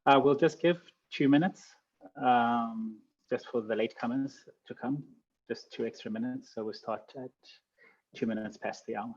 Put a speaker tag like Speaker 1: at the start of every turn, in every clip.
Speaker 1: We'll just give 2 minutes just for the latecomers to come, just 2 extra minutes. So we'll start at 2 minutes past the hour.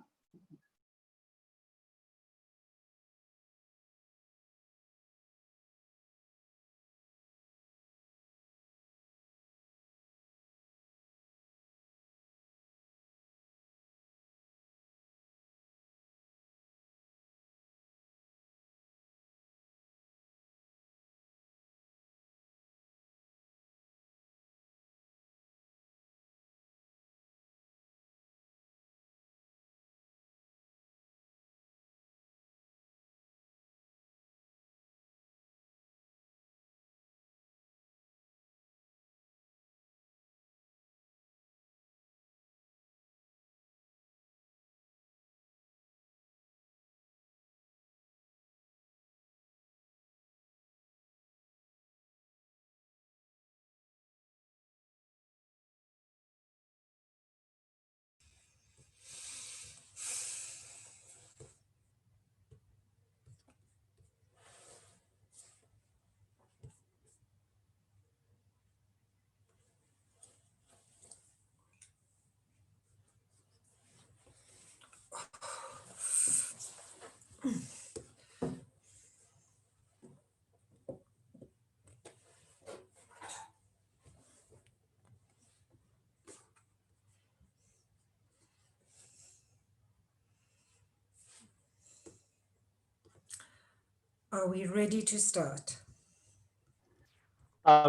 Speaker 2: Are we ready to start?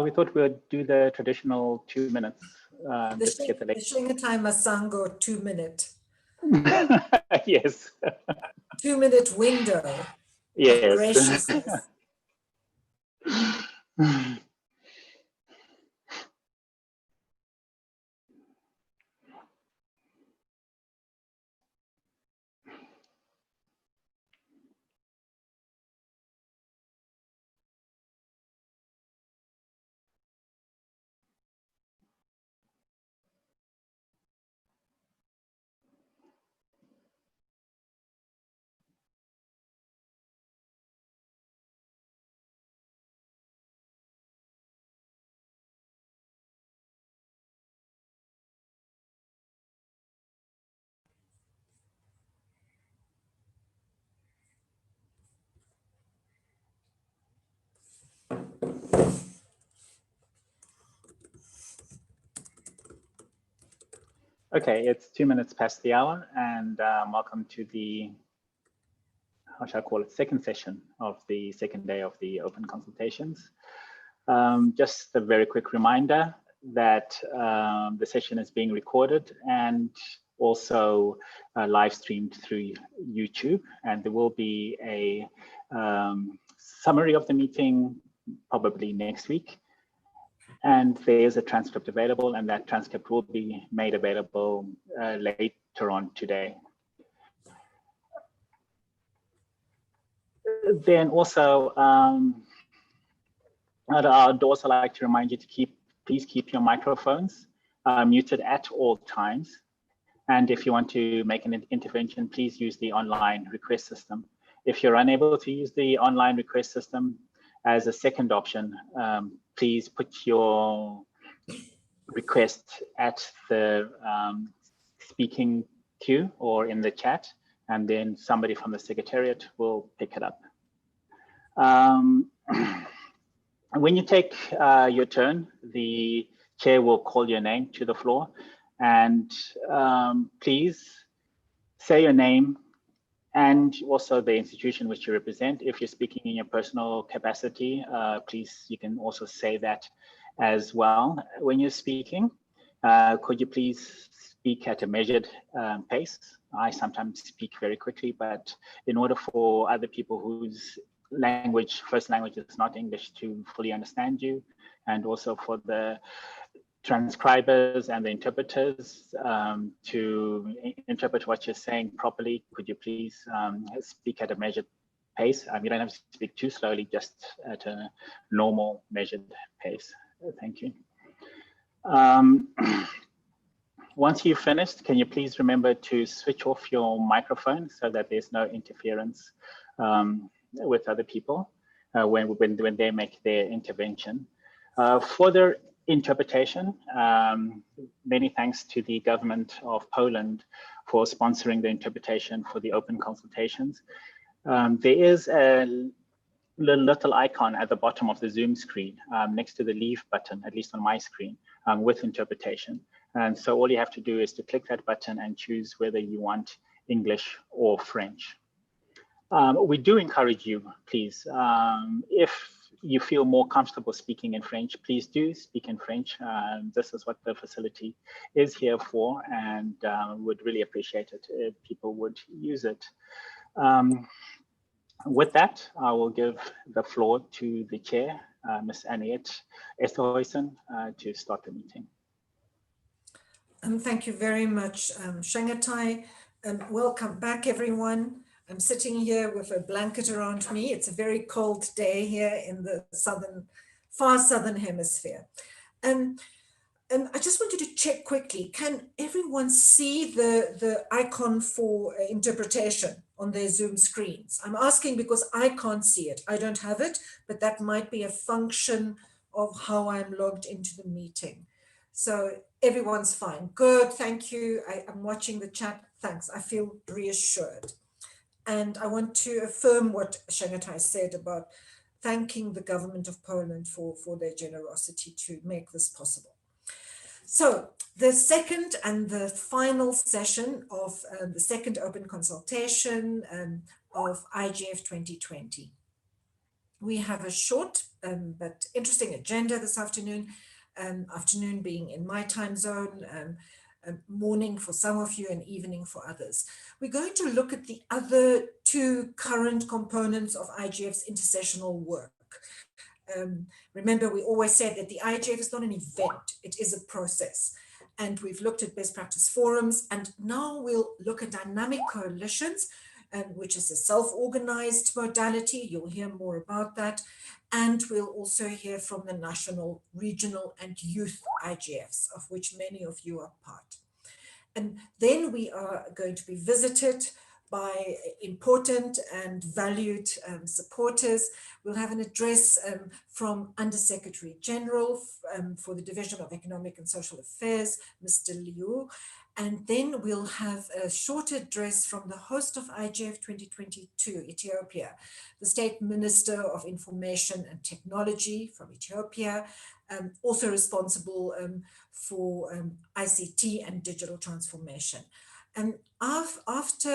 Speaker 1: We thought we would do the traditional 2 minutes. Just to get the
Speaker 2: The Shingatai Masango 2 minute.
Speaker 1: Yes.
Speaker 2: 2 minute window.
Speaker 1: Yes.
Speaker 2: Of graciousness.
Speaker 1: Okay, it's 2 minutes past the hour, and welcome to the, how shall I call it, second session of the second day of the open consultations. Just a very quick reminder that the session is being recorded and also live streamed through YouTube, and there will be a summary of the meeting probably next week. And there is a transcript available, and that transcript will be made available later on today. Then also, I'd also like to remind you to please keep your microphones muted at all times. And if you want to make an intervention, please use the online request system. If you're unable to use the online request system, as a second option, please put your request at the speaking queue or in the chat, and then somebody from the Secretariat will pick it up. When you take your turn, the chair will call your name to the floor, and please say your name and also the institution which you represent. If you're speaking in your personal capacity, please, you can also say that as well. When you're speaking, could you please speak at a measured pace? I sometimes speak very quickly, but in order for other people whose first language is not English to fully understand you, and also for the transcribers and the interpreters to interpret what you're saying properly, could you please speak at a measured pace? You don't have to speak too slowly, just at a normal measured pace. Thank you. Once you've finished, can you please remember to switch off your microphone so that there's no interference with other people? when they make their intervention. For their interpretation, many thanks to the government of Poland for sponsoring the interpretation for the open consultations. There is a little icon at the bottom of the Zoom screen next to the leave button, at least on my screen, with interpretation. And so all you have to do is to click that button and choose whether you want English or French. We do encourage you, please, if you feel more comfortable speaking in French, please do speak in French. This is what the facility is here for, and would really appreciate it if people would use it. With that, I will give the floor to the chair, Ms. Anniette Esterhuizen, to start the meeting.
Speaker 2: Thank you very much, Shangatai. Welcome back, everyone. I'm sitting here with a blanket around me. It's a very cold day here in the far southern hemisphere. I just wanted to check quickly, can everyone see the icon for interpretation on their Zoom screens? I'm asking because I can't see it. I don't have it, but that might be a function of how I'm logged into the meeting. So everyone's fine. Good, thank you. I'm watching the chat. Thanks, I feel reassured. And I want to affirm what Shangatai said about thanking the government of Poland for their generosity to make this possible. So the second and the final session of the second open consultation of IGF 2020. We have a short but interesting agenda this afternoon, afternoon being in my time zone, morning for some of you and evening for others. We're going to look at the other two current components of IGF's intercessional work. Remember, we always said that the IGF is not an event, it is a process. And we've looked at best practice forums, and now we'll look at dynamic coalitions, which is a self-organized modality. You'll hear more about that. And we'll also hear from the national, regional, and youth IGFs, of which many of you are part. And then we are going to be visited by important and valued supporters. We'll have an address from Undersecretary General for the Division of Economic and Social Affairs, Mr. Liu. And then we'll have a short address from the host of IGF 2022, Ethiopia, the State Minister of Information and Technology from Ethiopia, also responsible for ICT and digital transformation. And after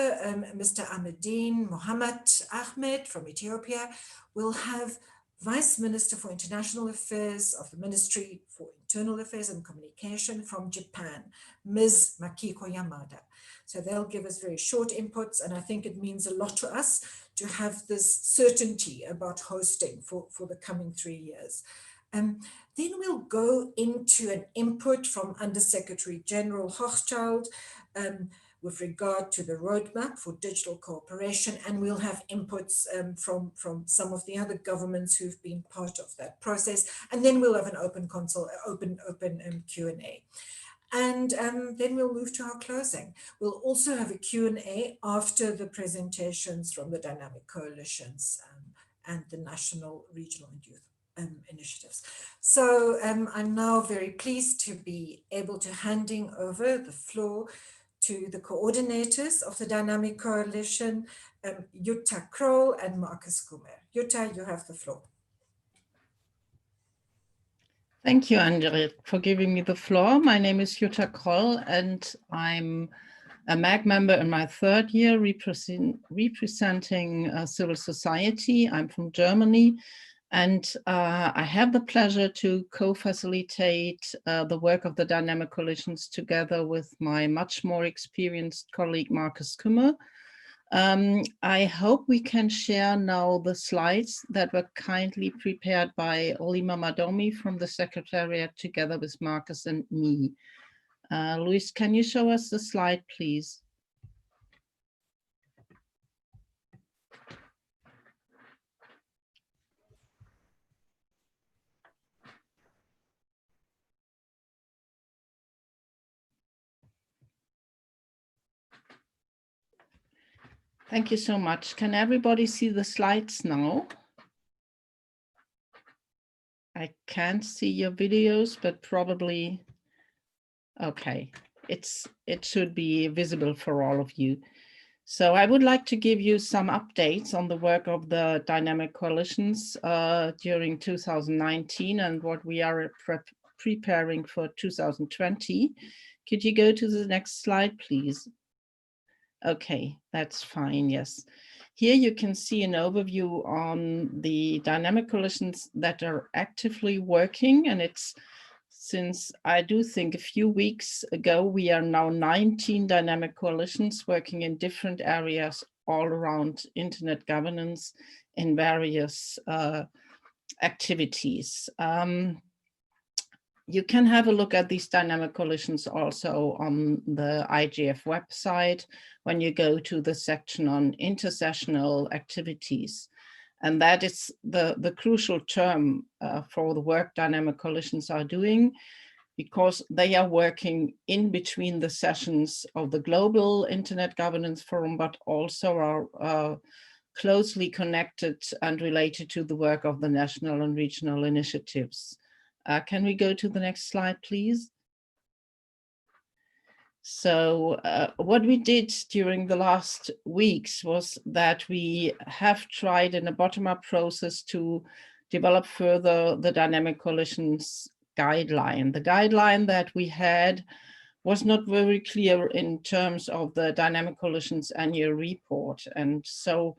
Speaker 2: Mr. Ahmedin Mohammed Ahmed from Ethiopia, we'll have Vice Minister for International Affairs of the Ministry for Internal Affairs and Communication from Japan, Ms. Makiko Yamada. So they'll give us very short inputs, and I think it means a lot to us to have this certainty about hosting for the coming 3 years. Then we'll go into an input from Undersecretary General Hochschild with regard to the roadmap for digital cooperation, and we'll have inputs from some of the other governments who've been part of that process, and then we'll have an open Q&A. And then we'll move to our closing. We'll also have a Q&A after the presentations from the dynamic coalitions and the national, regional, and youth initiatives. So I'm now very pleased to be able to handing over the floor to the coordinators of the Dynamic Coalition, Jutta Kroll and Marcus Kummer. Jutta, you have the floor.
Speaker 3: Thank you, Andrea, for giving me the floor. My name is Jutta Kroll, and I'm a MAG member in my 3rd year representing civil society. I'm from Germany, and I have the pleasure to co-facilitate the work of the Dynamic Coalitions together with my much more experienced colleague, Marcus Kummer. I hope we can share now the slides that were kindly prepared by Olima Madomi from the Secretariat together with Marcus and me. Luis, can you show us the slide, please? Thank you so much. Can everybody see the slides now? I can't see your videos, but probably, okay, it should be visible for all of you. So I would like to give you some updates on the work of the dynamic coalitions during 2019 and what we are preparing for 2020. Could you go to the next slide, please? Okay, that's fine, yes. Here you can see an overview on the dynamic coalitions that are actively working, and it's since I do think a few weeks ago, we are now 19 dynamic coalitions working in different areas all around internet governance in various activities. You can have a look at these dynamic coalitions also on the IGF website when you go to the section on intersessional activities. And that is the crucial term for the work dynamic coalitions are doing, because they are working in between the sessions of the Global Internet Governance Forum, but also are closely connected and related to the work of the national and regional initiatives. Can we go to the next slide, please? So what we did during the last weeks was that we have tried in a bottom-up process to develop further the dynamic coalitions guideline. The guideline that we had was not very clear in terms of the dynamic coalitions annual report. And so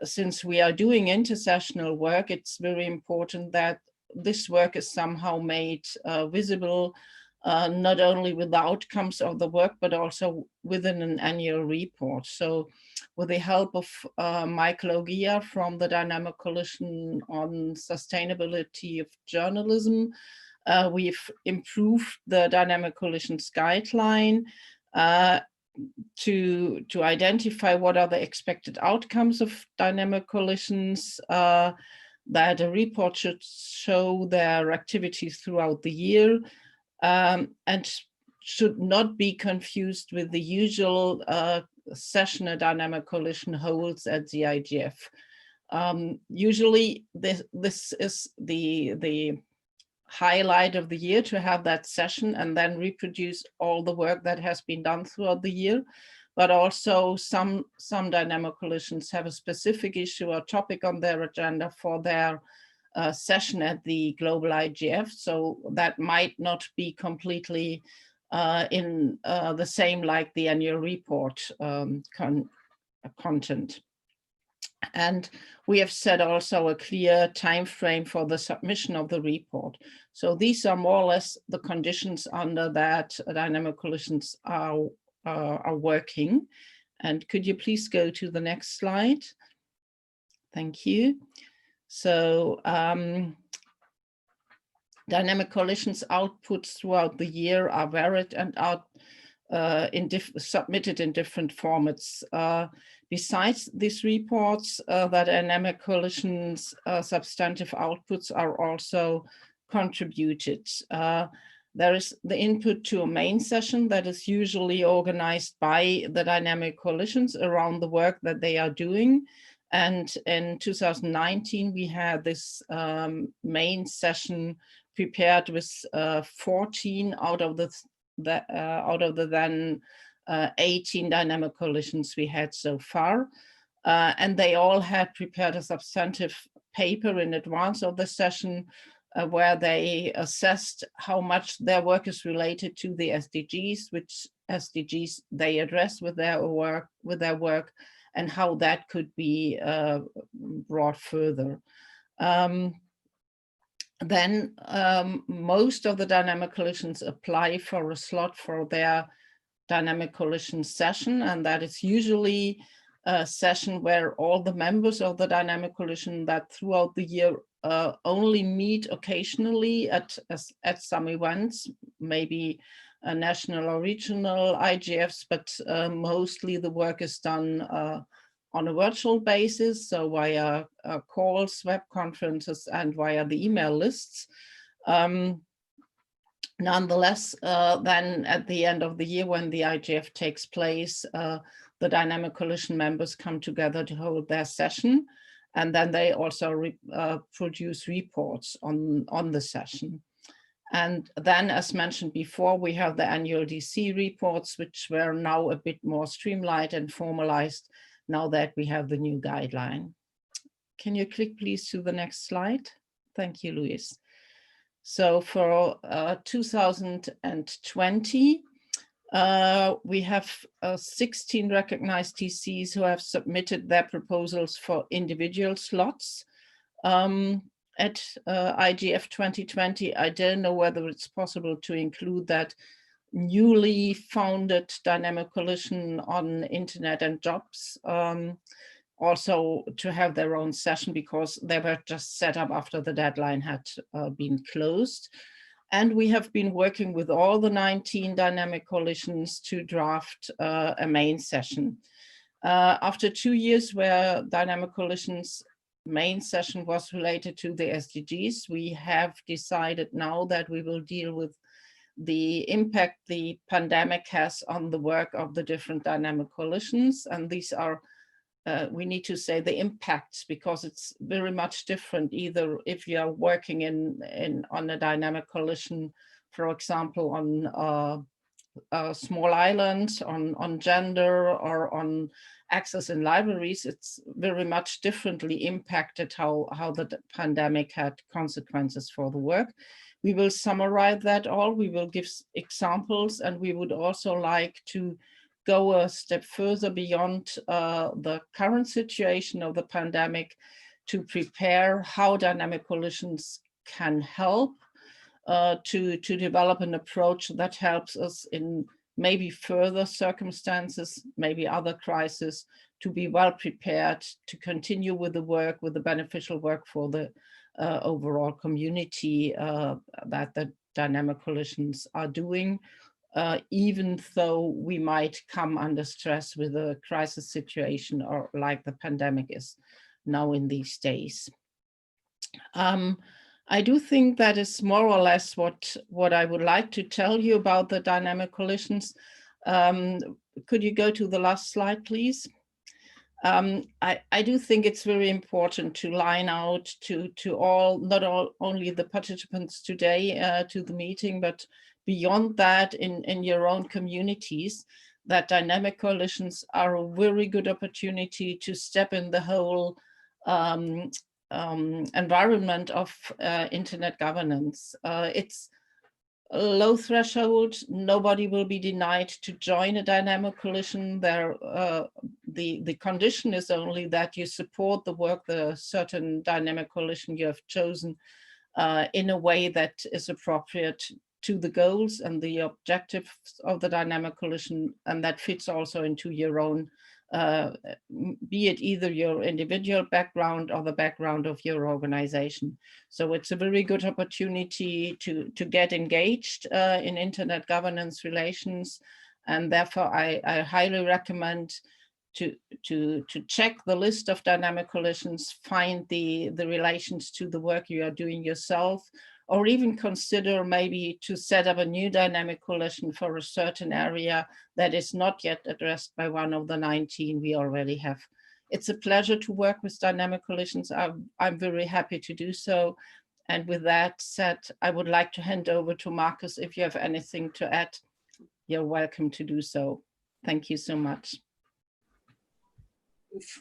Speaker 3: since we are doing intersessional work, it's very important that this work is somehow made visible, not only with the outcomes of the work, but also within an annual report. So with the help of Michael Ogier from the Dynamic Coalition on Sustainability of Journalism, we've improved the Dynamic Coalitions guideline to identify what are the expected outcomes of dynamic coalitions, that a report should show their activities throughout the year, and should not be confused with the usual session a dynamic coalition holds at the IGF. Usually this is the highlight of the year, to have that session and then reproduce all the work that has been done throughout the year. But also some dynamic coalitions have a specific issue or topic on their agenda for their session at the global IGF. So that might not be completely in the same like the annual report content. And we have set also a clear time frame for the submission of the report. So these are more or less the conditions under that dynamic coalitions are working. And could you please go to the next slide? Thank you. So dynamic coalitions outputs throughout the year are varied and are submitted in different formats. Besides these reports, the dynamic coalitions substantive outputs are also contributed. There is the input to a main session that is usually organized by the dynamic coalitions around the work that they are doing. And in 2019, we had this main session prepared with 14 out of the then 18 dynamic coalitions we had so far. And they all had prepared a substantive paper in advance of the session where they assessed how much their work is related to the SDGs, which SDGs they address with their work, and how that could be brought further. Then most of the dynamic coalitions apply for a slot for their dynamic coalition session, and that is usually a session where all the members of the dynamic coalition that throughout the year only meet occasionally at some events, maybe national or regional IGFs, but mostly the work is done on a virtual basis, so via calls, web conferences, and via the email lists. Nonetheless, then at the end of the year, when the IGF takes place, the dynamic coalition members come together to hold their session. And then they also produce reports on the session. And then, as mentioned before, we have the annual DC reports, which were now a bit more streamlined and formalized now that we have the new guideline. Can you click please to the next slide? Thank you, Luis. So for 2020, we have 16 recognized DCs who have submitted their proposals for individual slots. At IGF 2020, I don't know whether it's possible to include that newly founded dynamic coalition on internet and jobs, also to have their own session, because they were just set up after the deadline had been closed. And we have been working with all the 19 dynamic coalitions to draft a main session. After 2 years where dynamic coalitions main session was related to the SDGs, we have decided now that we will deal with the impact the pandemic has on the work of the different dynamic coalitions. And these are, we need to say the impacts, because it's very much different, either if you are working on a dynamic coalition, for example, on a small island, on gender, or on access in libraries. It's very much differently impacted how the pandemic had consequences for the work. We will summarize that all, we will give examples, and we would also like to go a step further beyond the current situation of the pandemic to prepare how dynamic coalitions can help to develop an approach that helps us in maybe further circumstances, maybe other crises, to be well prepared to continue with the work, with the beneficial work for the overall community that the dynamic coalitions are doing, even though we might come under stress with a crisis situation, or like the pandemic is now in these days. I do think that is more or less what I would like to tell you about the dynamic coalitions. Could you go to the last slide, please? I do think it's very important to line out to all, not only the participants today to the meeting, but beyond that in your own communities, that dynamic coalitions are a very good opportunity to step in the whole environment of internet governance. It's a low threshold. Nobody will be denied to join a dynamic coalition. The condition is only that you support the work the certain dynamic coalition you have chosen in a way that is appropriate to the goals and the objectives of the dynamic coalition, and that fits also into your own, be it either your individual background or the background of your organization. So it's a very good opportunity to get engaged in internet governance relations, and therefore I highly recommend to check the list of dynamic coalitions, find the relations to the work you are doing yourself, or even consider maybe to set up a new dynamic coalition for a certain area that is not yet addressed by one of the 19 we already have. It's a pleasure to work with dynamic coalitions. I'm very happy to do so. And with that said, I would like to hand over to Marcus. If you have anything to add, you're welcome to do so. Thank you so much.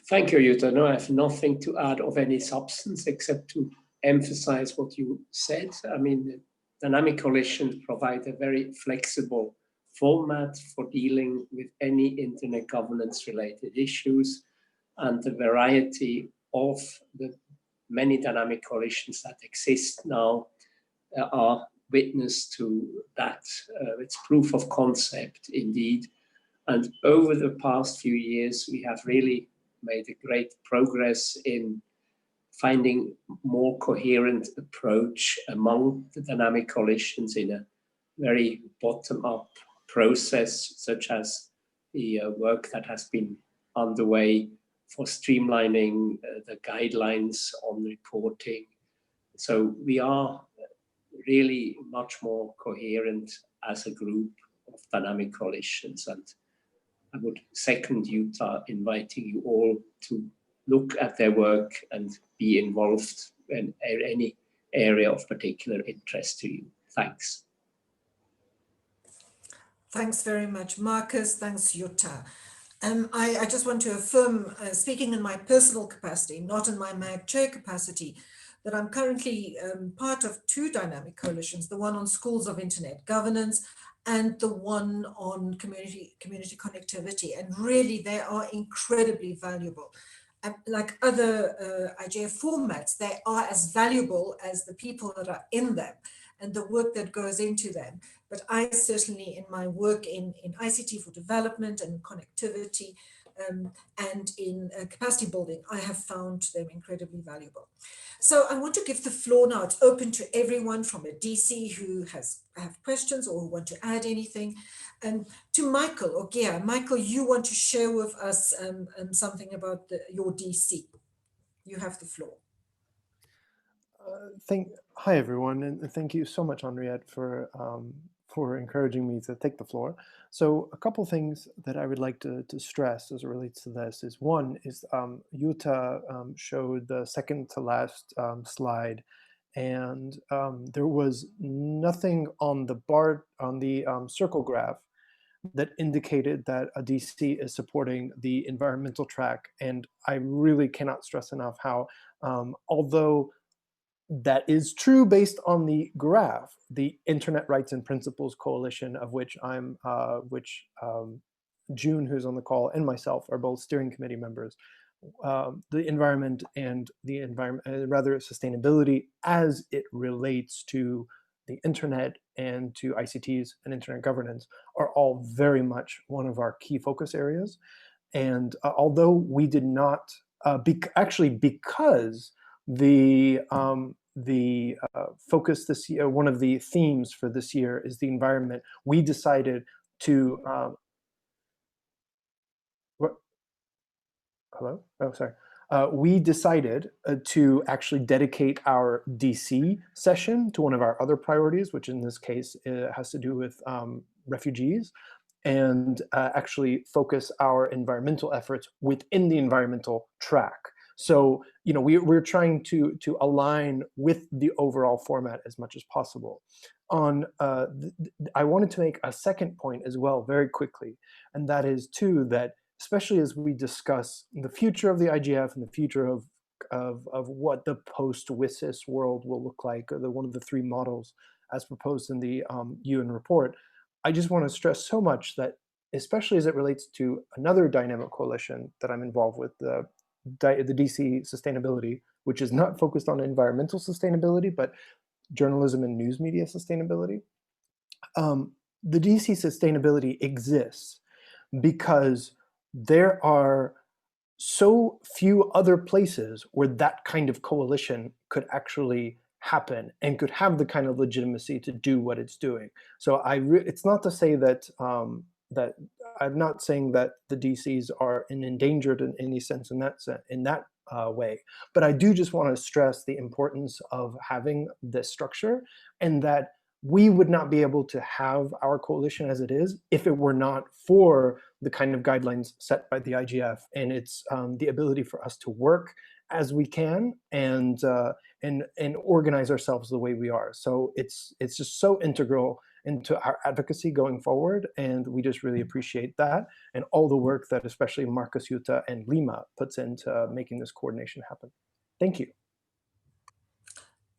Speaker 4: Thank you, Jutta. No, I have nothing to add of any substance except to emphasize what you said. I mean, the dynamic coalitions provide a very flexible format for dealing with any internet governance related issues, and the variety of the many dynamic coalitions that exist now are witness to that. It's proof of concept indeed. And over the past few years, we have really made a great progress in finding more coherent approach among the dynamic coalitions in a very bottom-up process, such as the work that has been underway for streamlining the guidelines on reporting. So we are really much more coherent as a group of dynamic coalitions, and I would second Jutta inviting you all to look at their work and be involved in any area of particular interest to you. Thanks.
Speaker 2: Thanks very much, Marcus. Thanks, Jutta. I just want to affirm, speaking in my personal capacity, not in my MAG chair capacity, that I'm currently part of two dynamic coalitions, the one on schools of internet governance and the one on community connectivity. And really, they are incredibly valuable. Like other IGF formats, they are as valuable as the people that are in them and the work that goes into them. But I certainly, in my work in ICT for development and connectivity and in capacity building, I have found them incredibly valuable. So I want to give the floor now. It's open to everyone from a DC who have questions or who want to add anything. To Michael or Gia. Michael, you want to share with us something about your DC. You have the floor.
Speaker 5: Hi everyone, and thank you so much, Henriette, for encouraging me to take the floor. So a couple things that I would like to stress as it relates to this is, one is Jutta showed the second to last slide, and there was nothing on the circle graph that indicated that a DC is supporting the environmental track. And I really cannot stress enough how, although that is true based on the graph, the Internet Rights and Principles Coalition, of which June, who's on the call, and myself are both steering committee members, the environment and rather sustainability as it relates to the internet and to ICTs and internet governance are all very much one of our key focus areas. And although we did not, because the focus this year, one of the themes for this year is the environment, we decided to, hello? Oh, sorry. We decided to actually dedicate our DC session to one of our other priorities, which in this case has to do with refugees, and actually focus our environmental efforts within the environmental track. So, you know, we're trying to align with the overall format as much as possible. I wanted to make a second point as well very quickly, and that is too that especially as we discuss the future of the IGF and the future of what the post-WSIS world will look like, one of the three models as proposed in the UN report, I just want to stress so much that, especially as it relates to another dynamic coalition that I'm involved with, the DC Sustainability, which is not focused on environmental sustainability, but journalism and news media sustainability. The DC Sustainability exists because there are so few other places where that kind of coalition could actually happen and could have the kind of legitimacy to do what it's doing. So it's not to say that that I'm not saying that the DCs are endangered in any sense in that way, but I do just want to stress the importance of having this structure, and that we would not be able to have our coalition as it is if it were not for the kind of guidelines set by the IGF, and it's the ability for us to work as we can and organize ourselves the way we are. So it's just so integral into our advocacy going forward, and we just really appreciate that and all the work that especially Marcus, Jutta, and Lima puts into making this coordination happen. Thank you.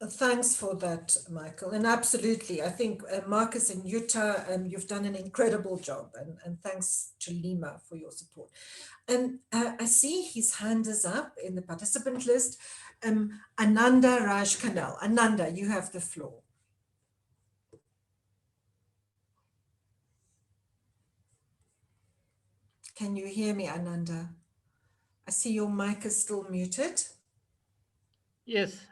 Speaker 2: Thanks for that, Michael. And absolutely, I think Marcus and Jutta, you've done an incredible job, and thanks to Lima for your support. And I see his hand is up in the participant list. Ananda Raj Kanal. Ananda, you have the floor. Can you hear me, Ananda? I see your mic is still muted.
Speaker 6: Yes,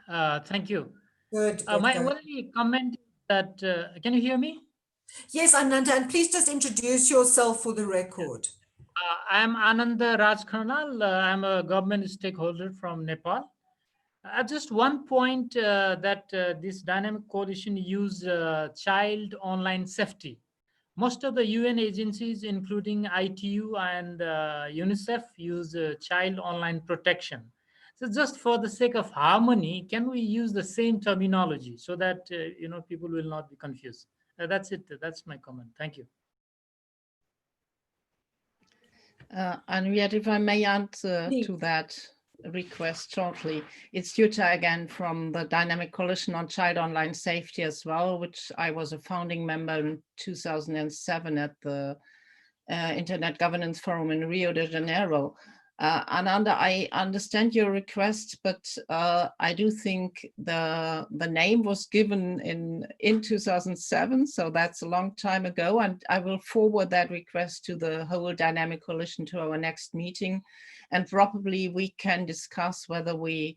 Speaker 6: thank you.
Speaker 2: Good.
Speaker 6: My only comment is that, can you hear me?
Speaker 2: Yes, Ananda, and please just introduce yourself for the record.
Speaker 6: I'm Ananda Raj Karnal. I'm a government stakeholder from Nepal. Just one point that this dynamic coalition use child online safety most of the UN agencies, including ITU and UNICEF, use child online protection. So just for the sake of harmony, can we use the same terminology so that people will not be confused? That's it. That's my comment. Thank you.
Speaker 3: Henriette, if I may add to that request shortly, it's Jutta again from the Dynamic Coalition on Child Online Safety as well, which I was a founding member in 2007 at the Internet Governance Forum in Rio de Janeiro. Ananda, I understand your request, but I do think the name was given in 2007, so that's a long time ago, and I will forward that request to the whole Dynamic Coalition to our next meeting, and probably we can discuss whether we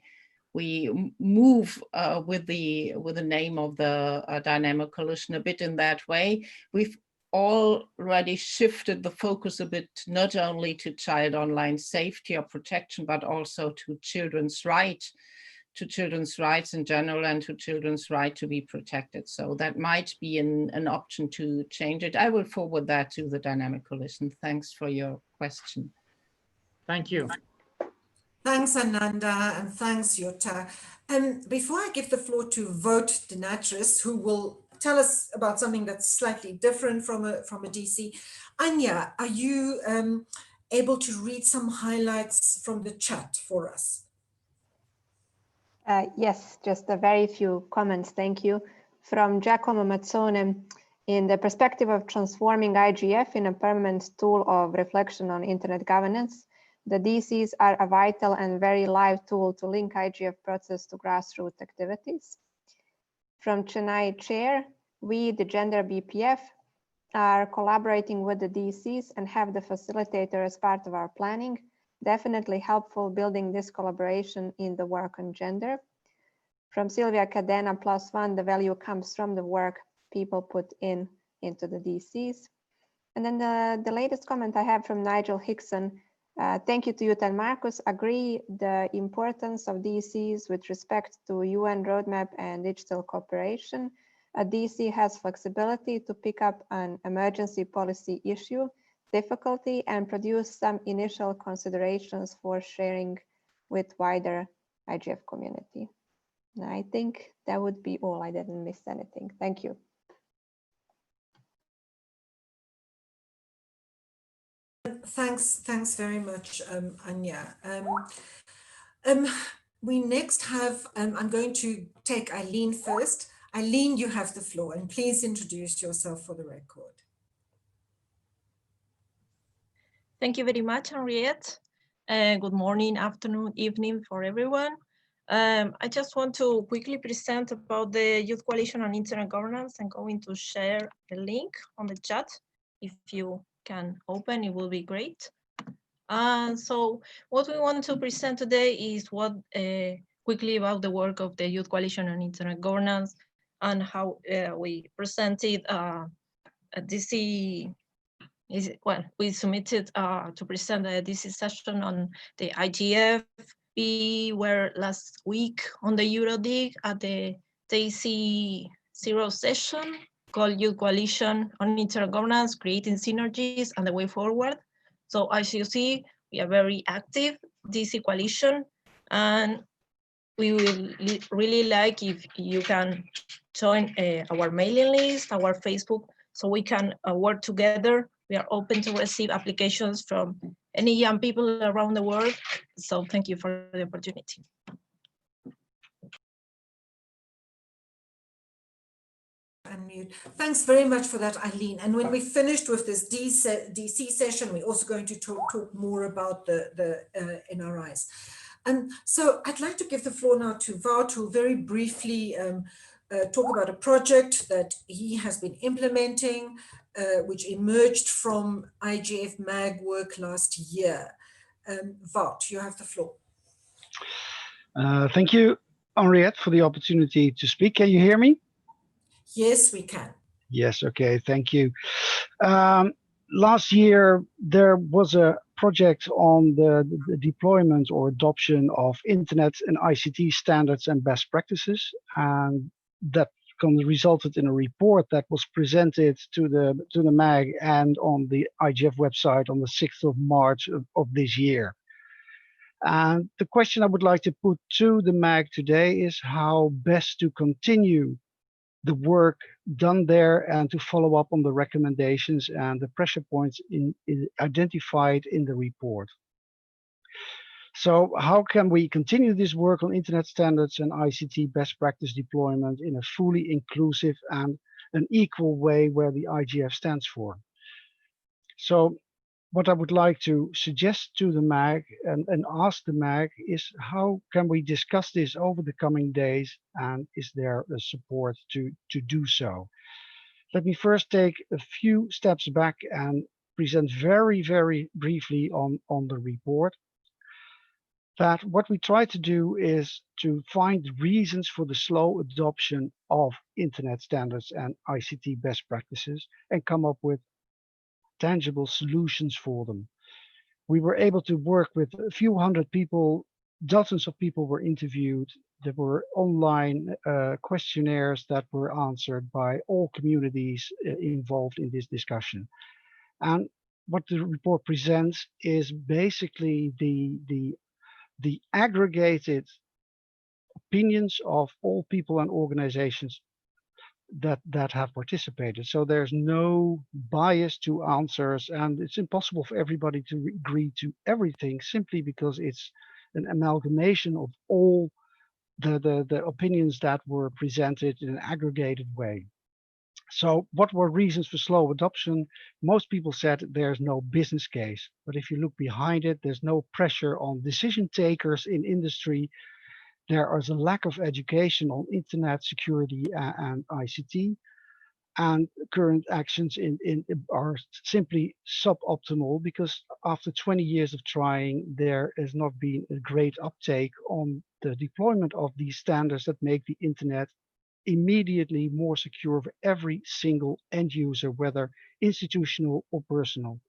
Speaker 3: move with the name of the Dynamic Coalition a bit in that way. We've already shifted the focus a bit, not only to child online safety or protection, but also to children's rights in general and to children's right to be protected. So that might be an option to change it. I will forward that to the Dynamic Coalition. Thanks for your question.
Speaker 6: Thank you.
Speaker 2: Thanks, Ananda, and thanks, Jutta. Before I give the floor to Vote Dinatris, who will tell us about something that's slightly different from a DC, Anya, are you able to read some highlights from the chat for us?
Speaker 7: Yes, just a very few comments, thank you. From Giacomo Mazzone, in the perspective of transforming IGF in a permanent tool of reflection on internet governance, the DCs are a vital and very live tool to link IGF process to grassroots activities. From Chennai Chair, we, the Gender BPF, are collaborating with the DCs and have the facilitator as part of our planning. Definitely helpful building this collaboration in the work on gender. From Sylvia Cadena, +1, the value comes from the work people put into the DCs. And then the latest comment I have from Nigel Hickson. Thank you to Jutta and Marcus. Agree the importance of DCs with respect to UN roadmap and digital cooperation. A DC has flexibility to pick up an emergency policy issue, difficulty, and produce some initial considerations for sharing with wider IGF community. And I think that would be all. I didn't miss anything. Thank you.
Speaker 2: Thanks very much, Anya. We next have, I'm going to take Eileen first. Eileen, you have the floor, and please introduce yourself for the record.
Speaker 8: Thank you very much, Henriette. Good morning, afternoon, evening for everyone. I just want to quickly present about the Youth Coalition on Internet Governance. I'm going to share a link on the chat. If you can open, it will be great. So what we want to present today is quickly about the work of the Youth Coalition on Internet Governance and how we presented DC. We submitted to present a DC session on the IGF. We were last week on the EuroDig at the DC 0 session called Youth Coalition on Internet Governance, Creating Synergies and the Way Forward. So as you see, we are very active DC coalition, and we will really like if you can join our mailing list, our Facebook, so we can work together. We are open to receive applications from any young people around the world. So thank you for the opportunity.
Speaker 2: Unmute. Thanks very much for that, Eileen. And when we finished with this DC session, we're also going to talk more about the NRIs. And so I'd like to give the floor now to Wout, who very briefly talk about a project that he has been implementing, which emerged from IGF MAG work last year. Wout, you have the floor.
Speaker 9: Thank you, Henriette, for the opportunity to speak. Can you hear me?
Speaker 2: Yes, we can.
Speaker 9: Yes, okay, thank you. Last year, there was a project on the deployment or adoption of internet and ICT standards and best practices. And that resulted in a report that was presented to the MAG and on the IGF website on the 6th of March of this year. And the question I would like to put to the MAG today is how best to continue the work done there and to follow up on the recommendations and the pressure points identified in the report. So how can we continue this work on internet standards and ICT best practice deployment in a fully inclusive and an equal way where the IGF stands for? So what I would like to suggest to the MAG and ask the MAG is how can we discuss this over the coming days, and is there a support to do so? Let me first take a few steps back and present very, very briefly on the report. That what we try to do is to find reasons for the slow adoption of internet standards and ICT best practices and come up with tangible solutions for them. We were able to work with a few hundred people, dozens of people were interviewed. There were online questionnaires that were answered by all communities involved in this discussion. And what the report presents is basically the aggregated opinions of all people and organizations that have participated. So there's no bias to answers, and it's impossible for everybody to agree to everything simply because it's an amalgamation of all the opinions that were presented in an aggregated way. So what were reasons for slow adoption? Most people said there's no business case, but if you look behind it, there's no pressure on decision takers in industry. There is a lack of education on internet security and ICT, and current actions are simply suboptimal because after 20 years of trying, there has not been a great uptake on the deployment of these standards that make the internet immediately more secure for every single end user, whether institutional or personal.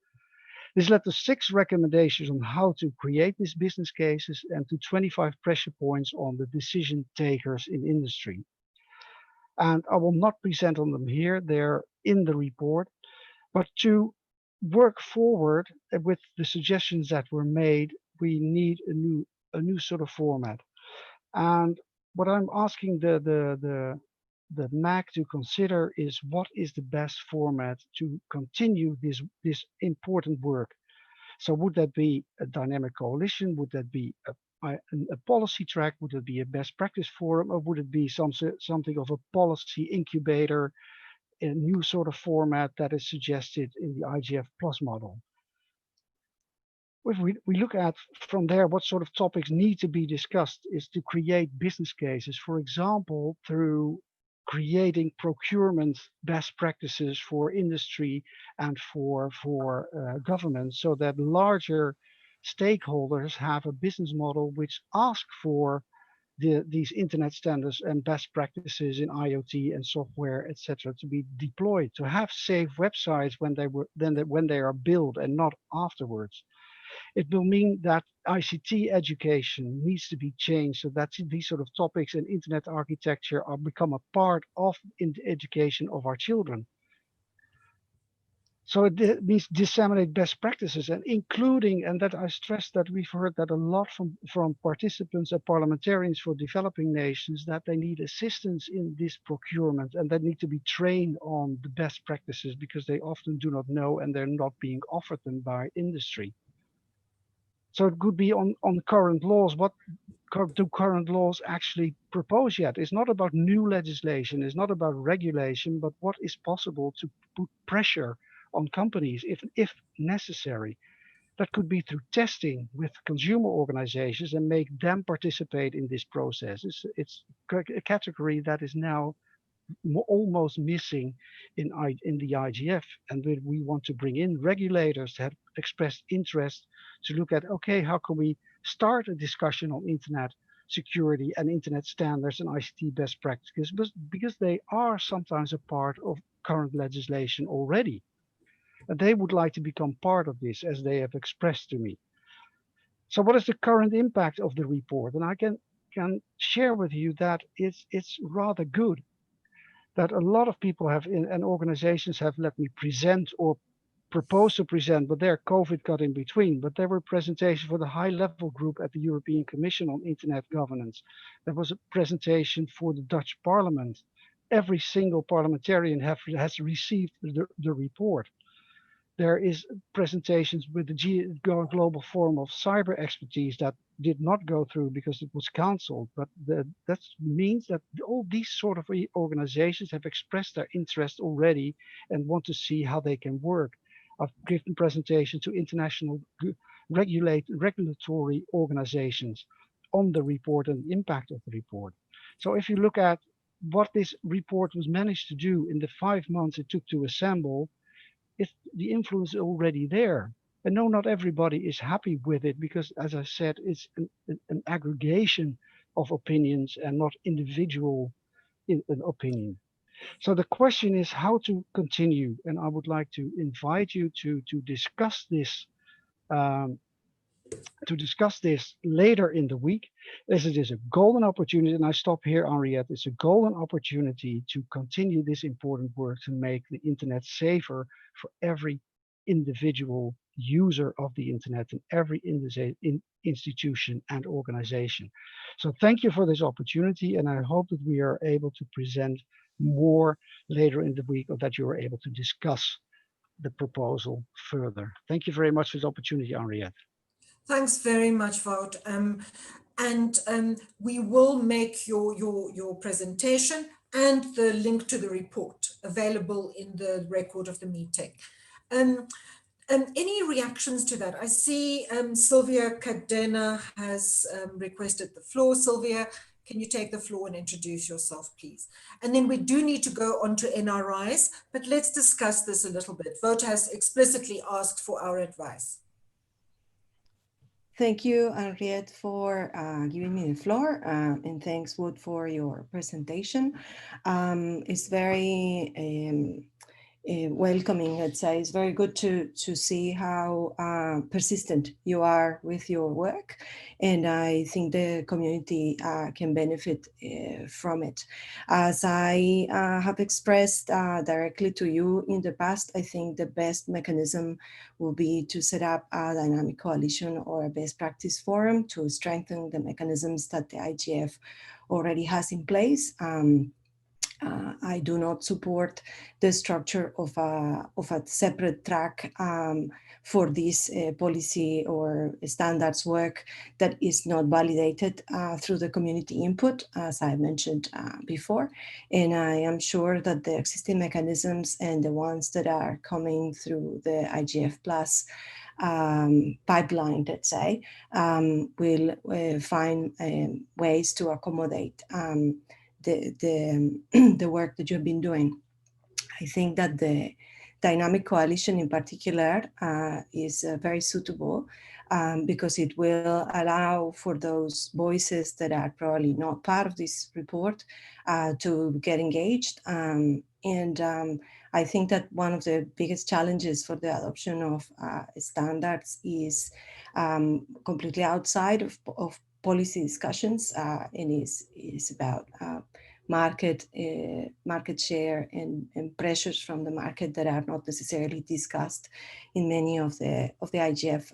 Speaker 9: This led to 6 recommendations on how to create these business cases and to 25 pressure points on the decision takers in industry. And I will not present on them here, they're in the report, but to work forward with the suggestions that were made, we need a new sort of format. And what I'm asking the MAG to consider is what is the best format to continue this important work. So would that be a dynamic coalition? Would that be a policy track? Would it be a best practice forum? Or would it be something of a policy incubator, a new sort of format that is suggested in the IGF Plus model? If we look at from there what sort of topics need to be discussed is to create business cases, for example, through creating procurement best practices for industry and for government, so that larger stakeholders have a business model which ask for these internet standards and best practices in IoT and software, etc., to be deployed, to have safe websites when they are built and not afterwards. It will mean that ICT education needs to be changed so that these sort of topics and internet architecture are become a part of in the education of our children. So it means disseminate best practices and including, and that I stress that we've heard that a lot from participants and parliamentarians for developing nations, that they need assistance in this procurement and they need to be trained on the best practices because they often do not know and they're not being offered them by industry. So it could be on current laws. What do current laws actually propose yet? It's not about new legislation, it's not about regulation, but what is possible to put pressure on companies if necessary. That could be through testing with consumer organizations and make them participate in this process. It's a category that is now almost missing in the IGF, and we want to bring in regulators that have expressed interest to look at, okay, how can we start a discussion on internet security and internet standards and ICT best practices, because they are sometimes a part of current legislation already. And they would like to become part of this, as they have expressed to me. So what is the current impact of the report? And I can share with you that it's rather good. that a lot of people have and organizations have let me present or propose to present, but their COVID got in between. But there were presentations for the high-level group at the European Commission on Internet Governance. There was a presentation for the Dutch Parliament. Every single parliamentarian has received the report. There is presentations with the Global Forum of Cyber Expertise that did not go through because it was cancelled. But that means that all these sort of organizations have expressed their interest already and want to see how they can work. I've given presentations to international regulatory organizations on the report and the impact of the report. So if you look at what this report was managed to do in the 5 months it took to assemble, the influence is already there. And no, not everybody is happy with it because, as I said, it's an aggregation of opinions and not individual an opinion. So the question is how to continue, and I would like to invite you to discuss this later in the week, as it is a golden opportunity. And I stop here, Henriette. It's a golden opportunity to continue this important work to make the internet safer for every individual user of the internet and every institution and organization. So thank you for this opportunity, and I hope that we are able to present more later in the week, or that you are able to discuss the proposal further. Thank you very much for this opportunity, Henriette.
Speaker 2: Thanks very much, Wout. We will make your presentation and the link to the report available in the record of the meeting. Any reactions to that? I see Sylvia Cadena has requested the floor. Sylvia, can you take the floor and introduce yourself, please? And then we do need to go on to NRIs, but let's discuss this a little bit. Wout has explicitly asked for our advice.
Speaker 10: Thank you, Henriette, for giving me the floor, and thanks, Wout, for your presentation. It's very welcoming, I'd say. It's very good to see how persistent you are with your work, and I think the community can benefit from it. As I have expressed directly to you in the past, I think the best mechanism will be to set up a dynamic coalition or a best practice forum to strengthen the mechanisms that the IGF already has in place. I do not support the structure of a separate track for this policy or standards work that is not validated through the community input, as I mentioned before. And I am sure that the existing mechanisms and the ones that are coming through the IGF Plus pipeline, let's say, will find ways to accommodate the work that you've been doing. I think that the dynamic coalition in particular is very suitable because it will allow for those voices that are probably not part of this report to get engaged. I think that one of the biggest challenges for the adoption of standards is completely outside of policy discussions, and is about market share and pressures from the market that are not necessarily discussed in many of the IGF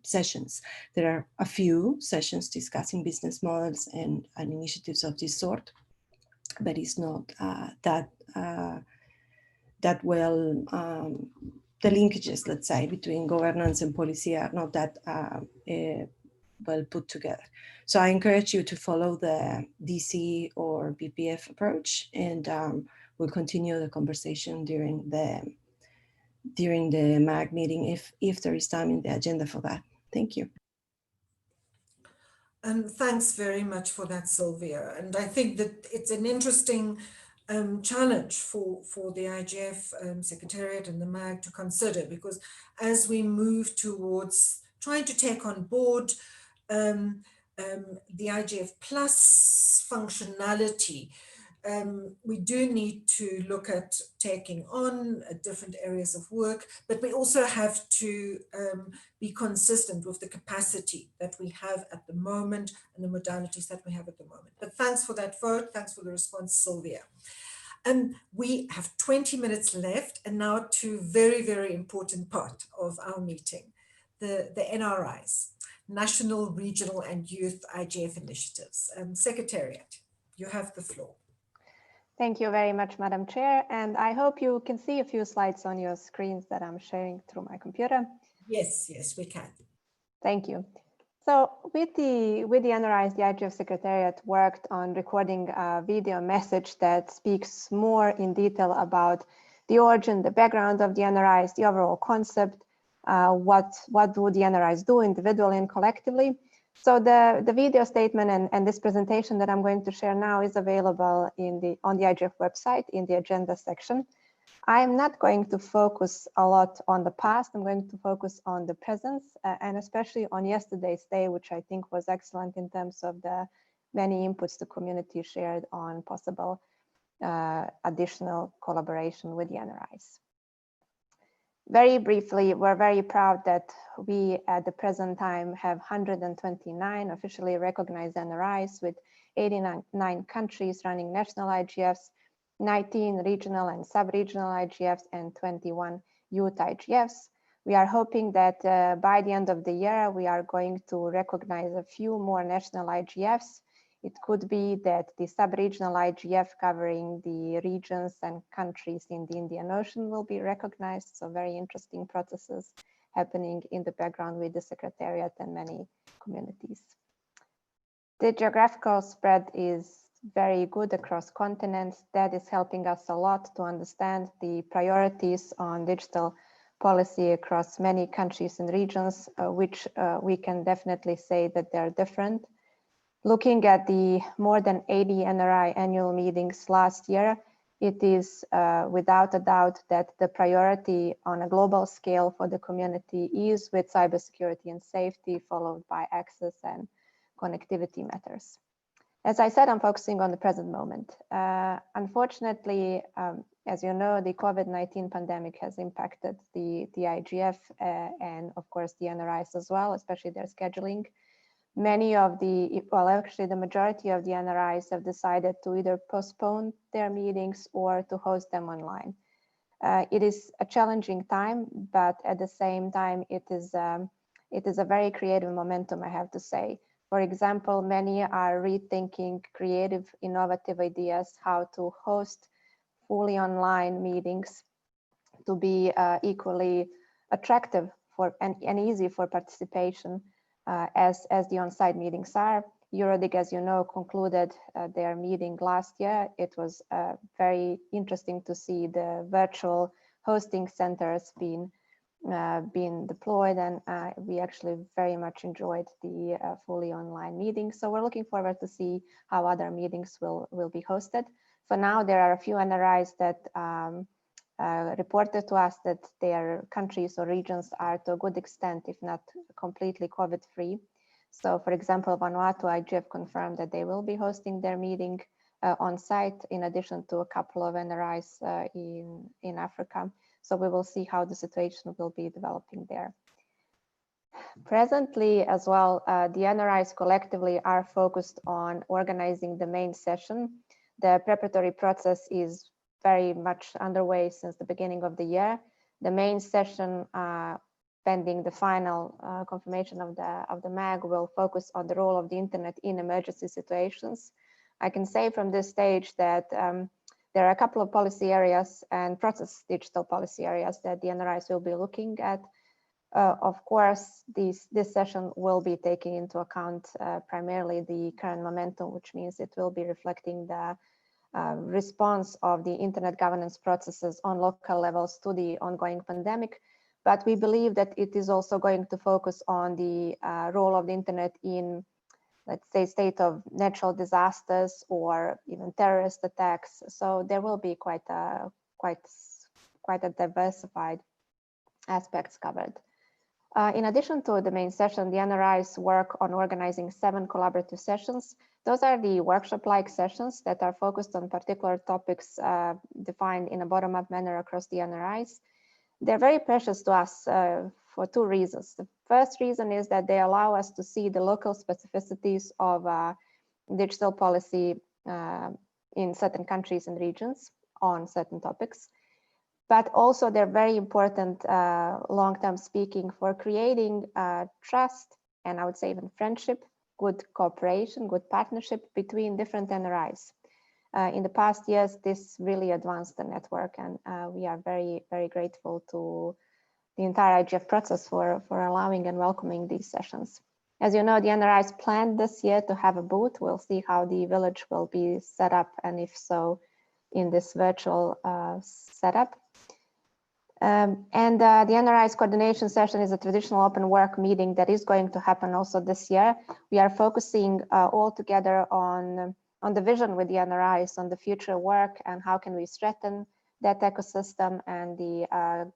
Speaker 10: sessions. There are a few sessions discussing business models and initiatives of this sort, but it's not that well. The linkages, let's say, between governance and policy are not that well put together. So I encourage you to follow the DC or BPF approach, and we'll continue the conversation during the MAG meeting if there is time in the agenda for that. Thank you.
Speaker 2: Thanks very much for that, Sylvia. And I think that it's an interesting challenge for the IGF Secretariat and the MAG to consider, because as we move towards trying to take on board the IGF Plus functionality, we do need to look at taking on different areas of work, but we also have to be consistent with the capacity that we have at the moment and the modalities that we have at the moment. But thanks for that vote. Thanks for the response, Sylvia. And we have 20 minutes left, and now to very, very important part of our meeting, the NRIs, National, Regional and Youth IGF Initiatives. Secretariat, you have the floor.
Speaker 7: Thank you very much, Madam Chair. And I hope you can see a few slides on your screens that I'm sharing through my computer.
Speaker 2: Yes, yes, we can.
Speaker 7: Thank you. So with the NRIs, the IGF Secretariat worked on recording a video message that speaks more in detail about the origin, the background of the NRIs, the overall concept, what do the NRIs do individually and collectively. So the video statement and this presentation that I'm going to share now is available on the IGF website in the agenda section. I'm not going to focus a lot on the past. I'm going to focus on the present and especially on yesterday's day, which I think was excellent in terms of the many inputs the community shared on possible additional collaboration with the NRIs. Very briefly, we're very proud that we at the present time have 129 officially recognized NRIs with 89 countries running national IGFs, 19 regional and sub-regional IGFs, and 21 youth IGFs. We are hoping that by the end of the year, we are going to recognize a few more national IGFs. It could be that the sub-regional IGF covering the regions and countries in the Indian Ocean will be recognized. So very interesting processes happening in the background with the Secretariat and many communities. The geographical spread is very good across continents. That is helping us a lot to understand the priorities on digital policy across many countries and regions, which we can definitely say that they're different. Looking at the more than 80 NRI annual meetings last year, it is without a doubt that the priority on a global scale for the community is with cybersecurity and safety, followed by access and connectivity matters. As I said, I'm focusing on the present moment. Unfortunately, as you know, the COVID-19 pandemic has impacted the IGF and of course the NRIs as well, especially their scheduling. Many of well, actually the majority of the NRIs have decided to either postpone their meetings or to host them online. It is a challenging time, but at the same time, it is a very creative momentum, I have to say. For example, many are rethinking creative, innovative ideas how to host fully online meetings to be equally attractive and easy for participation as the on-site meetings are. EuroDig, as you know, concluded their meeting last year. It was very interesting to see the virtual hosting centers being deployed, and we actually very much enjoyed the fully online meetings. So we're looking forward to see how other meetings will be hosted. For now, there are a few NRIs that reported to us that their countries or regions are to a good extent, if not completely COVID-free. So for example, Vanuatu IGF confirmed that they will be hosting their meeting on site, in addition to a couple of NRIs in Africa. So we will see how the situation will be developing there. Presently as well, the NRIs collectively are focused on organizing the main session. The preparatory process is very much underway since the beginning of the year. The main session, pending the final confirmation of the MAG, will focus on the role of the internet in emergency situations. I can say from this stage that there are a couple of policy areas and process digital policy areas that the NRIs will be looking at. Of course, this session will be taking into account primarily the current momentum, which means it will be reflecting the response of the internet governance processes on local levels to the ongoing pandemic. But we believe that it is also going to focus on the role of the internet in, let's say, state of natural disasters or even terrorist attacks. So there will be quite a diversified aspects covered. In addition to the main session, the NRIs work on organizing 7 collaborative sessions. Those are the workshop-like sessions that are focused on particular topics defined in a bottom-up manner across the NRIs. They're very precious to us for 2 reasons. The first reason is that they allow us to see the local specificities of digital policy in certain countries and regions. on certain topics. But also they're very important long-term speaking for creating trust, and I would say even friendship, good cooperation, good partnership between different NRIs. In the past years, this really advanced the network, and we are very, very grateful to the entire IGF process for allowing and welcoming these sessions. As you know, the NRIs planned this year to have a booth. We'll see how the village will be set up, and if so, in this virtual setup. The NRI's coordination session is a traditional open work meeting that is going to happen also this year. We are focusing all together on the vision with the NRIs, on the future work and how can we strengthen that ecosystem and the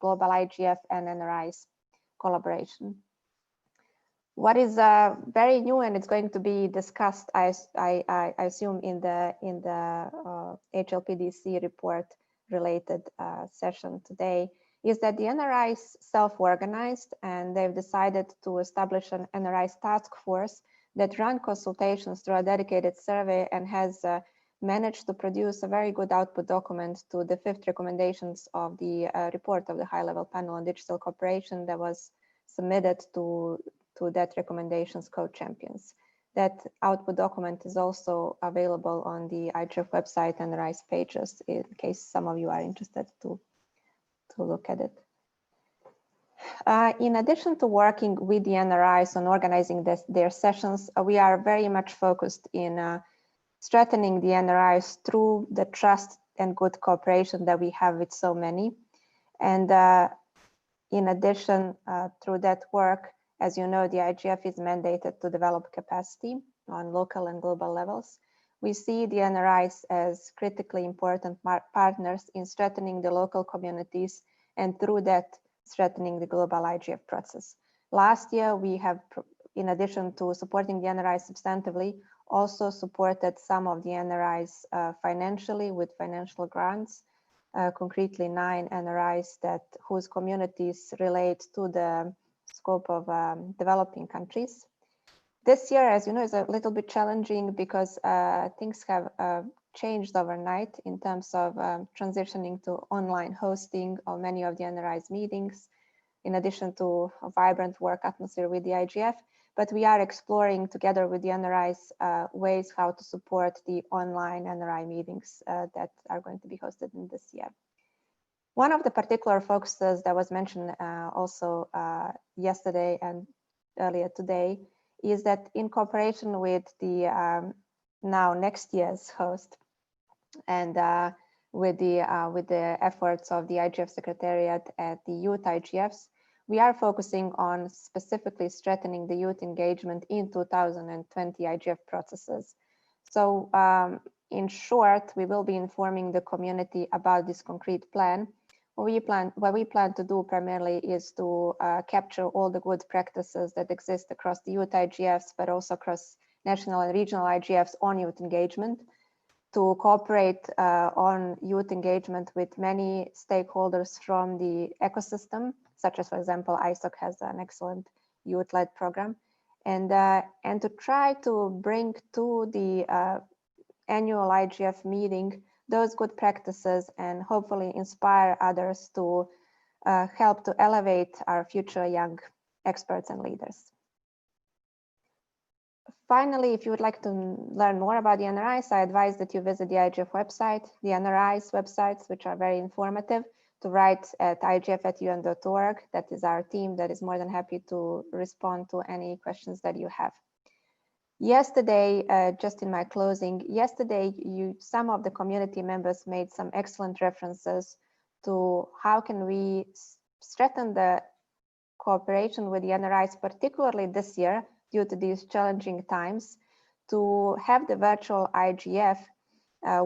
Speaker 7: global IGF and NRIs collaboration. What is very new, and it's going to be discussed, I assume, in the HLPDC report related session today, is that the NRIs self-organized, and they've decided to establish an NRIs task force that run consultations through a dedicated survey and has managed to produce a very good output document to the 5th recommendations of the report of the high-level panel on digital cooperation that was submitted to that recommendations co-champions. That output document is also available on the IGF website and the NRIs pages in case some of you are interested to look at it. In addition to working with the NRIs on organizing their sessions, we are very much focused in strengthening the NRIs through the trust and good cooperation that we have with so many. And in addition, through that work, as you know, the IGF is mandated to develop capacity on local and global levels. We see the NRIs as critically important partners in strengthening the local communities, and through that, strengthening the global IGF process. Last year, we have, in addition to supporting the NRIs substantively, also supported some of the NRIs financially with financial grants, concretely 9 NRIs whose communities relate to the scope of developing countries. This year, as you know, is a little bit challenging because things have changed overnight in terms of transitioning to online hosting of many of the NRIs meetings, in addition to a vibrant work atmosphere with the IGF. But we are exploring together with the NRIs ways how to support the online NRI meetings that are going to be hosted in this year. One of the particular focuses that was mentioned also yesterday and earlier today is that in cooperation with the now next year's host and with the efforts of the IGF Secretariat at the youth IGFs, we are focusing on specifically strengthening the youth engagement in 2020 IGF processes. So in short, we will be informing the community about this concrete plan. What we plan to do primarily is to capture all the good practices that exist across the youth IGFs, but also across national and regional IGFs on youth engagement, to cooperate on youth engagement with many stakeholders from the ecosystem, such as, for example, ISOC has an excellent youth-led program, and to try to bring to the annual IGF meeting those good practices and hopefully inspire others to help to elevate our future young experts and leaders. Finally, if you would like to learn more about the NRIs, I advise that you visit the IGF website, the NRIs websites, which are very informative, to write at igf@un.org. That is our team that is more than happy to respond to any questions that you have. Yesterday, just in my closing, yesterday, some of the community members made some excellent references to how can we strengthen the cooperation with the NRIs, particularly this year, due to these challenging times, to have the virtual IGF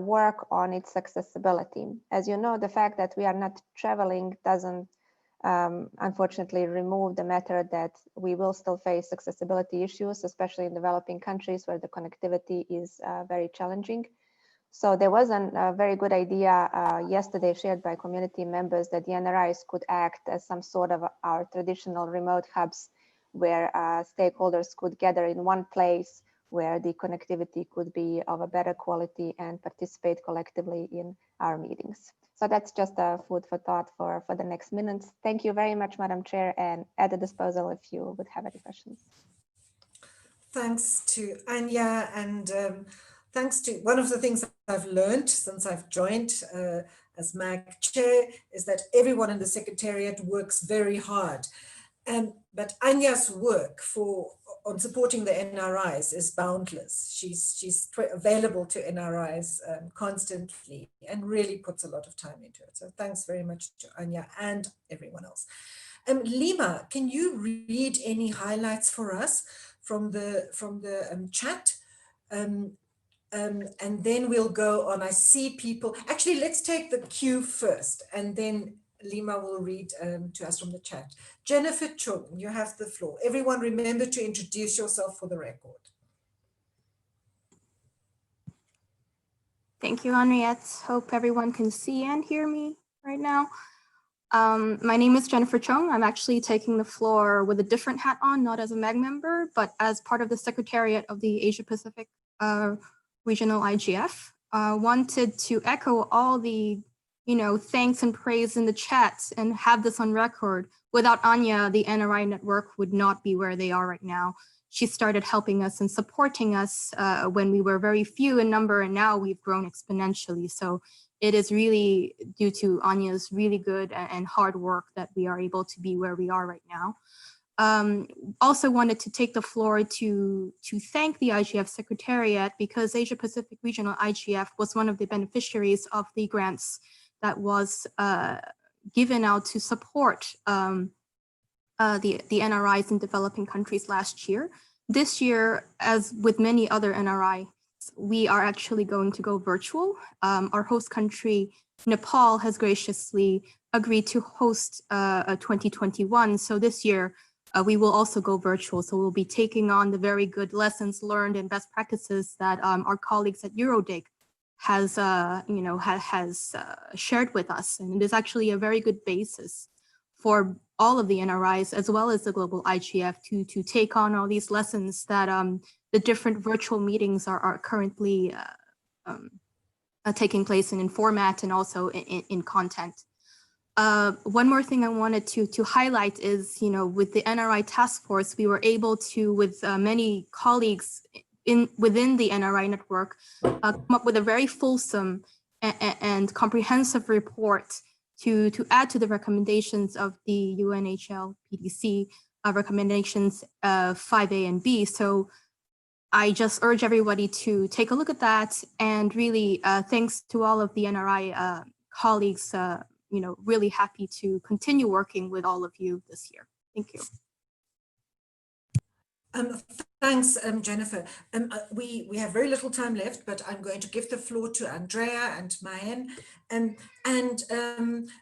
Speaker 7: work on its accessibility. As you know, the fact that we are not traveling doesn't unfortunately remove the matter that we will still face accessibility issues, especially in developing countries where the connectivity is very challenging. So there was a very good idea yesterday shared by community members that the NRIs could act as some sort of our traditional remote hubs where stakeholders could gather in one place where the connectivity could be of a better quality and participate collectively in our meetings. So that's just a food for thought for the next minutes. Thank you very much, Madam Chair, and at the disposal if you would have any questions.
Speaker 2: Thanks to Anya, and thanks to one of the things I've learned since I've joined as MAG Chair is that everyone in the Secretariat works very hard. But Anya's work on supporting the NRIs is boundless. She's available to NRIs constantly and really puts a lot of time into it. So thanks very much to Anya and everyone else. Lima, can you read any highlights for us from the chat? And then we'll go on. I see people. Actually, let's take the queue first, and then Lima will read to us from the chat. Jennifer Chung, you have the floor. Everyone remember to introduce yourself for the record.
Speaker 11: Thank you, Henriette. Hope everyone can see and hear me right now. My name is Jennifer Chung. I'm actually taking the floor with a different hat on, not as a MAG member, but as part of the Secretariat of the Asia Pacific Regional IGF. Wanted to echo all the thanks and praise in the chat and have this on record. Without Anya, the NRI network would not be where they are right now. She started helping us and supporting us when we were very few in number, and now we've grown exponentially. So it is really due to Anya's really good and hard work that we are able to be where we are right now. Also wanted to take the floor to thank the IGF Secretariat, because Asia Pacific Regional IGF was one of the beneficiaries of the grants that was given out to support the NRIs in developing countries last year. This year, as with many other NRI, we are actually going to go virtual. Our host country, Nepal, has graciously agreed to host 2021. So this year, we will also go virtual. So we'll be taking on the very good lessons learned and best practices that our colleagues at EuroDig has shared with us. And it is actually a very good basis for all of the NRIs, as well as the global IGF, to take on all these lessons that the different virtual meetings are currently taking place in format and also in content. One more thing I wanted to highlight is, with the NRI task force, we were able to, with many colleagues within the NRI network, come up with a very fulsome and comprehensive report to add to the recommendations of the UNHL PDC recommendations 5A and B. So I just urge everybody to take a look at that, and really thanks to all of the NRI colleagues, really happy to continue working with all of you this year. Thank you.
Speaker 2: Thanks, Jennifer. We have very little time left, but I'm going to give the floor to Andrea and Mayen.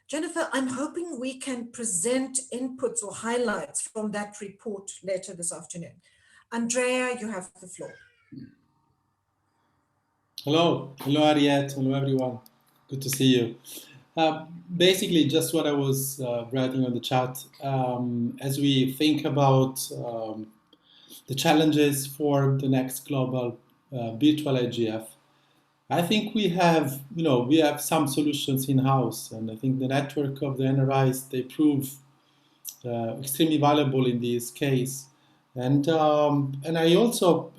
Speaker 2: Jennifer, I'm hoping we can present inputs or highlights from that report later this afternoon. Andrea, you have the floor.
Speaker 12: Hello, Ariette. Hello, everyone. Good to see you. Basically, just what I was writing on the chat. As we think about the challenges for the next global virtual IGF, I think we have some solutions in-house, and I think the network of the NRIs, they prove extremely valuable in this case. And I also,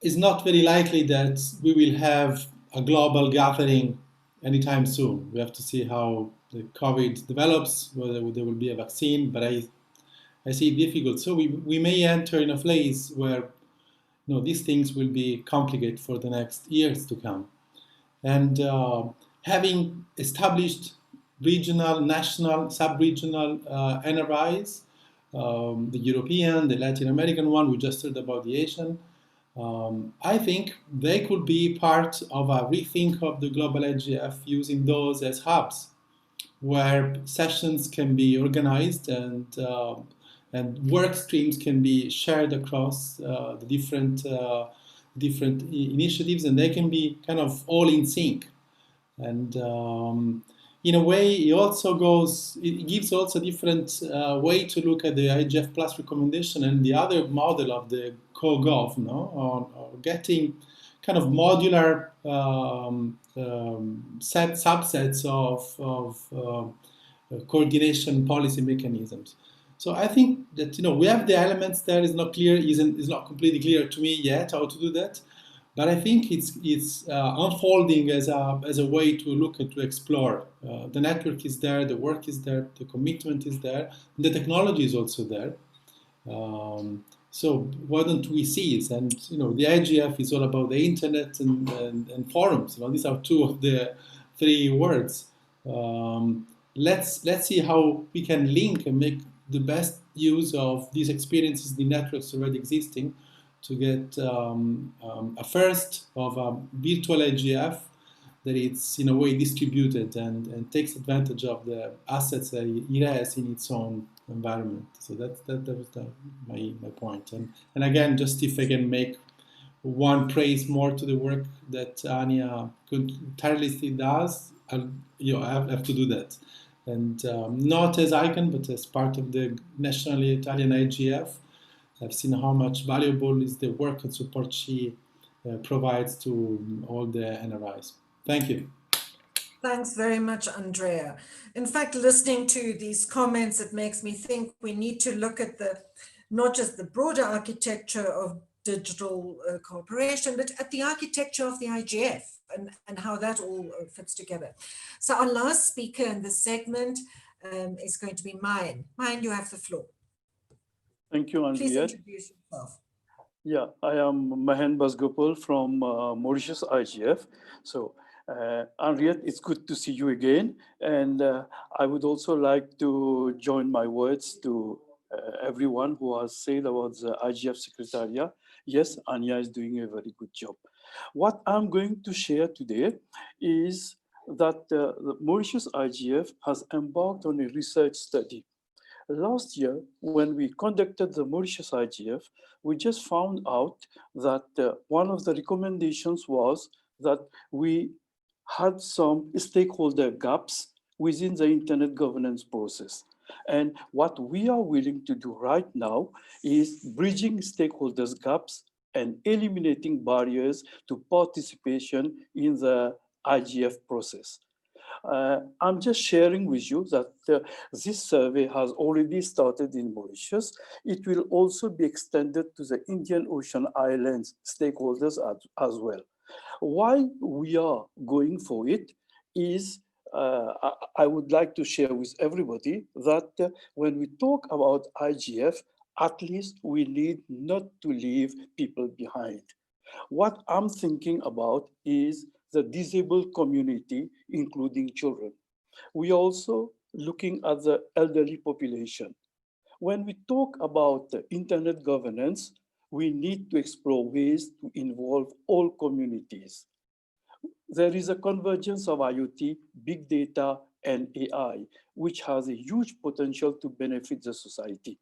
Speaker 12: it's not very likely that we will have a global gathering anytime soon. We have to see how the COVID develops, whether there will be a vaccine, but I see it difficult. So we may enter in a phase where these things will be complicated for the next years to come. And having established regional, national, sub-regional NRIs, the European, the Latin American one, we just heard about the Asian, I think they could be part of a rethink of the global IGF, using those as hubs where sessions can be organized and work streams can be shared across the different initiatives, and they can be kind of all in sync. And in a way, it gives also a different way to look at the IGF Plus recommendation and the other model of the CoGov, no, on getting kind of modular subsets of coordination policy mechanisms. So I think that we have the elements there. Is not clear, is not completely clear to me yet how to do that. But I think it's unfolding as a way to look and to explore. The network is there, the work is there, the commitment is there, and the technology is also there. So why don't we see it? And the IGF is all about the internet and forums. These are two of the three words. Let's see how we can link and make the best use of these experiences, the networks already existing, to get a first of a virtual IGF that it's in a way distributed and takes advantage of the assets that it has in its own environment. So that was my point. And again, just if I can make one praise more to the work that Anya tirelessly does, I have to do that. And not as ICANN, but as part of the nationally Italian IGF, I've seen how much valuable is the work and support she provides to all the NRIs. Thank you.
Speaker 2: Thanks very much, Andrea. In fact, listening to these comments, it makes me think we need to look at not just the broader architecture of digital cooperation, but at the architecture of the IGF and how that all fits together. So our last speaker in this segment is going to be Mayan. Mayan, you have the floor.
Speaker 13: Thank you, Andrea.
Speaker 2: Please introduce yourself.
Speaker 13: Yeah, I am Mahen Basgopal from Mauritius IGF. So, Henriette, it's good to see you again. And I would also like to join my words to everyone who has said about the IGF Secretariat. Yes, Anya is doing a very good job. What I'm going to share today is that the Mauritius IGF has embarked on a research study. Last year, when we conducted the Mauritius IGF, we just found out that one of the recommendations was that we had some stakeholder gaps within the internet governance process. And what we are willing to do right now is bridging stakeholders gaps and eliminating barriers to participation in the IGF process. I'm just sharing with you that this survey has already started in Mauritius. It will also be extended to the Indian Ocean Islands stakeholders as well. Why we are going for it is I would like to share with everybody that when we talk about IGF, at least we need not to leave people behind. What I'm thinking about is the disabled community, including children. We are also looking at the elderly population. When we talk about internet governance, we need to explore ways to involve all communities. There is a convergence of IoT, big data, and AI, which has a huge potential to benefit the society.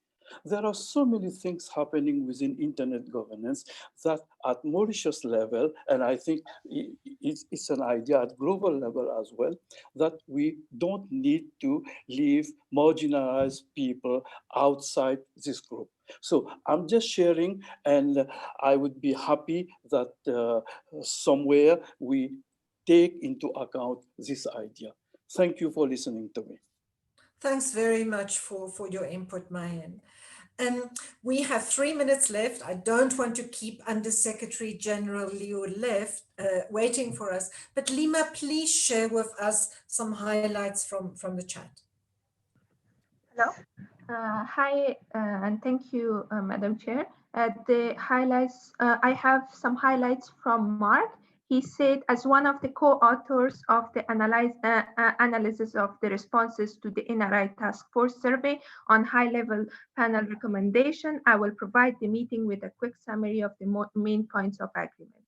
Speaker 13: There are so many things happening within internet governance that at Mauritius level, and I think it's an idea at global level as well, that we don't need to leave marginalized people outside this group. So I'm just sharing, and I would be happy that somewhere we take into account this idea. Thank you for listening to me.
Speaker 2: Thanks very much for your input, Mayan. We have 3 minutes left. I don't want to keep Under Secretary General Leo waiting for us, but Lima, please share with us some highlights from the chat.
Speaker 14: Hello. Hi, and thank you, Madam Chair. The highlights, I have some highlights from Mark. He said, as one of the co-authors of the analysis of the responses to the NRI Task Force survey on high-level panel recommendation, I will provide the meeting with a quick summary of the main points of agreement.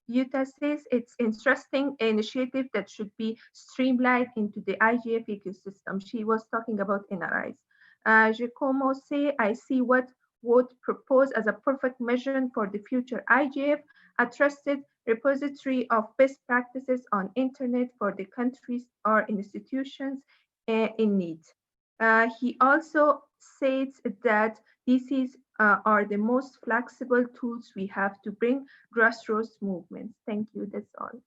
Speaker 14: Yuta says it's interesting initiative that should be streamlined into the IGF ecosystem. She was talking about NRIs. Giacomo say, I see what would propose as a perfect measure for the future IGF, a trusted repository of best practices on internet for the countries or institutions in need. He also states that DCs are the most flexible tools we have to bring grassroots movements. Thank you, that's all.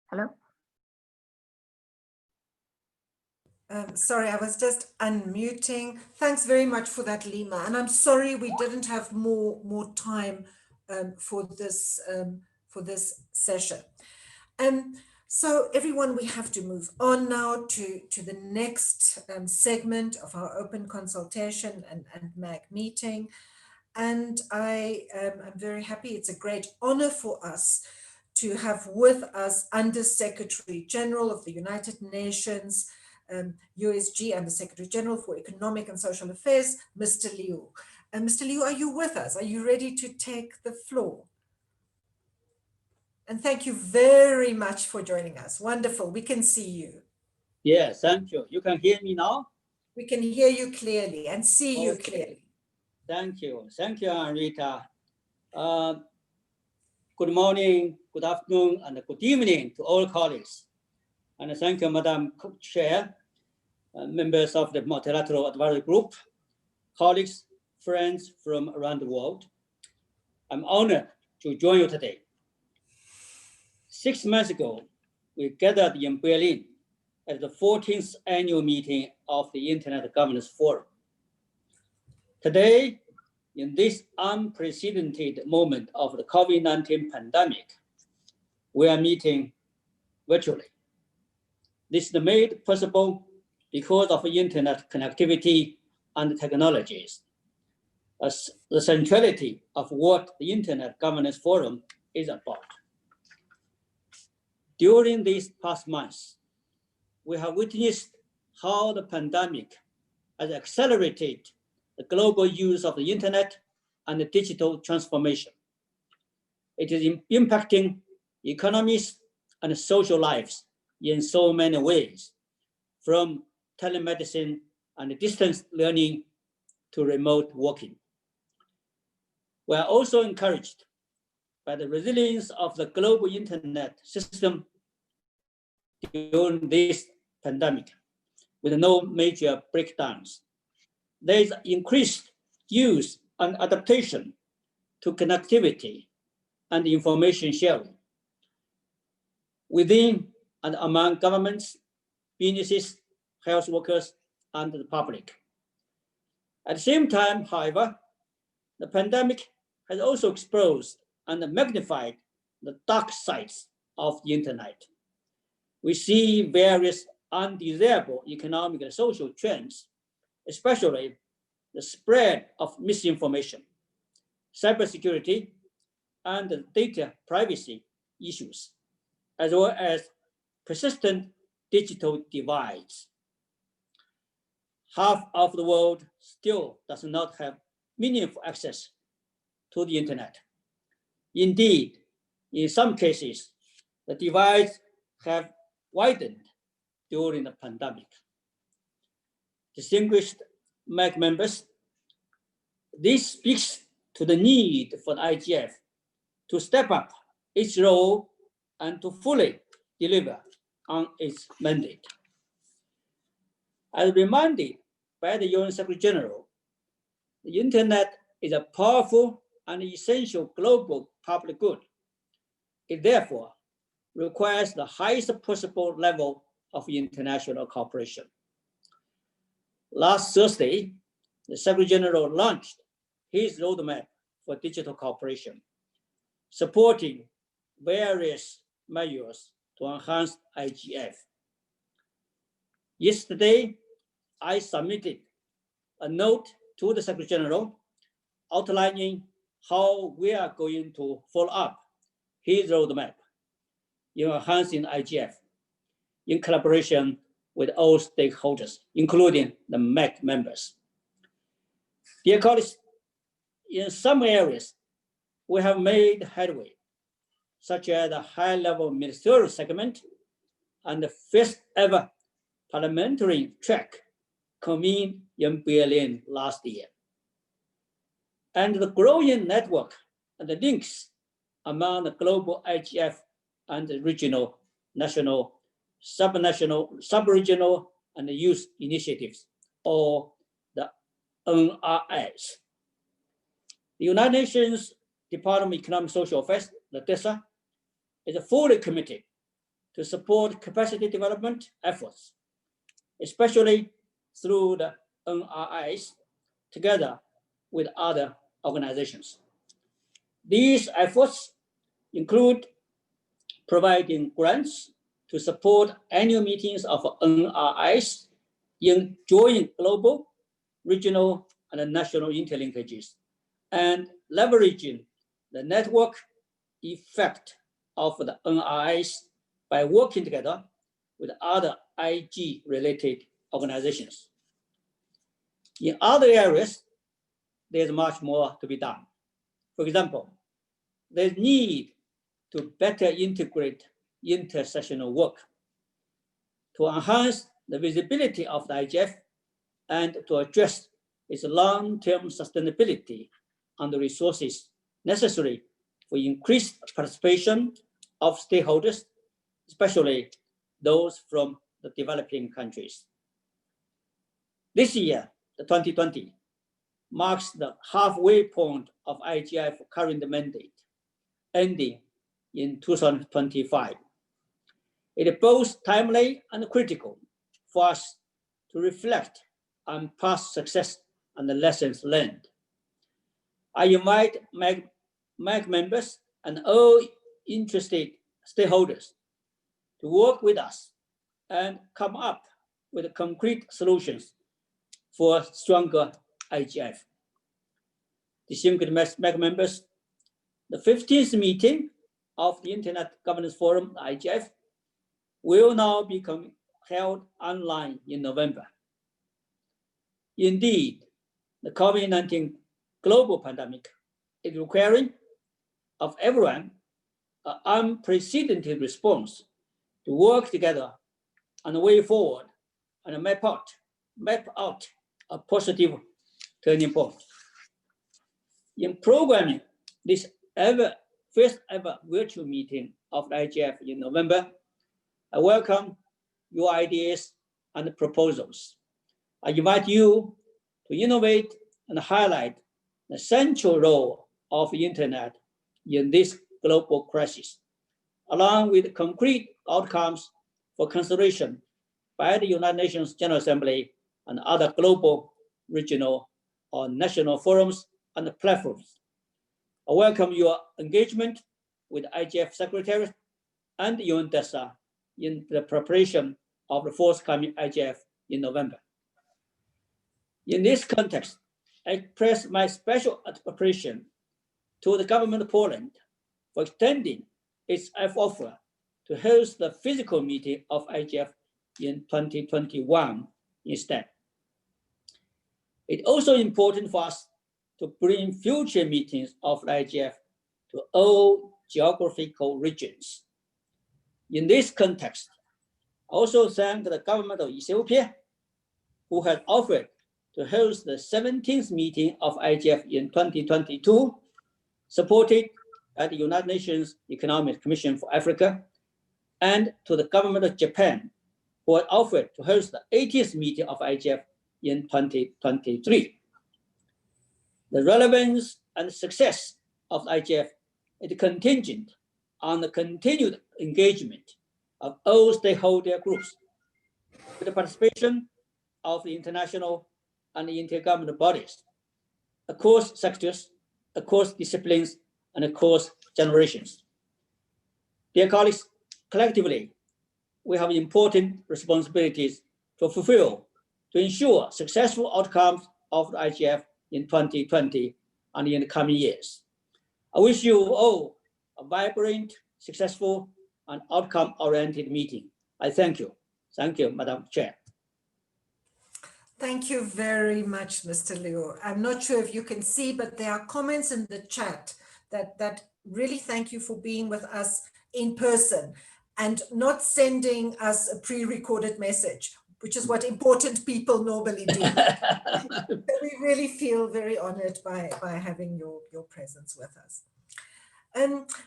Speaker 14: Hello?
Speaker 2: Sorry, I was just unmuting. Thanks very much for that, Lima. And I'm sorry we didn't have more time for this session. So everyone, we have to move on now to the next segment of our open consultation and MAG meeting. And I am very happy. It's a great honor for us to have with us Under Secretary General of the United Nations, USG, and the Secretary General for Economic and Social Affairs, Mr. Liu. And Mr. Liu, are you with us? Are you ready to take the floor? And thank you very much for joining us. Wonderful, we can see you.
Speaker 15: Yes, thank you. You can hear me now?
Speaker 2: We can hear you clearly and see you clearly.
Speaker 15: Thank you, Rita. Good morning, good afternoon, and good evening to all colleagues. And thank you, Madam Co-Chair, members of the Multilateral Advisory Group, colleagues, friends from around the world. I'm honored to join you today. 6 months ago, we gathered in Berlin at the 14th annual meeting of the Internet Governance Forum. Today, in this unprecedented moment of the COVID-19 pandemic, we are meeting virtually. This is made possible because of internet connectivity and technologies. As the centrality of what the Internet Governance Forum is about. During these past months, we have witnessed how the pandemic has accelerated the global use of the internet and the digital transformation. It is impacting economies and social lives in so many ways, from telemedicine and distance learning to remote working. We are also encouraged by the resilience of the global internet system during this pandemic, with no major breakdowns. There is increased use and adaptation to connectivity and information sharing within and among governments, businesses, health workers, and the public. At the same time, however, the pandemic has also exposed and magnified the dark sides of the internet. We see various undesirable economic and social trends, especially the spread of misinformation, cybersecurity, and data privacy issues, as well as persistent digital divides. Half of the world still does not have meaningful access to the internet. Indeed, in some cases, the divides have widened during the pandemic. Distinguished MAG members, this speaks to the need for the IGF to step up its role and to fully deliver on its mandate. As reminded by the UN Secretary General, the internet is a powerful and essential global public good. It therefore requires the highest possible level of international cooperation. Last Thursday, the Secretary General launched his roadmap for digital cooperation, supporting various measures to enhance IGF. Yesterday, I submitted a note to the Secretary General outlining how we are going to follow up his roadmap in enhancing IGF in collaboration with all stakeholders, including the MAG members. Dear colleagues, in some areas, we have made headway, such as the high-level ministerial segment and the first ever parliamentary track convened in Berlin last year. And the growing network and the links among the global IGF and the regional, national, subnational, sub-regional, and the youth initiatives, or the NRIs. The United Nations Department of Economic and Social Affairs, the DESA, is fully committed to support capacity development efforts, especially through the NRIs, together with other organizations. These efforts include providing grants to support annual meetings of NRIs in joint global, regional, and national interlinkages, and leveraging the network effect of the NRIs by working together with other IG-related organizations. In other areas, there's much more to be done. For example, there's need to better integrate intersessional work to enhance the visibility of the IGF and to address its long-term sustainability and the resources necessary for increased participation of stakeholders, especially those from the developing countries. This year, the 2020, marks the halfway point of IGF current mandate, ending in 2025. It is both timely and critical for us to reflect on past success and the lessons learned. I invite MAG members and all interested stakeholders to work with us and come up with concrete solutions for stronger IGF. Distinguished MAG members, the 15th meeting of the Internet Governance Forum, IGF, will now be held online in November. Indeed, the COVID-19 global pandemic is requiring of everyone an unprecedented response to work together on the way forward and map out a positive turning point. In programming this first ever virtual meeting of the IGF in November, I welcome your ideas and proposals. I invite you to innovate and highlight the central role of the Internet in this global crisis, along with concrete outcomes for consideration by the United Nations General Assembly and other global, regional, or national forums and platforms. I welcome your engagement with IGF Secretariat and UNDESA in the preparation of the forthcoming IGF in November. In this context, I express my special appreciation to the government of Poland for extending its offer to host the physical meeting of IGF in 2021 instead. It's also important for us to bring future meetings of the IGF to all geographical regions. In this context, I also thank the government of Ethiopia, who has offered to host the 17th meeting of IGF in 2022, supported by the United Nations Economic Commission for Africa, and to the government of Japan, who has offered to host the 80th meeting of IGF in 2023. The relevance and success of the IGF is contingent on the continued engagement of all stakeholder groups, with the participation of the international and the intergovernmental bodies, across sectors, across disciplines, and across generations. Dear colleagues, collectively, we have important responsibilities to fulfill to ensure successful outcomes of the IGF in 2020 and in the coming years. I wish you all a vibrant, successful, and outcome-oriented meeting. I thank you. Thank you, Madam Chair.
Speaker 2: Thank you very much, Mr. Liu. I'm not sure if you can see, but there are comments in the chat that really thank you for being with us in person and not sending us a pre-recorded message. which is what important people normally do. So we really feel very honored by having your presence with us.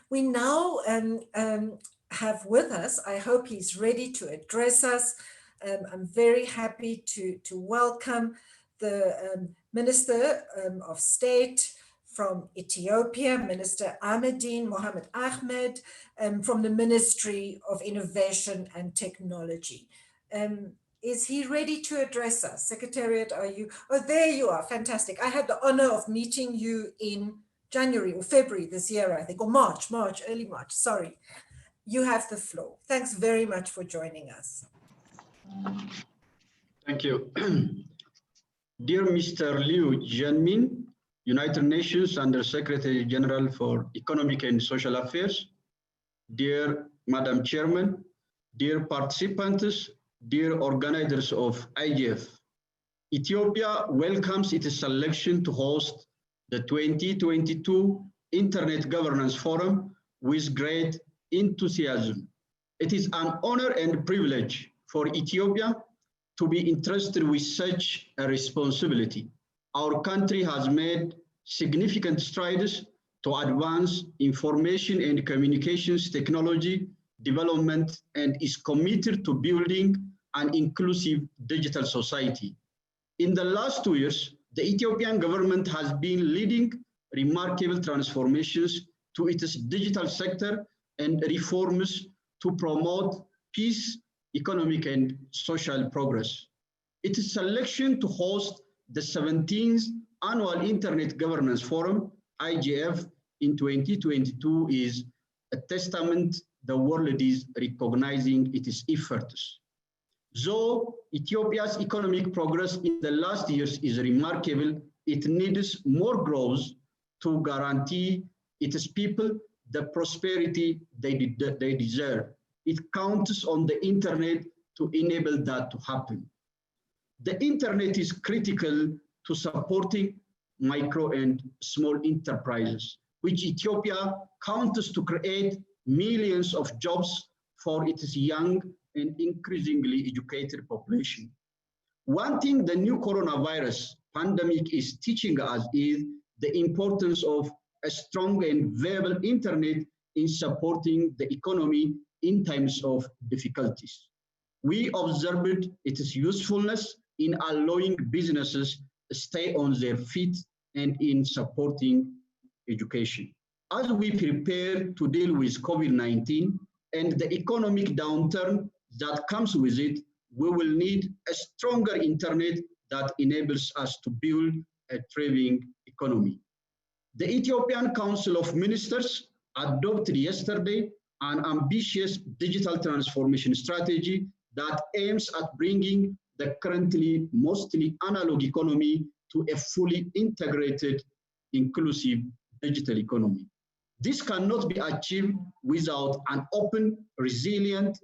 Speaker 2: We now have with us, I hope he's ready to address us. I'm very happy to welcome the Minister of State from Ethiopia, Minister Ahmedine Mohamed Ahmed, from the Ministry of Innovation and Technology. Is he ready to address us? Secretariat, are you? Oh, there you are, fantastic. I had the honor of meeting you in January or February this year, I think, or March, early March, sorry. You have the floor. Thanks very much for joining us.
Speaker 16: Thank you. Dear Mr. Liu Jianmin, United Nations Under Secretary General for Economic and Social Affairs, dear Madam Chairman, dear participants, dear organizers of IGF, Ethiopia welcomes its selection to host the 2022 Internet Governance Forum with great enthusiasm. It is an honor and privilege for Ethiopia to be entrusted with such a responsibility. Our country has made significant strides to advance information and communications technology development and is committed to building an inclusive digital society. In the last 2 years, the Ethiopian government has been leading remarkable transformations to its digital sector and reforms to promote peace, economic and social progress. Its selection to host the 17th Annual Internet Governance Forum, IGF, in 2022 is a testament the world is recognizing its efforts. Though Ethiopia's economic progress in the last years is remarkable, it needs more growth to guarantee its people the prosperity they deserve. It counts on the internet to enable that to happen. The internet is critical to supporting micro and small enterprises, which Ethiopia counts to create millions of jobs for its young and increasingly educated population. One thing the new coronavirus pandemic is teaching us is the importance of a strong and viable internet in supporting the economy in times of difficulties. We observed its usefulness in allowing businesses to stay on their feet and in supporting education. As we prepare to deal with COVID-19 and the economic downturn that comes with it, we will need a stronger internet that enables us to build a thriving economy. The Ethiopian Council of Ministers adopted yesterday an ambitious digital transformation strategy that aims at bringing the currently mostly analog economy to a fully integrated, inclusive digital economy. This cannot be achieved without an open, resilient,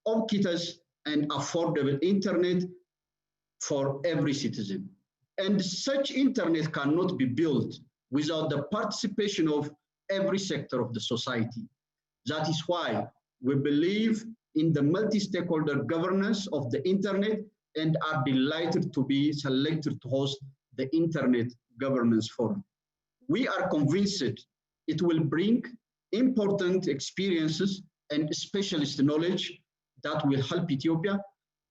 Speaker 16: ubiquitous, and affordable internet for every citizen. And such internet cannot be built without the participation of every sector of the society. That is why we believe in the multi-stakeholder governance of the internet and are delighted to be selected to host the Internet Governance Forum. We are convinced it will bring important experiences and specialist knowledge that will help Ethiopia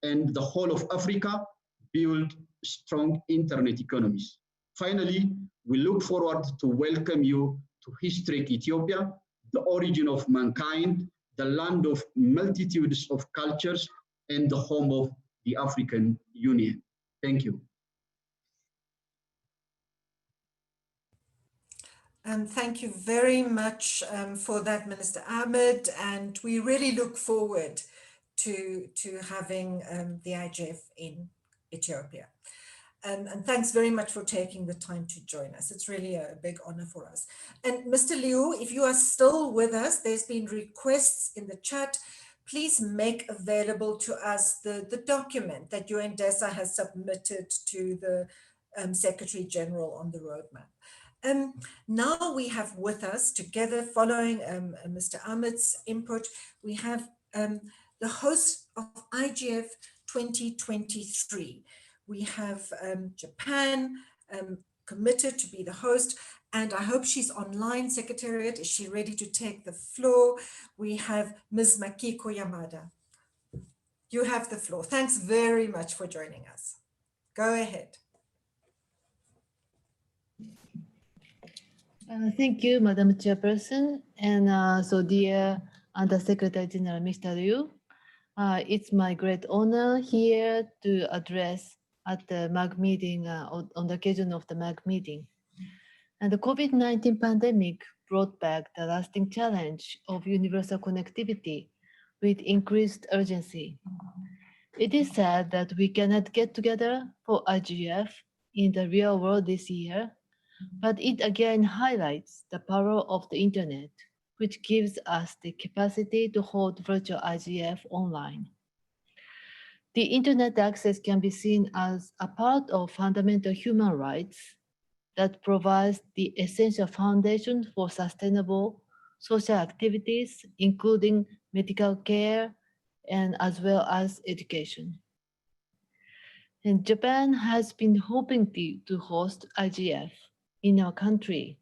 Speaker 16: and the whole of Africa build strong internet economies. Finally, we look forward to welcome you to historic Ethiopia, the origin of mankind, the land of multitudes of cultures, and the home of the African Union. Thank you.
Speaker 2: Thank you very much for that, Minister Ahmed, and we really look forward to having the IGF in Ethiopia. And thanks very much for taking the time to join us. It's really a big honor for us. And Mr. Liu, if you are still with us, there's been requests in the chat. Please make available to us the document that UNDESA has submitted to the Secretary General on the roadmap. Now we have with us, together following Mr. Ahmed's input, we have the host of IGF 2023. We have Japan committed to be the host, and I hope she's online, Secretariat. Is she ready to take the floor? We have Ms. Makiko Yamada. You have the floor. Thanks very much for joining us. Go ahead.
Speaker 17: Thank you, Madam Chairperson. And so dear Undersecretary General Mr. Liu, it's my great honor here to address at the MAG meeting, on the occasion of the MAG meeting. And the COVID-19 pandemic brought back the lasting challenge of universal connectivity with increased urgency. It is sad that we cannot get together for IGF in the real world this year, but it again highlights the power of the internet, which gives us the capacity to hold virtual IGF online. The internet access can be seen as a part of fundamental human rights that provides the essential foundation for sustainable social activities, including medical care and as well as education. And Japan has been hoping to host IGF in our country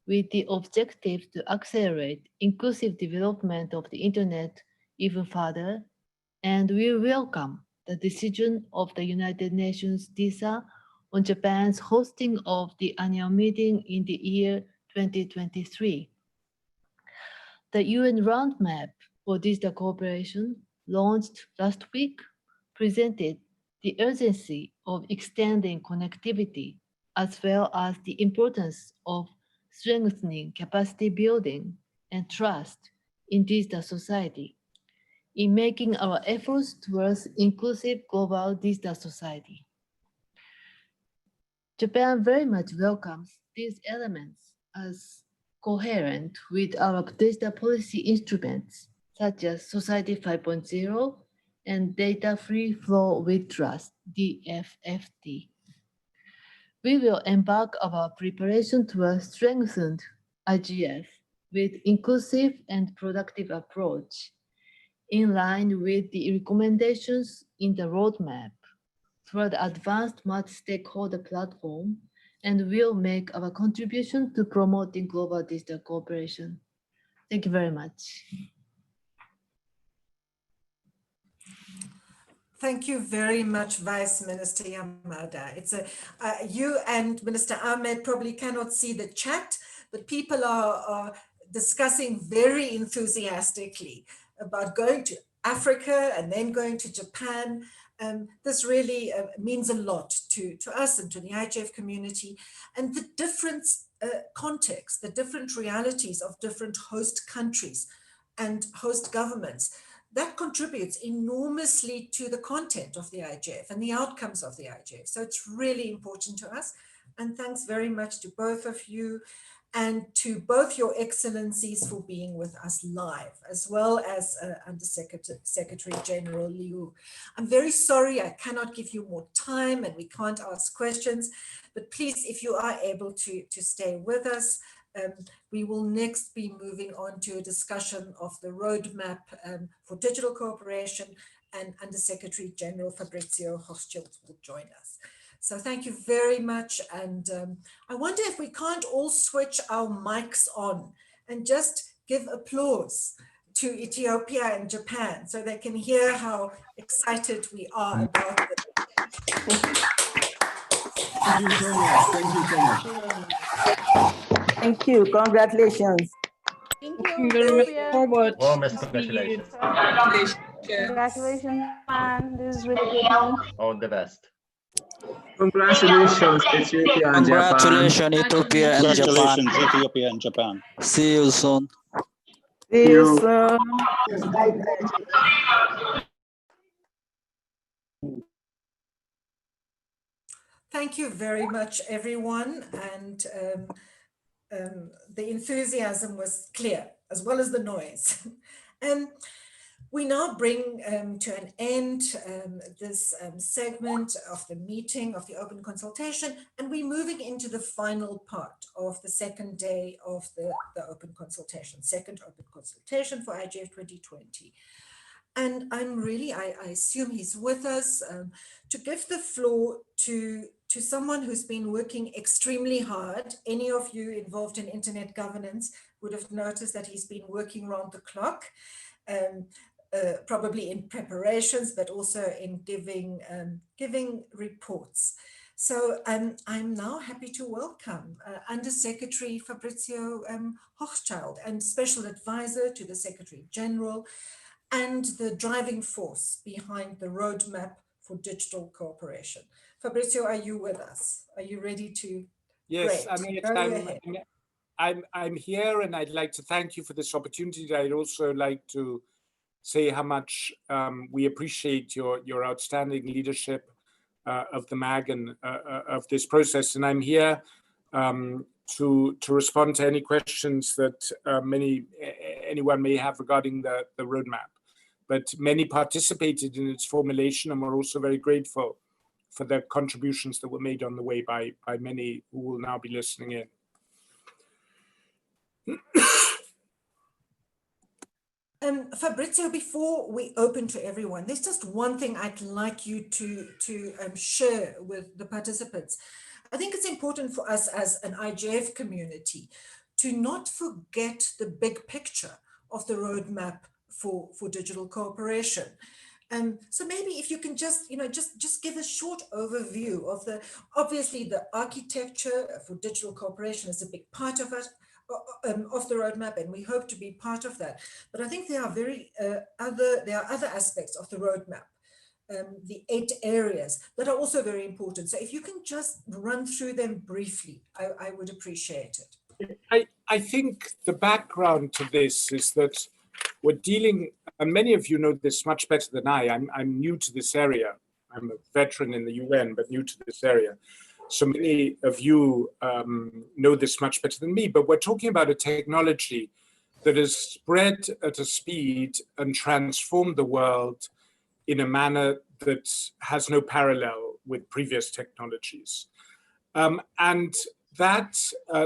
Speaker 17: with the objective to accelerate inclusive development of the internet even further, and we welcome the decision of the United Nations DISA on Japan's hosting of the annual meeting in the year 2023. The UN Roadmap for Digital Cooperation, launched last week, presented the urgency of extending connectivity as well as the importance of strengthening capacity building and trust in digital society in making our efforts towards inclusive global digital society. Japan very much welcomes these elements as coherent with our digital policy instruments, such as Society 5.0 and Data Free Flow with Trust, DFFT. We will embark our preparation towards strengthened IGF with inclusive and productive approach in line with the recommendations in the roadmap for the advanced multi-stakeholder platform, and will make our contribution to promoting global digital cooperation. Thank you very much.
Speaker 2: Thank you very much, Vice Minister Yamada. It's you and Minister Ahmed probably cannot see the chat, but people are discussing very enthusiastically about going to Africa and then going to Japan. This really means a lot to us and to the IGF community, and the different contexts, the different realities of different host countries and host governments. That contributes enormously to the content of the IGF and the outcomes of the IGF. So it's really important to us. And thanks very much to both of you and to both your excellencies for being with us live, as well as Secretary General Liu. I'm very sorry I cannot give you more time and we can't ask questions, but please, if you are able to stay with us, we will next be moving on to a discussion of the roadmap for digital cooperation, and Undersecretary General Fabrizio Hochschild will join us. So thank you very much. And I wonder if we can't all switch our mics on and just give applause to Ethiopia and Japan so they can hear how excited we are about this.
Speaker 16: Thank you so much. Thank you so much.
Speaker 18: Thank you. Congratulations.
Speaker 19: Thank you very much.
Speaker 20: Warmest congratulations.
Speaker 19: Congratulations, man. This is really good news.
Speaker 20: All the best.
Speaker 21: Congratulations, Ethiopia and Japan.
Speaker 22: Congratulations, Ethiopia and Japan.
Speaker 23: Congratulations, Ethiopia and Japan.
Speaker 22: See you soon.
Speaker 18: See you soon.
Speaker 2: Thank you very much, everyone. And the enthusiasm was clear, as well as the noise. We now bring to an end this segment of the meeting of the open consultation, and we're moving into the final part of the second day of the open consultation, second open consultation for IGF 2020. And I'm really, I assume he's with us to give the floor to someone who's been working extremely hard. Any of you involved in internet governance would have noticed that he's been working round the clock, probably in preparations, but also in giving reports. So I'm now happy to welcome Under Secretary Fabrizio Hochschild and Special Advisor to the Secretary General and the driving force behind the roadmap for digital cooperation. Fabrizio, are you with us? Are you ready to?
Speaker 1: Yes,
Speaker 2: Great. Go ahead.
Speaker 1: I'm here, and I'd like to thank you for this opportunity. I'd also like to say how much we appreciate your outstanding leadership of the MAG and of this process. And I'm here to respond to any questions that anyone may have regarding the roadmap. But many participated in its formulation, and we're also very grateful for the contributions that were made on the way by many who will now be listening in.
Speaker 2: Fabrizio, before we open to everyone, there's just one thing I'd like you to share with the participants. I think it's important for us as an IGF community to not forget the big picture of the roadmap for digital cooperation. So maybe if you can just give a short overview of obviously the architecture for digital cooperation is a big part of it, of the roadmap, and we hope to be part of that. But I think there are other aspects of the roadmap, the 8 areas that are also very important. So if you can just run through them briefly, I would appreciate it.
Speaker 1: I think the background to this is that we're dealing, and many of you know this much better than I. I'm new to this area. I'm a veteran in the UN, but new to this area. So many of you know this much better than me, but we're talking about a technology that has spread at a speed and transformed the world in a manner that has no parallel with previous technologies. And that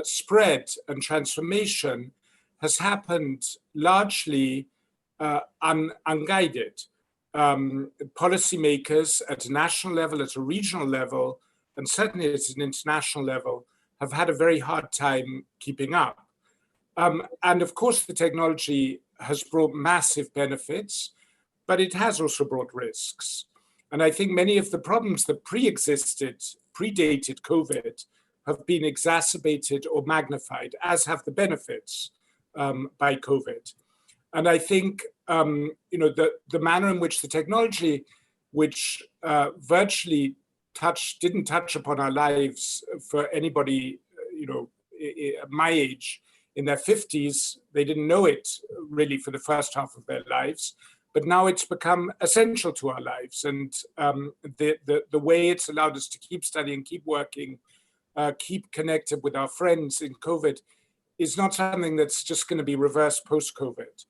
Speaker 1: spread and transformation has happened largely unguided. Policymakers at a national level, at a regional level, and certainly at an international level, have had a very hard time keeping up. And of course, the technology has brought massive benefits, but it has also brought risks. And I think many of the problems that predated COVID, have been exacerbated or magnified, as have the benefits by COVID. And I think the manner in which the technology, which virtually didn't touch upon our lives for anybody, my age, in their 50s, they didn't know it really for the first half of their lives, but now it's become essential to our lives. And the way it's allowed us to keep studying, keep working, keep connected with our friends in COVID is not something that's just going to be reversed post-COVID.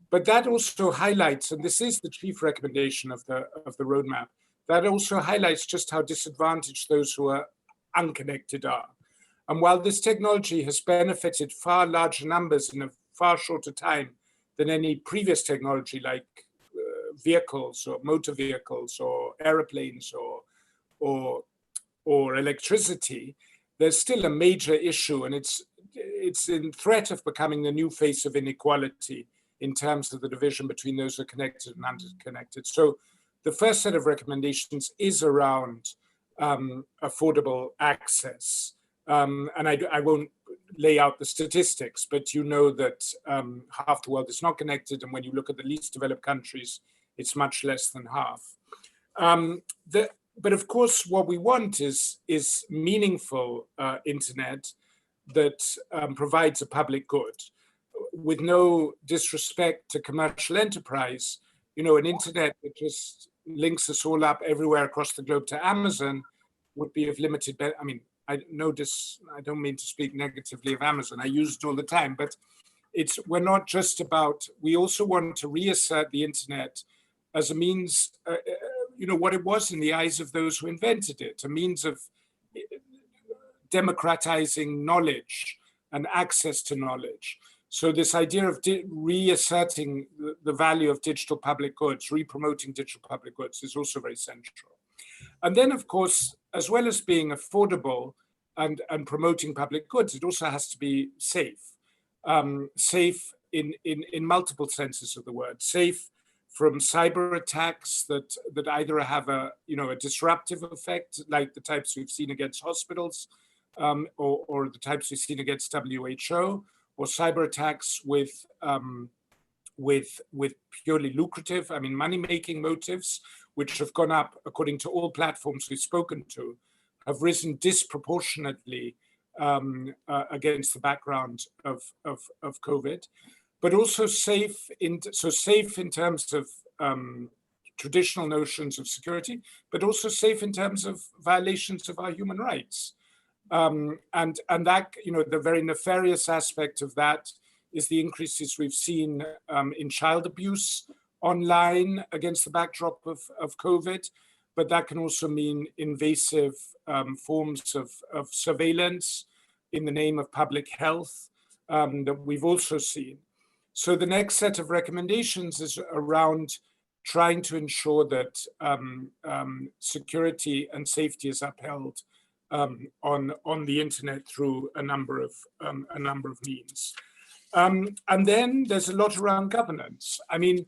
Speaker 1: But that also highlights, and this is the chief recommendation of the roadmap, that also highlights just how disadvantaged those who are unconnected are. And while this technology has benefited far larger numbers in a far shorter time than any previous technology like vehicles or motor vehicles or airplanes or electricity, there's still a major issue, and it's in threat of becoming the new face of inequality in terms of the division between those who are connected and unconnected. So the first set of recommendations is around affordable access. And I won't lay out the statistics, but you know that half the world is not connected. And when you look at the least developed countries, it's much less than half. But of course, what we want is meaningful internet that provides a public good. With no disrespect to commercial enterprise, an internet that just links us all up everywhere across the globe to Amazon would be of limited benefit. I mean, I don't mean to speak negatively of Amazon. I use it all the time, but we're not just about, we also want to reassert the internet as a means, what it was in the eyes of those who invented it, a means of democratizing knowledge and access to knowledge. So this idea of reasserting the value of digital public goods, re-promoting digital public goods is also very central. And then, of course, as well as being affordable and promoting public goods, it also has to be safe. Safe in multiple senses of the word. Safe from cyber attacks that either have a disruptive effect, like the types we've seen against hospitals, or the types we've seen against WHO, or cyber attacks with purely lucrative, money-making motives, which have gone up, according to all platforms we've spoken to, have risen disproportionately against the background of COVID, but also safe in terms of traditional notions of security, but also safe in terms of violations of our human rights. And that, the very nefarious aspect of that is the increases we've seen in child abuse online against the backdrop of COVID, but that can also mean invasive forms of surveillance in the name of public health that we've also seen. So the next set of recommendations is around trying to ensure that security and safety is upheld on the internet through a number of means. And then there's a lot around governance. I mean,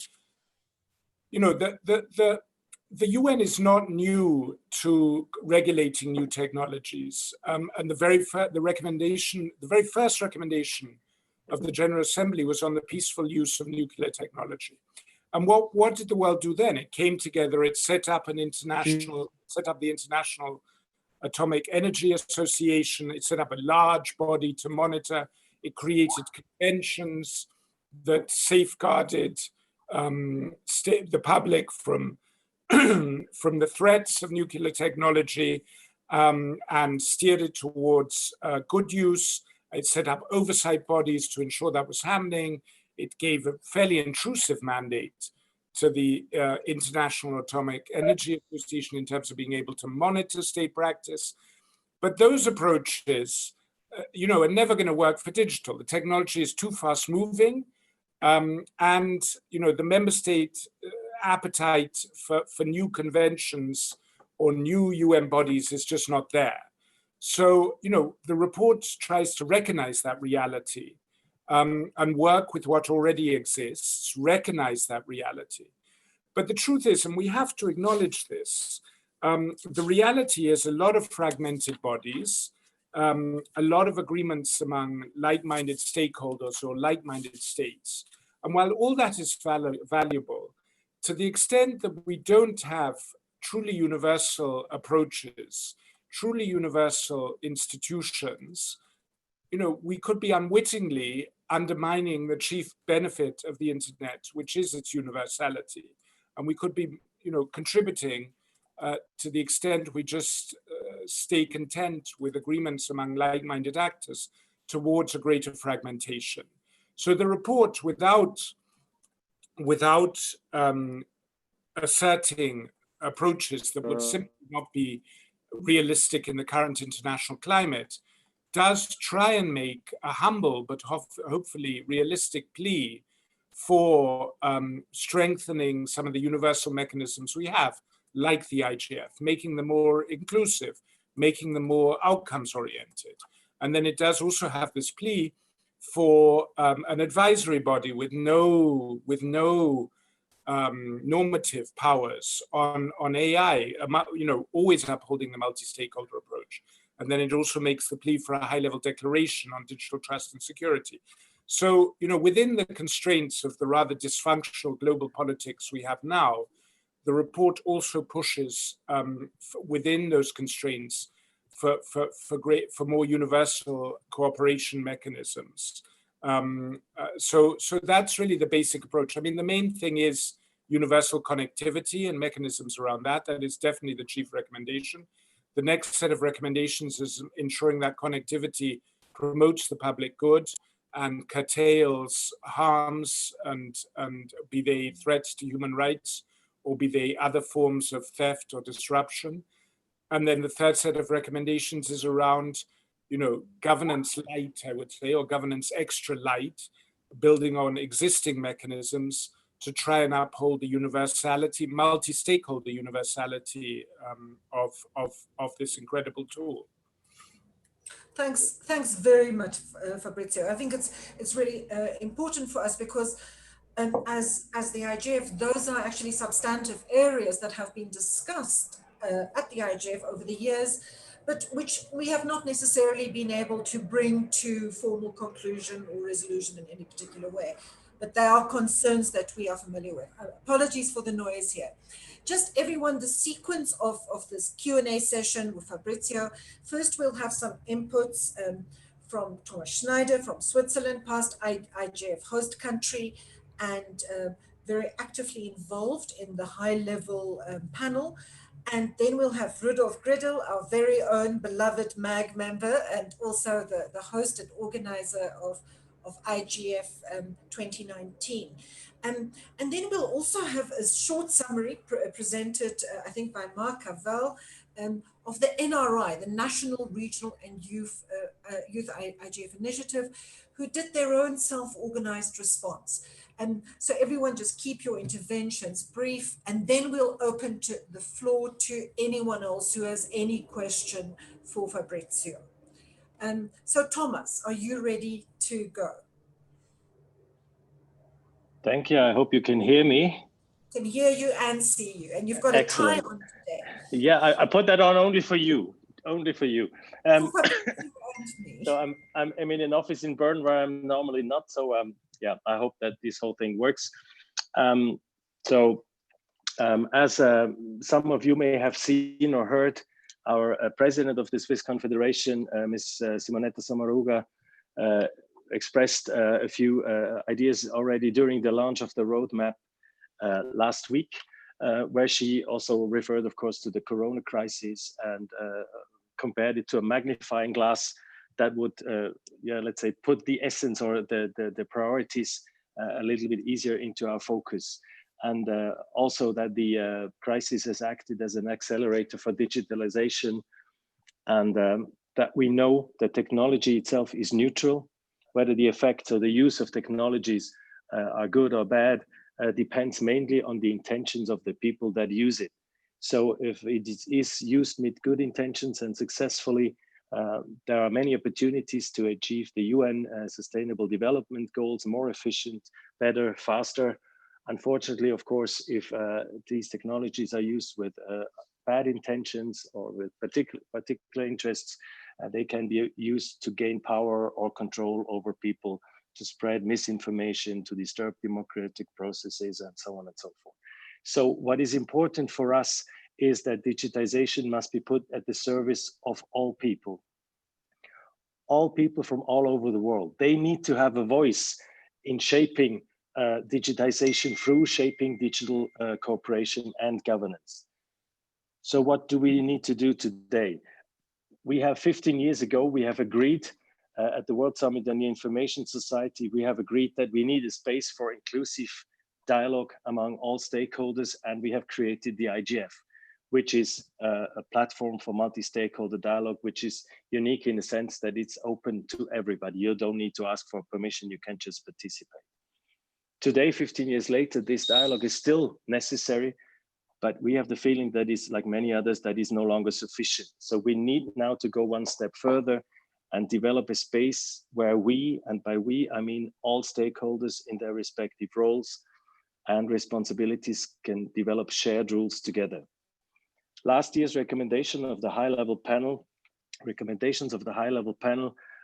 Speaker 1: the UN is not new to regulating new technologies, and the very first recommendation of the General Assembly was on the peaceful use of nuclear technology. And what did the world do then? It came together. It set up the International Atomic Energy Association. It set up a large body to monitor. It created conventions that safeguarded the public from the threats of nuclear technology and steered it towards good use. It set up oversight bodies to ensure that was happening. It gave a fairly intrusive mandate to the International Atomic Energy Association in terms of being able to monitor state practice. But those approaches, are never going to work for digital. The technology is too fast moving, and the member state appetite for new conventions or new UN bodies is just not there. So, the report tries to recognize that reality and work with what already exists, recognize that reality. But the truth is, and we have to acknowledge this, the reality is a lot of fragmented bodies, a lot of agreements among like-minded stakeholders or like-minded states. And while all that is valuable, to the extent that we don't have truly universal approaches, truly universal institutions, we could be unwittingly undermining the chief benefit of the internet, which is its universality. And we could be, contributing to the extent we just stay content with agreements among like-minded actors towards a greater fragmentation. So the report, without asserting approaches that would simply not be realistic in the current international climate, does try and make a humble but hopefully realistic plea for strengthening some of the universal mechanisms we have, like the IGF, making them more inclusive, making them more outcomes oriented. And then it does also have this plea for an advisory body with no normative powers on AI, always upholding the multi-stakeholder approach. And then it also makes the plea for a high-level declaration on digital trust and security. So, within the constraints of the rather dysfunctional global politics we have now, the report also pushes within those constraints for more universal cooperation mechanisms. So that's really the basic approach. I mean, the main thing is universal connectivity and mechanisms around that. That is definitely the chief recommendation. The next set of recommendations is ensuring that connectivity promotes the public good and curtails harms and be they threats to human rights or be they other forms of theft or disruption. And then the third set of recommendations is around, governance light, I would say, or governance extra light, building on existing mechanisms to try and uphold the universality, multi-stakeholder universality of this incredible tool.
Speaker 2: Thanks very much, Fabrizio. I think it's really important for us because as the IGF, those are actually substantive areas that have been discussed at the IGF over the years, but which we have not necessarily been able to bring to formal conclusion or resolution in any particular way. But they are concerns that we are familiar with. Apologies for the noise here. Just everyone, the sequence of this Q&A session with Fabrizio. First, we'll have some inputs from Thomas Schneider from Switzerland, past IGF host country, and very actively involved in the high-level panel. And then we'll have Rudolf Griddle, our very own beloved MAG member, and also the host and organizer of IGF 2019. And then we'll also have a short summary presented, I think, by Mark Cavell, of the NRI, the National, Regional and Youth IGF Initiative, who did their own self-organized response. And so everyone just keep your interventions brief, and then we'll open to the floor to anyone else who has any question for Fabrizio. So Thomas, are you ready to go?
Speaker 4: Thank you. I hope you can hear me.
Speaker 2: Can hear you and see you, and you've got
Speaker 4: Excellent.
Speaker 2: a tie on today.
Speaker 4: Yeah, I put that on only for you, only for you. So I'm in an office in Bern where I'm normally not. So yeah, I hope that this whole thing works. As some of you may have seen or heard, our president of the Swiss Confederation, Ms. Simonetta Sommaruga, expressed a few ideas already during the launch of the roadmap last week, where she also referred, of course, to the Corona crisis and compared it to a magnifying glass that would, let's say, put the essence or the priorities a little bit easier into our focus. And also that the crisis has acted as an accelerator for digitalization, and that we know that technology itself is neutral. Whether the effects or the use of technologies are good or bad depends mainly on the intentions of the people that use it. So if it is used with good intentions and successfully, there are many opportunities to achieve the UN Sustainable Development Goals more efficient, better, faster. Unfortunately, of course, if these technologies are used with bad intentions or with particular interests, they can be used to gain power or control over people, to spread misinformation, to disturb democratic processes, and so on and so forth. So what is important for us is that digitization must be put at the service of all people from all over the world. They need to have a voice in shaping digitization through shaping digital cooperation and governance. So what do we need to do today? We have 15 years ago, we have agreed at the World Summit on the Information Society, we have agreed that we need a space for inclusive dialogue among all stakeholders, and we have created the IGF, which is a platform for multi-stakeholder dialogue, which is unique in the sense that it's open to everybody. You don't need to ask for permission, you can just participate. Today, 15 years later, this dialogue is still necessary, but we have the feeling that is, like many others, that is no longer sufficient. So we need now to go one step further and develop a space where we, and by we, I mean all stakeholders in their respective roles and responsibilities, can develop shared rules together. Last year's recommendations of the high-level panel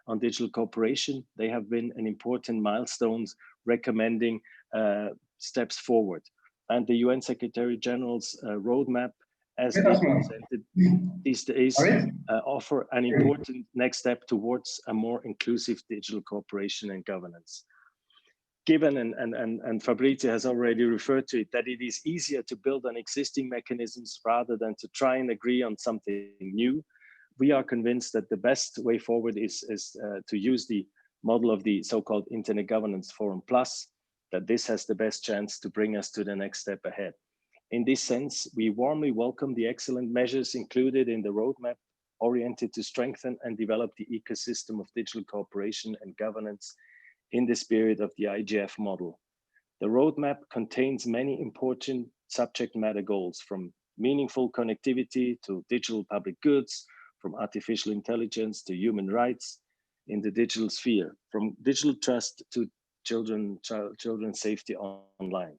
Speaker 4: on digital cooperation, they have been an important milestone recommending steps forward. And the UN Secretary General's roadmap, as being presented these days, offer an important next step towards a more inclusive digital cooperation and governance. Given, and Fabrizio has already referred to it, that it is easier to build on existing mechanisms rather than to try and agree on something new, we are convinced that the best way forward is to use the model of the so-called Internet Governance Forum Plus, that this has the best chance to bring us to the next step ahead. In this sense, we warmly welcome the excellent measures included in the roadmap oriented to strengthen and develop the ecosystem of digital cooperation and governance in the spirit of the IGF model. The roadmap contains many important subject matter goals, from meaningful connectivity to digital public goods, from artificial intelligence to human rights in the digital sphere, from digital trust to children's safety online.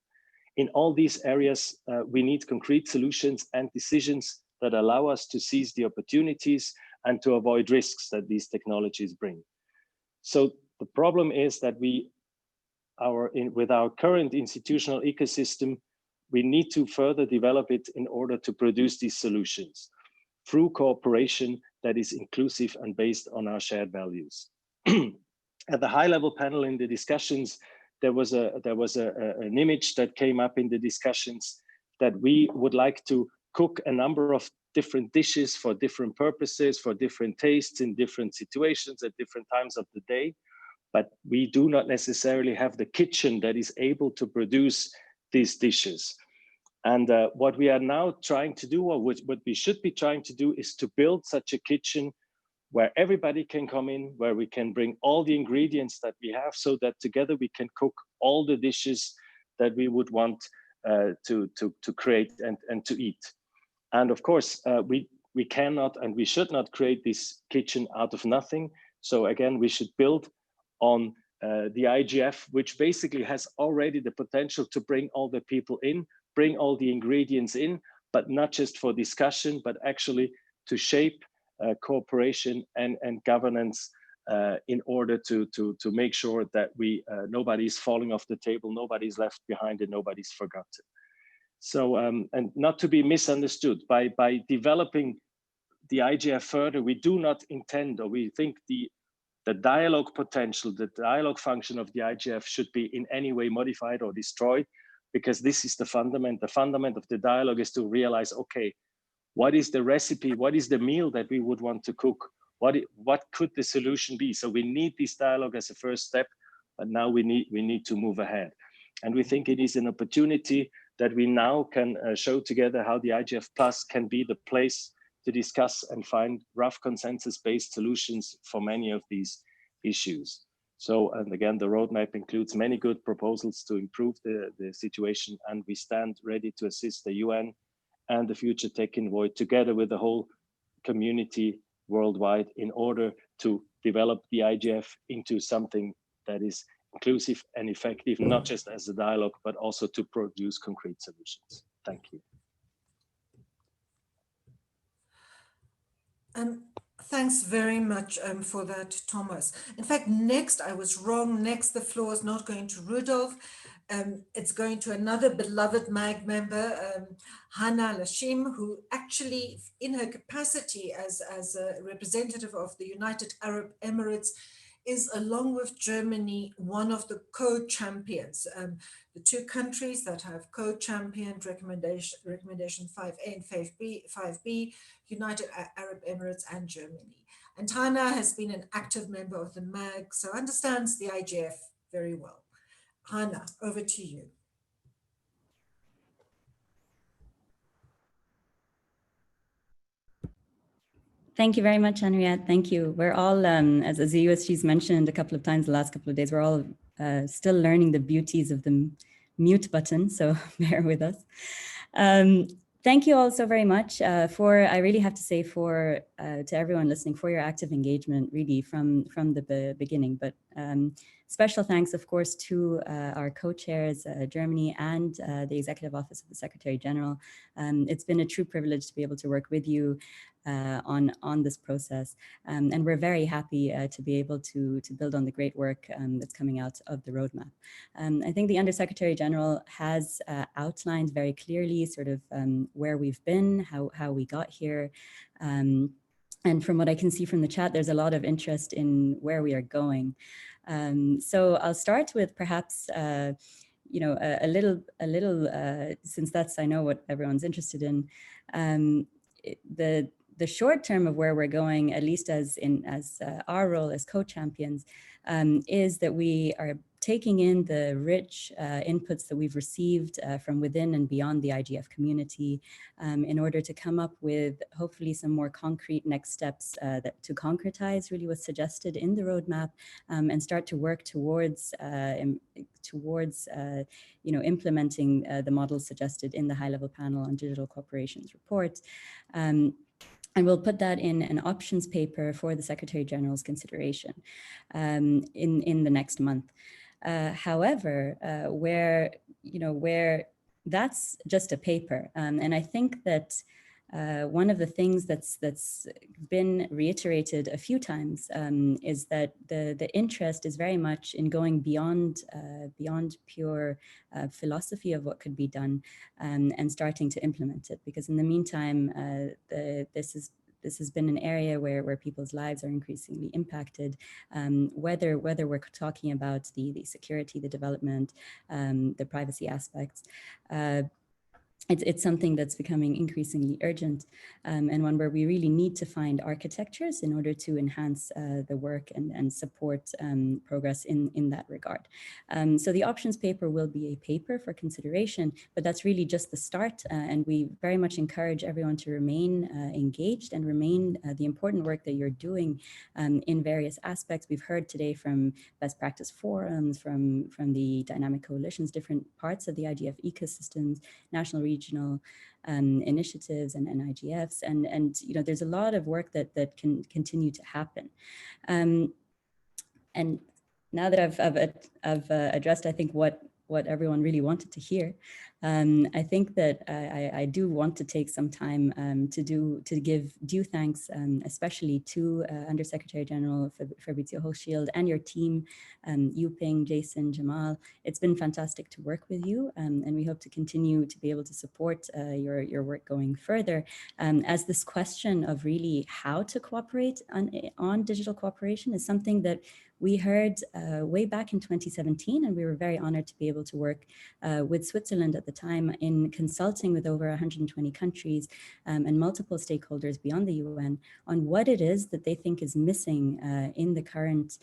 Speaker 4: In all these areas, we need concrete solutions and decisions that allow us to seize the opportunities and to avoid risks that these technologies bring. So the problem is that with our current institutional ecosystem, we need to further develop it in order to produce these solutions through cooperation that is inclusive and based on our shared values. At the high-level panel in the discussions, there was an image that came up in the discussions that we would like to cook a number of different dishes for different purposes, for different tastes in different situations at different times of the day. But we do not necessarily have the kitchen that is able to produce these dishes. And what we are now trying to do, or what we should be trying to do, is to build such a kitchen where everybody can come in, where we can bring all the ingredients that we have, so that together we can cook all the dishes that we would want to create and to eat. And of course, we cannot and we should not create this kitchen out of nothing. So again, we should build on the IGF, which basically has already the potential to bring all the people in, bring all the ingredients in, but not just for discussion, but actually to shape cooperation and governance in order to make sure that nobody's falling off the table, nobody's left behind, and nobody's forgotten. So, and not to be misunderstood, by developing the IGF further, we do not intend, or we think the dialogue potential, the dialogue function of the IGF should be in any way modified or destroyed, because this is the fundament. The fundament of the dialogue is to realize, okay, what is the recipe? What is the meal that we would want to cook? What could the solution be? So we need this dialogue as a first step, but now we need to move ahead. And we think it is an opportunity that we now can show together how the IGF Plus can be the place to discuss and find rough consensus-based solutions for many of these issues. So, and again, the roadmap includes many good proposals to improve the situation, and we stand ready to assist the UN and the Future Tech Envoy together with the whole community worldwide in order to develop the IGF into something that is inclusive and effective, not just as a dialogue, but also to produce concrete solutions. Thank you.
Speaker 2: Thanks very much for that, Thomas. In fact, next, I was wrong. Next, the floor is not going to Rudolf. It's going to another beloved MAG member, Hannah Lashim, who actually, in her capacity as a representative of the United Arab Emirates, is, along with Germany, one of the co-champions. The two countries that have co-championed recommendation 5A and 5B, United Arab Emirates and Germany. And Hannah has been an active member of the MAG, so understands the IGF very well. Hannah, over to you.
Speaker 3: Thank you very much, Henriette. Thank you. We're all, as the USG's mentioned a couple of times the last couple of days, we're all still learning the beauties of the mute button, so bear with us. Thank you all so very much I really have to say to everyone listening, for your active engagement really from the beginning. But special thanks, of course, to our co-chairs, Germany and the Executive Office of the Secretary General. It's been a true privilege to be able to work with you on this process. And we're very happy to be able to build on the great work that's coming out of the roadmap. I think the Undersecretary General has outlined very clearly sort of where we've been, how we got here. And from what I can see from the chat, there's a lot of interest in where we are going. So I'll start with perhaps a little, since that's, I know what everyone's interested in. The short term of where we're going, at least as our role as co-champions, is that we are taking in the rich inputs that we've received from within and beyond the IGF community in order to come up with hopefully some more concrete next steps that to concretize really what's suggested in the roadmap and start to work towards implementing the models suggested in the high-level panel on digital corporations report. And we'll put that in an options paper for the Secretary General's consideration in the next month. However, where that's just a paper, and I think that one of the things that's been reiterated a few times is that the interest is very much in going beyond pure philosophy of what could be done and starting to implement it. Because in the meantime, this has been an area where people's lives are increasingly impacted, whether we're talking about the security, the development, the privacy aspects. It's something that's becoming increasingly urgent and one where we really need to find architectures in order to enhance the work and support progress in that regard. So the options paper will be a paper for consideration, but that's really just the start. And we very much encourage everyone to remain engaged and remain the important work that you're doing in various aspects. We've heard today from best practice forums, from the dynamic coalitions, different parts of the IGF ecosystems, national, regional initiatives and IGFs, and there's a lot of work that can continue to happen. And now that I've addressed, I think what everyone really wanted to hear, I think that I do want to take some time to give due thanks, especially to Undersecretary General Fabrizio Hochschild and your team, Yuping, Jason, Jamal. It's been fantastic to work with you, and we hope to continue to be able to support your work going further, as this question of really how to cooperate on digital cooperation is something that we heard way back in 2017, and we were very honored to be able to work with Switzerland at the time in consulting with over 120 countries and multiple stakeholders beyond the UN on what it is that they think is missing in the current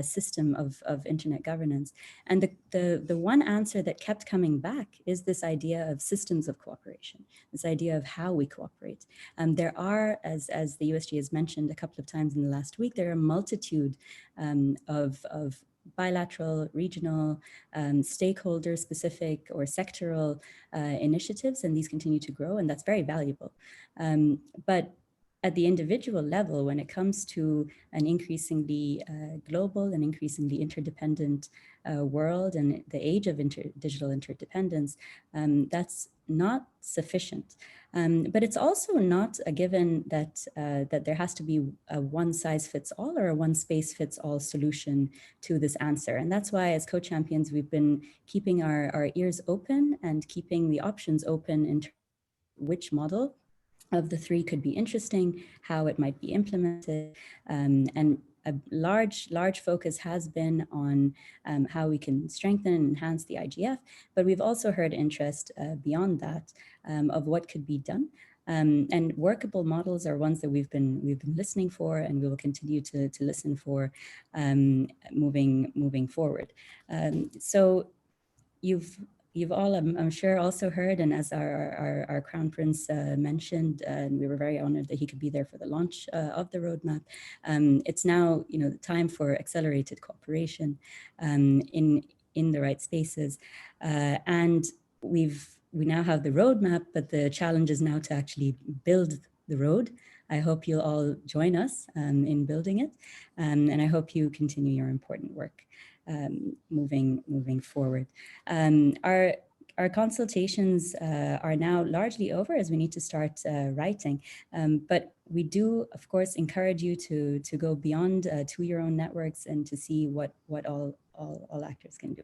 Speaker 3: system of internet governance. And the one answer that kept coming back is this idea of systems of cooperation, this idea of how we cooperate. There are, as the USG has mentioned a couple of times in the last week, there are a multitude of bilateral, regional, stakeholder-specific or sectoral initiatives, and these continue to grow, and that's very valuable. But at the individual level, when it comes to an increasingly global and increasingly interdependent world and the age of digital interdependence, that's not sufficient. But it's also not a given that there has to be a one-size-fits-all or a one-space-fits-all solution to this answer. And that's why, as co-champions, we've been keeping our ears open and keeping the options open in terms of which model of the three could be interesting, how it might be implemented, and a large focus has been on how we can strengthen and enhance the IGF, but we've also heard interest beyond that of what could be done. And workable models are ones that we've been listening for, and we will continue to listen for moving forward. So you've all, I'm sure, also heard, and as our Crown Prince mentioned, and we were very honored that he could be there for the launch of the roadmap. It's now, the time for accelerated cooperation in the right spaces, and we now have the roadmap, but the challenge is now to actually build the road. I hope you'll all join us in building it, and I hope you continue your important work moving forward. Our consultations are now largely over, as we need to start writing, but we do, of course, encourage you to go beyond to your own networks and to see what all actors can do.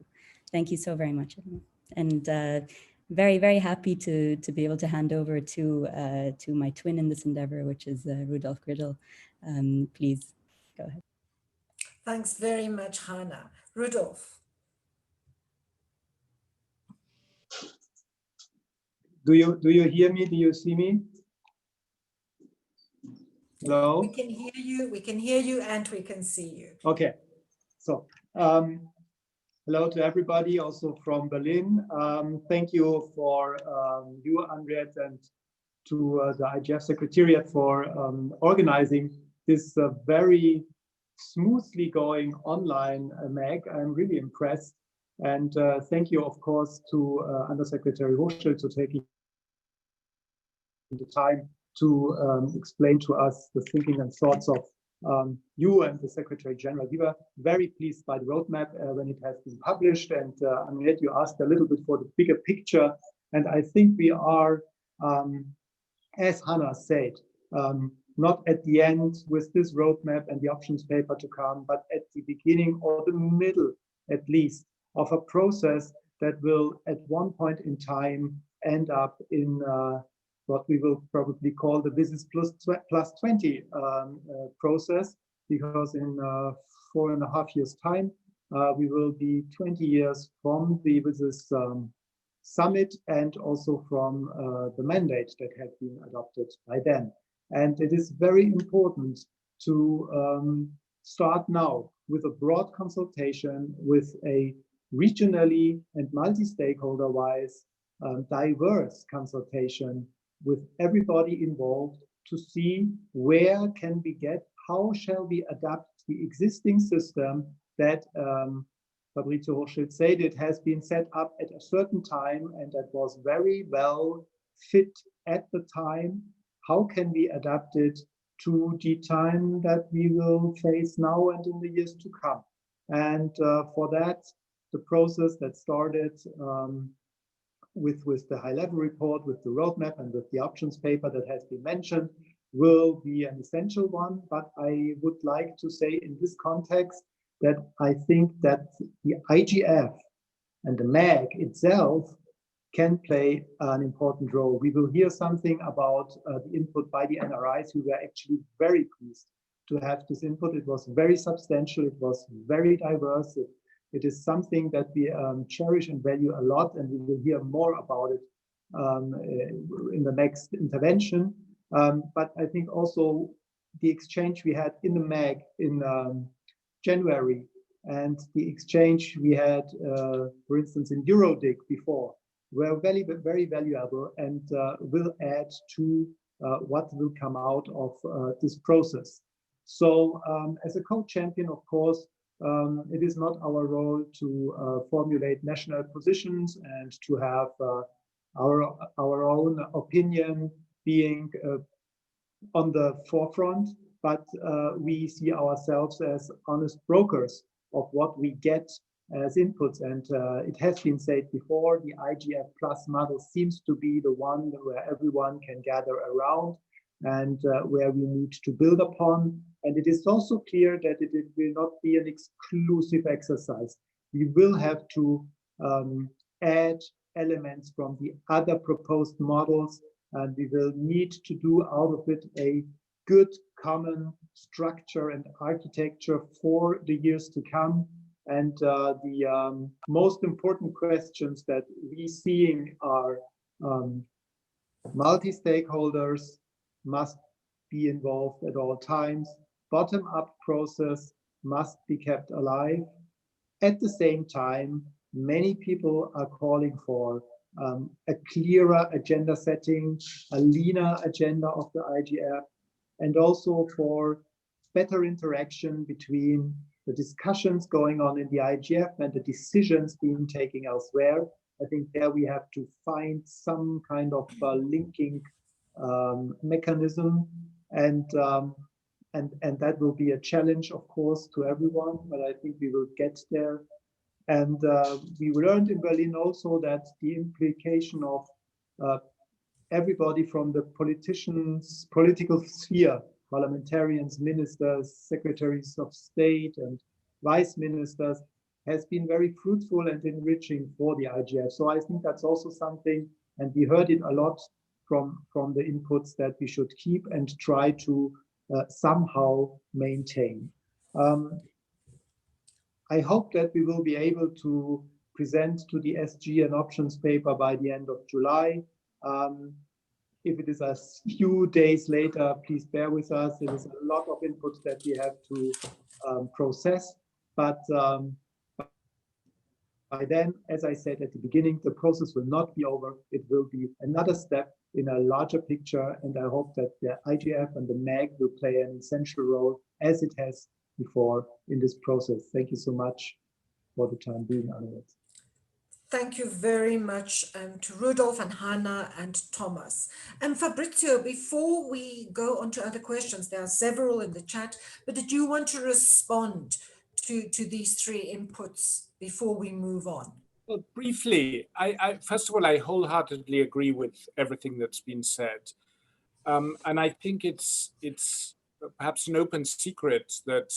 Speaker 3: Thank you so very much, everyone. And very, very happy to be able to hand over to my twin in this endeavor, which is Rudolf Griddle. Please go ahead.
Speaker 2: Thanks very much, Hannah. Rudolf.
Speaker 5: Do you hear me? Do you see me? Hello?
Speaker 2: We can hear you, and we can see you.
Speaker 5: Okay. So Hello to everybody, also from Berlin. Thank you for you, Henriette, and to the IGF Secretariat for organizing this very smoothly going online MAG. I'm really impressed. And thank you, of course, to Undersecretary Hochschild for taking the time to explain to us the thinking and thoughts of you and the Secretary General. We were very pleased by the roadmap when it has been published. And Henriette, you asked a little bit for the bigger picture. And I think we are, as Hannah said, not at the end with this roadmap and the options paper to come, but at the beginning or the middle, at least, of a process that will, at one point in time, end up in what we will probably call the Business Plus 20 process, because in 4.5 years' time, we will be 20 years from the Business Summit and also from the mandate that had been adopted by then. And it is very important to start now with a broad consultation, with a regionally and multi-stakeholder-wise diverse consultation with everybody involved to see where can we get, how shall we adapt the existing system that Fabrizio Hochschild said it has been set up at a certain time and that was very well fit at the time. How can we adapt it to the time that we will face now and in the years to come? And for that, the process that started with the high-level report, with the roadmap, and with the options paper that has been mentioned, will be an essential one. But I would like to say in this context that I think that the IGF and the MAG itself can play an important role. We will hear something about the input by the NRIs, who were actually very pleased to have this input. It was very substantial, it was very diverse. It is something that we cherish and value a lot, and we will hear more about it in the next intervention. But I think also the exchange we had in the MAG in January and the exchange we had, for instance, in Eurodic before, were very, very valuable and will add to what will come out of this process. So as a co-champion, of course, it is not our role to formulate national positions and to have our own opinion being on the forefront, but we see ourselves as honest brokers of what we get as inputs. And it has been said before, the IGF Plus model seems to be the one where everyone can gather around and where we need to build upon. And it is also clear that it will not be an exclusive exercise. We will have to add elements from the other proposed models, and we will need to do out of it a good common structure and architecture for the years to come. And the most important questions that we seeing are multi-stakeholders must be involved at all times. Bottom-up process must be kept alive. At the same time, many people are calling for a clearer agenda setting, a leaner agenda of the IGF, and also for better interaction between the discussions going on in the IGF and the decisions being taken elsewhere. I think there we have to find some kind of linking mechanism, and that will be a challenge, of course, to everyone, but I think we will get there. And we learned in Berlin also that the implication of everybody from the political sphere, parliamentarians, ministers, secretaries of state, and vice ministers, has been very fruitful and enriching for the IGF. So I think that's also something, and we heard it a lot from the inputs, that we should keep and try to somehow maintain. I hope that we will be able to present to the SG an options paper by the end of July. If it is a few days later, please bear with us. It is a lot of inputs that we have to process, but By then, as I said at the beginning, the process will not be over. It will be another step in a larger picture, and I hope that the IGF and the MAG will play an essential role as it has before in this process. Thank you so much for the time being, Annette.
Speaker 2: Thank you very much to Rudolf and Hannah and Thomas. And Fabrizio, before we go on to other questions, there are several in the chat, but did you want to respond to these three inputs before we move on?
Speaker 1: Well, briefly, first of all, I wholeheartedly agree with everything that's been said. And I think it's perhaps an open secret that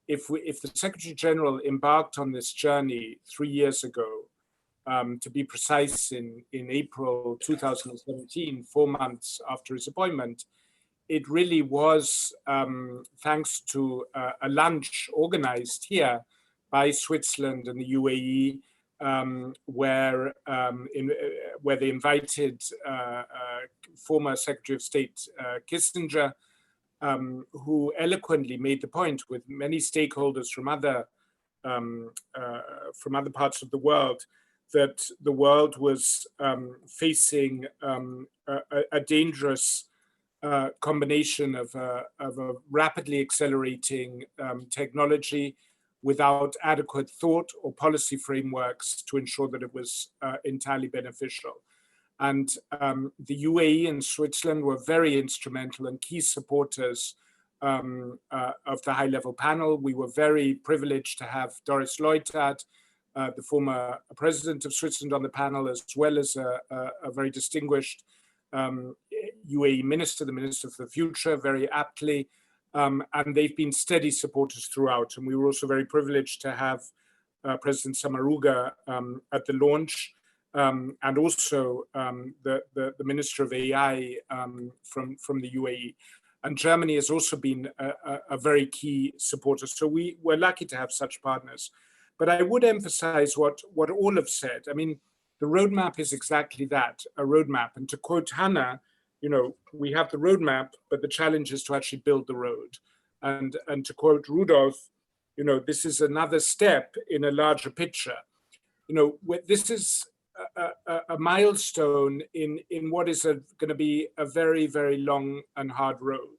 Speaker 1: if the Secretary General embarked on this journey 3 years ago, to be precise, in April 2017, 4 months after his appointment, it really was thanks to a lunch organized here by Switzerland and the UAE, where they invited former Secretary of State Kissinger, who eloquently made the point with many stakeholders from other parts of the world, that the world was facing a dangerous combination of a rapidly accelerating technology without adequate thought or policy frameworks to ensure that it was entirely beneficial. And the UAE and Switzerland were very instrumental and key supporters of the high-level panel. We were very privileged to have Doris Leuthard, the former president of Switzerland, on the panel, as well as a very distinguished UAE minister, the Minister for the Future, very aptly. And they've been steady supporters throughout. And we were also very privileged to have President Samaruga at the launch, and also the Minister of AI from the UAE. And Germany has also been a very key supporter. So we're lucky to have such partners. But I would emphasize what all have said. I mean, the roadmap is exactly that, a roadmap. And to quote Hannah, we have the roadmap, but the challenge is to actually build the road. And to quote Rudolf, this is another step in a larger picture. This is a milestone in what is going to be a very, very long and hard road.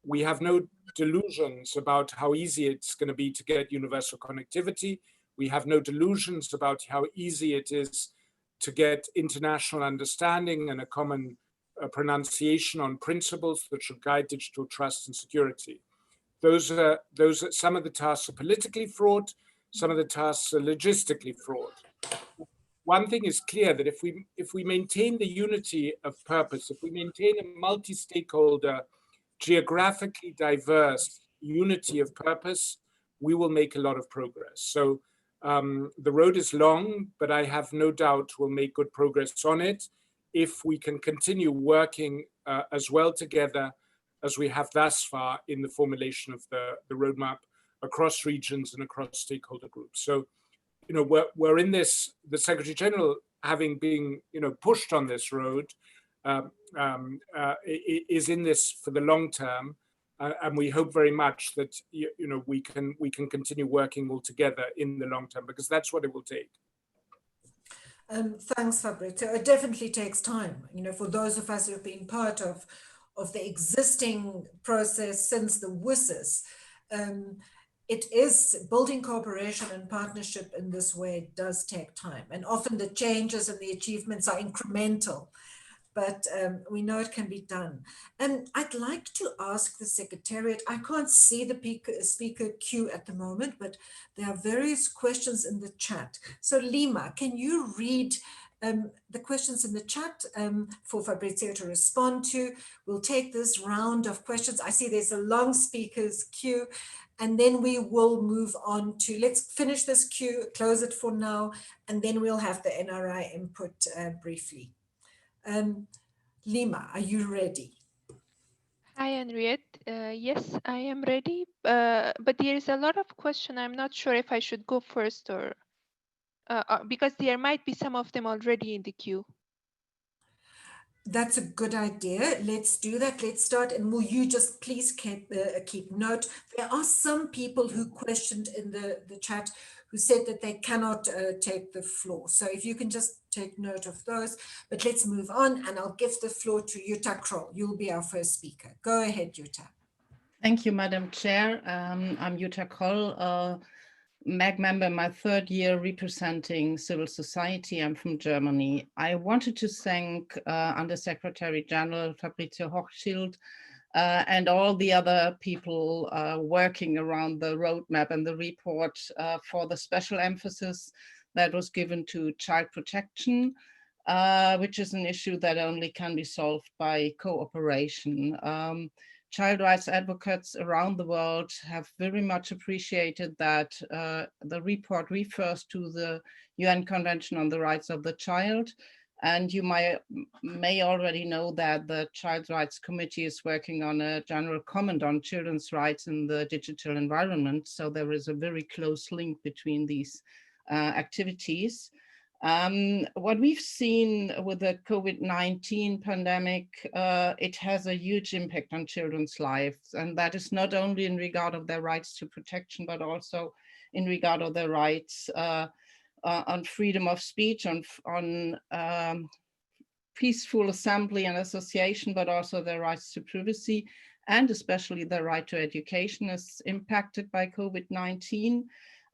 Speaker 1: We have no delusions about how easy it's going to be to get universal connectivity. We have no delusions about how easy it is to get international understanding and a common pronunciation on principles that should guide digital trust and security. Those are some of the tasks are politically fraught, some of the tasks are logistically fraught. One thing is clear, that if we maintain the unity of purpose, if we maintain a multi-stakeholder, geographically diverse unity of purpose, we will make a lot of progress. So the road is long, but I have no doubt we'll make good progress on it if we can continue working as well together as we have thus far in the formulation of the roadmap across regions and across stakeholder groups. So, we're in this, the Secretary General, having been, pushed on this road, is in this for the long term. And we hope very much that we can continue working all together in the long term, because that's what it will take.
Speaker 2: Thanks, Fabrizio. It definitely takes time. For those of us who have been part of the existing process since the WSIS, it is building cooperation and partnership in this way does take time. And often the changes and the achievements are incremental. But we know it can be done. And I'd like to ask the Secretariat, I can't see the speaker queue at the moment, but there are various questions in the chat. So Lima, can you read the questions in the chat for Fabrizio to respond to? We'll take this round of questions. I see there's a long speakers queue, and then we will move on to, let's finish this queue, close it for now, and then we'll have the NRI input briefly. Lima, are you ready?
Speaker 6: Hi, Henriette. Yes, I am ready, but there is a lot of questions. I'm not sure if I should go first or because there might be some of them already in the queue.
Speaker 2: That's a good idea. Let's do that. Let's start. And will you just please keep note? There are some people who questioned in the chat who said that they cannot take the floor. So if you can just take note of those, but let's move on, and I'll give the floor to Jutta Kroll. You'll be our first speaker. Go ahead, Jutta.
Speaker 8: Thank you, Madam Chair. I'm Jutta Kroll, MAG member, my third year representing civil society. I'm from Germany. I wanted to thank Undersecretary General Fabrizio Hochschild and all the other people working around the roadmap and the report for the special emphasis that was given to child protection, which is an issue that only can be solved by cooperation. Child rights advocates around the world have very much appreciated that the report refers to the UN Convention on the Rights of the Child. And you may already know that the Child Rights Committee is working on a general comment on children's rights in the digital environment. So there is a very close link between these activities. What we've seen with the COVID-19 pandemic, it has a huge impact on children's lives. And that is not only in regard of their rights to protection, but also in regard of their rights on freedom of speech, on peaceful assembly and association, but also their rights to privacy, and especially their right to education is impacted by COVID-19.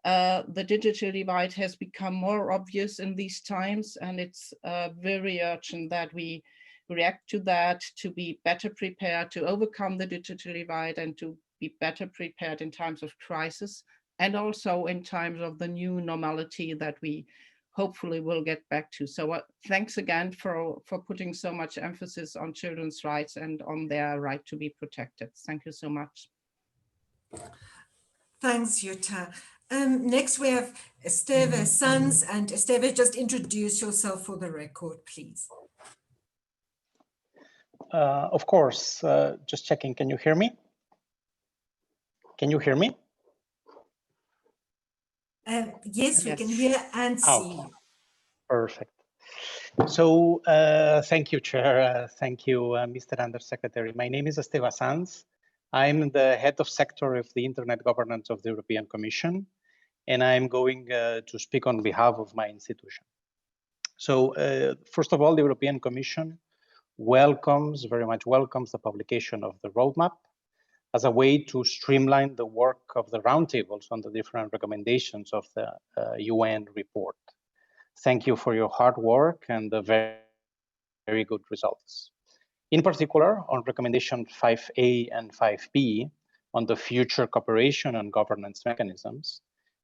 Speaker 8: The digital divide has become more obvious in these times, and it's very urgent that we react to that, to be better prepared to overcome the digital divide and to be better prepared in times of crisis, and also in times of the new normality that we hopefully will get back to. So thanks again for putting so much emphasis on children's rights and on their right to be protected. Thank you so much.
Speaker 2: Thanks, Jutta. Next we have Esteve Sanz, and Esteve, just introduce yourself for the record, please.
Speaker 9: Of course, just checking, can you hear me? Can you hear me?
Speaker 2: Yes, we can hear and see you.
Speaker 9: Perfect. So thank you, Chair. Thank you, Mr. Undersecretary. My name is Esteve Sanz. I'm the head of sector of the Internet governance of the European Commission, and I'm going to speak on behalf of my institution. So first of all, the European Commission very much welcomes the publication of the roadmap as a way to streamline the work of the roundtables on the different recommendations of the UN report. Thank you for your hard work and the very, very good results. In particular, on recommendation 5A and 5B on the future cooperation and governance mechanisms,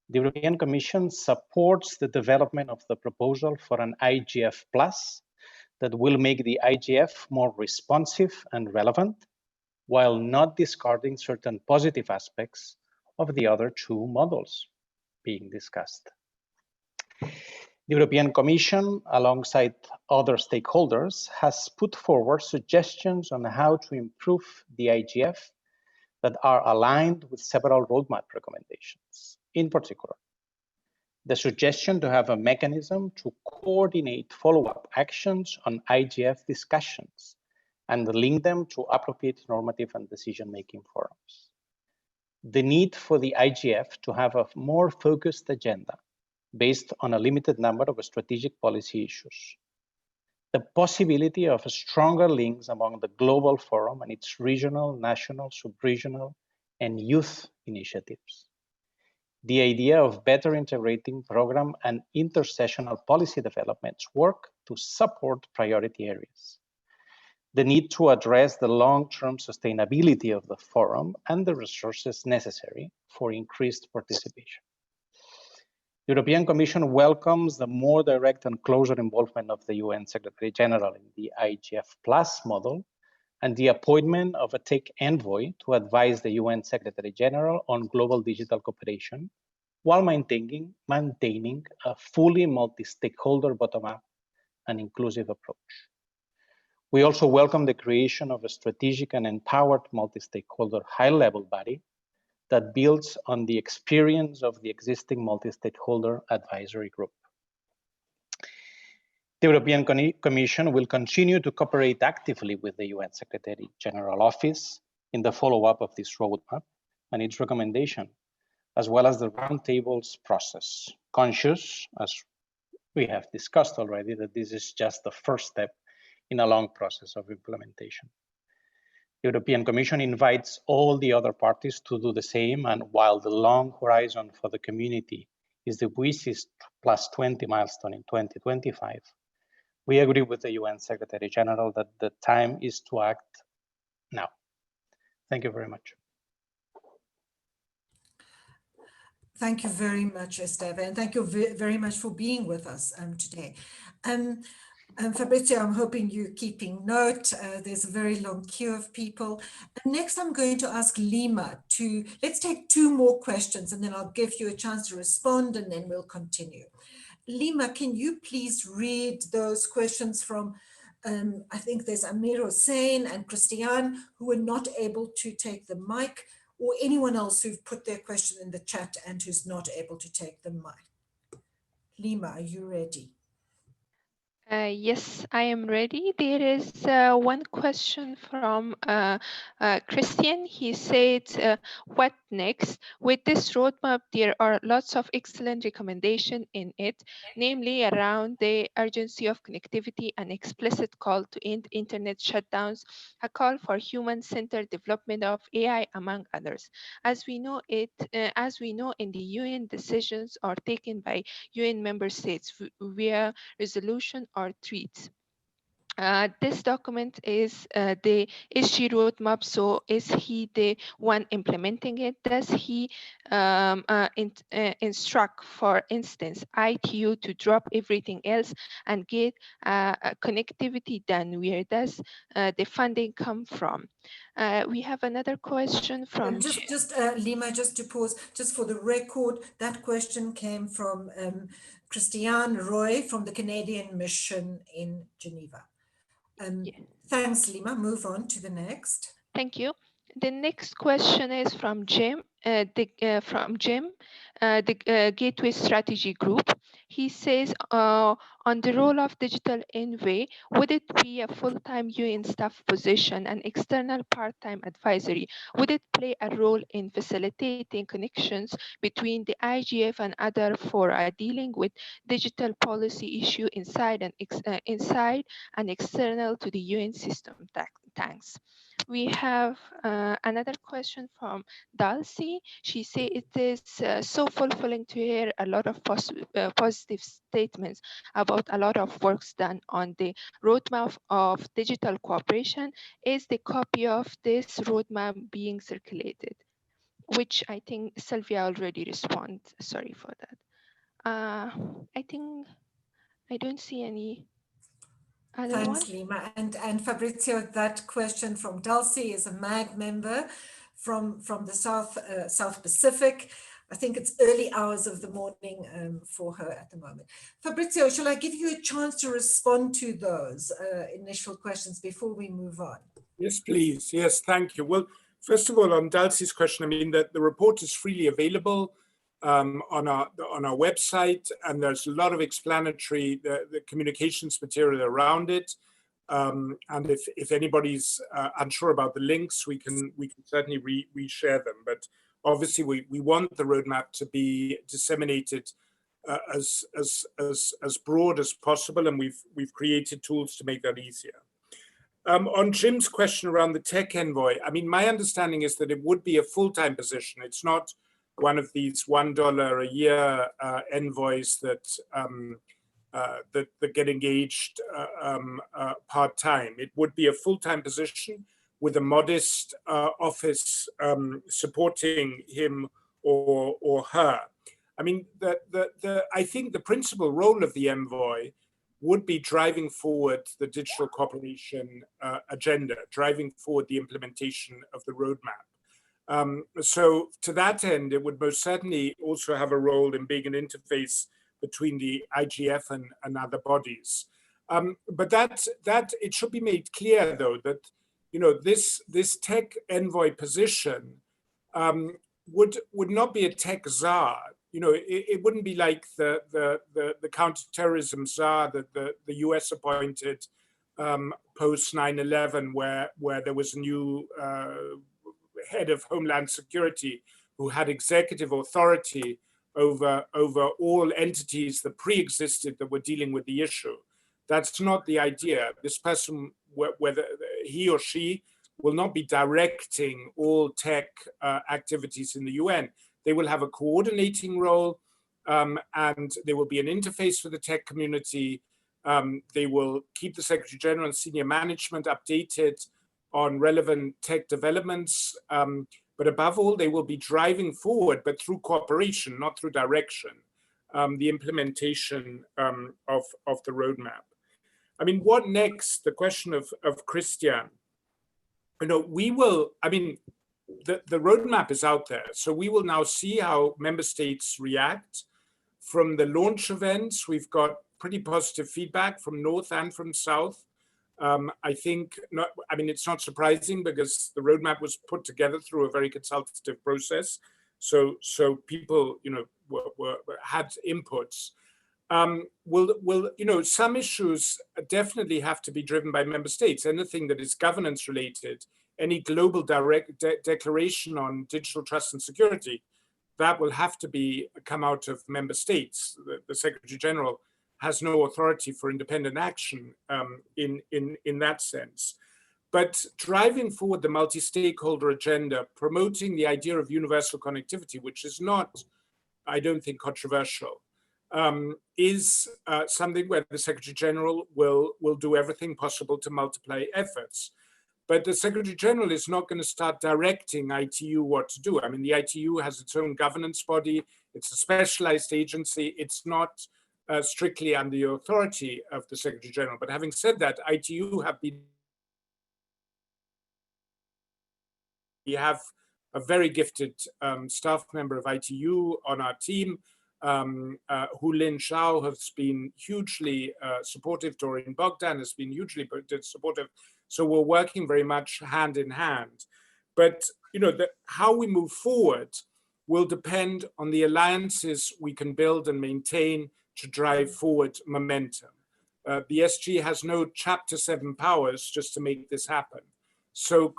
Speaker 9: the European Commission supports the development of the proposal for an IGF Plus that will make the IGF more responsive and relevant, while not discarding certain positive aspects of the other two models being discussed. The European Commission, alongside other stakeholders, has put forward suggestions on how to improve the IGF that are aligned with several roadmap recommendations. In particular, the suggestion to have a mechanism to coordinate follow-up actions on IGF discussions and link them to appropriate normative and decision-making forums. The need for the IGF to have a more focused agenda based on a limited number of strategic policy issues. The possibility of stronger links among the Global Forum and its regional, national, sub-regional, and youth initiatives. The idea of better integrating program and intersessional policy developments work to support priority areas. The need to address the long-term sustainability of the forum and the resources necessary for increased participation. The European Commission welcomes the more direct and closer involvement of the UN Secretary General in the IGF Plus model and the appointment of a tech envoy to advise the UN Secretary General on global digital cooperation while maintaining a fully multi-stakeholder bottom-up and inclusive approach. We also welcome the creation of a strategic and empowered multi-stakeholder high-level body that builds on the experience of the existing multi-stakeholder advisory group. The European Commission will continue to cooperate actively with the UN Secretary General Office in the follow-up of this roadmap and its recommendation, as well as the roundtables process, conscious, as we have discussed already, that this is just the first step in a long process of implementation. The European Commission invites all the other parties to do the same, and while the long horizon for the community is the WSIS +20 milestone in 2025, we agree with the UN Secretary General that the time is to act now. Thank you very much.
Speaker 2: Thank you very much, Esteve, and thank you very much for being with us today. Fabrizio, I'm hoping you're keeping note. There's a very long queue of people. And next, I'm going to ask Lima to, let's take 2 more questions and then I'll give you a chance to respond and then we'll continue. Lima, can you please read those questions from, I think there's Amir Hossein and Christiane, who were not able to take the mic, or anyone else who've put their question in the chat and who's not able to take the mic. Lima, are you ready?
Speaker 6: Yes, I am ready. There is one question from Christian. He said, what next? With this roadmap, there are lots of excellent recommendations in it, namely around the urgency of connectivity, an explicit call to end internet shutdowns, a call for human-centered development of AI, among others. As we know in the UN, decisions are taken by UN member states via resolution or tweets. This document is the SG roadmap, so is he the one implementing it? Does he instruct, for instance, ITU to drop everything else and get connectivity done? Where does the funding come from? We have another question from...
Speaker 2: Lima, just to pause, just for the record, that question came from Christiane Roy from the Canadian Mission in Geneva. Thanks, Lima. Move on to the next.
Speaker 6: Thank you. The next question is from Jim, the Gateway Strategy Group. He says, on the role of digital envoy, would it be a full-time UN staff position, an external part-time advisory? Would it play a role in facilitating connections between the IGF and other fora dealing with digital policy issue inside and external to the UN system? Thanks. We have another question from Dulcie. She said it is so fulfilling to hear a lot of positive statements about a lot of works done on the roadmap of digital cooperation. Is the copy of this roadmap being circulated? Which I think Sylvia already responded. Sorry for that. I think I don't see any.
Speaker 2: Thanks, Lima. And Fabrizio, that question from Dulcie is a MAG member from the South Pacific. I think it's early hours of the morning for her at the moment. Fabrizio, shall I give you a chance to respond to those initial questions before we move on?
Speaker 1: Yes, please. Yes, thank you. Well, first of all, on Dulcie's question, I mean that the report is freely available on our website, and there's a lot of explanatory the communications material around it. And if anybody's unsure about the links, we can certainly reshare them. But obviously, we want the roadmap to be disseminated as broad as possible, and we've created tools to make that easier. On Jim's question around the tech envoy, I mean, my understanding is that it would be a full-time position. It's not one of these $1 a year envoys that get engaged part-time. It would be a full-time position with a modest office supporting him or her. I mean, I think the principal role of the envoy would be driving forward the digital cooperation agenda, driving forward the implementation of the roadmap. So to that end, it would most certainly also have a role in being an interface between the IGF and other bodies. But that it should be made clear, though, that this tech envoy position would not be a tech czar. It wouldn't be like the counterterrorism czar that the US appointed post 9/11, where there was a new head of Homeland Security who had executive authority over all entities that pre-existed that were dealing with the issue. That's not the idea. This person, whether he or she, will not be directing all tech activities in the UN. They will have a coordinating role, and there will be an interface for the tech community. They will keep the Secretary General and senior management updated on relevant tech developments. But above all, they will be driving forward, but through cooperation, not through direction, the implementation of the roadmap. I mean, what next? The question of Christian. You know, we will, I mean, the roadmap is out there. So we will now see how member states react. From the launch events, we've got pretty positive feedback from North and from South. I think, it's not surprising because the roadmap was put together through a very consultative process. So people, you know, had inputs. Some issues definitely have to be driven by member states. Anything that is governance related, any global declaration on digital trust and security, that will have to come out of member states. The Secretary General has no authority for independent action in that sense. But driving forward the multi-stakeholder agenda, promoting the idea of universal connectivity, which is not, I don't think, controversial, is something where the Secretary General will do everything possible to multiply efforts. But the Secretary General is not going to start directing ITU what to do. I mean, the ITU has its own governance body. It's a specialized agency. It's not strictly under the authority of the Secretary General. But having said that, ITU have been. We have a very gifted staff member of ITU on our team, Hu Lin Shao has been hugely supportive. Doreen Bogdan has been hugely supportive. So we're working very much hand in hand. But you know, how we move forward will depend on the alliances we can build and maintain to drive forward momentum. The SG has no Chapter 7 powers just to make this happen. So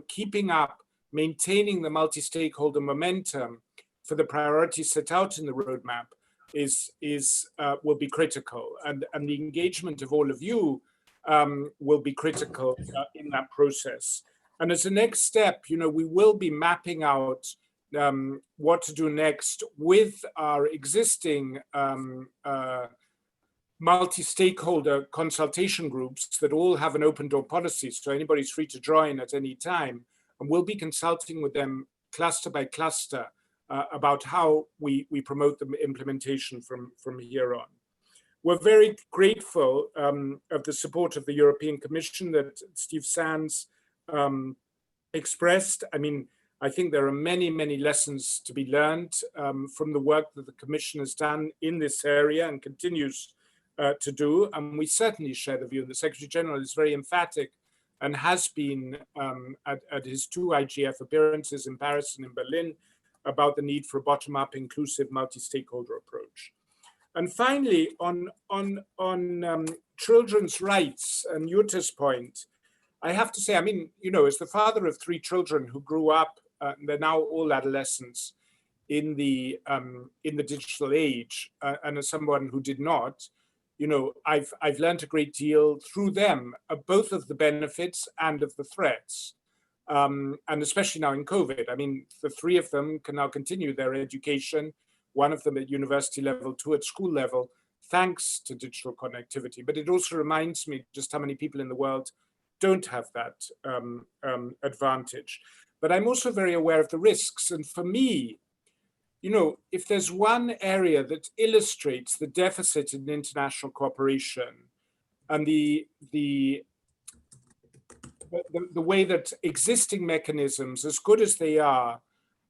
Speaker 1: keeping up, maintaining the multi-stakeholder momentum for the priorities set out in the roadmap will be critical, and the engagement of all of you will be critical in that process. And as a next step, you know, we will be mapping out what to do next with our existing multi-stakeholder consultation groups that all have an open door policy, so anybody's free to join at any time. And we'll be consulting with them cluster by cluster about how we promote the implementation from here on. We're very grateful of the support of the European Commission that Steve Sands expressed. I mean, I think there are many, many lessons to be learned from the work that the Commission has done in this area and continues to do. And we certainly share the view. The Secretary General is very emphatic and has been at his 2 IGF appearances in Paris and in Berlin about the need for a bottom-up, inclusive, multi-stakeholder approach. And finally, on children's rights and Juta's point, I have to say, I mean, you know, as the father of 3 children who grew up, they're now all adolescents in the digital age, and as someone who did not, you know, I've learned a great deal through them, both of the benefits and of the threats. And especially now in COVID, I mean, the 3 of them can now continue their education, one of them at university level, 2 at school level, thanks to digital connectivity. But it also reminds me just how many people in the world don't have that advantage. But I'm also very aware of the risks. And for me, you know, if there's one area that illustrates the deficit in international cooperation and the way that existing mechanisms, as good as they are,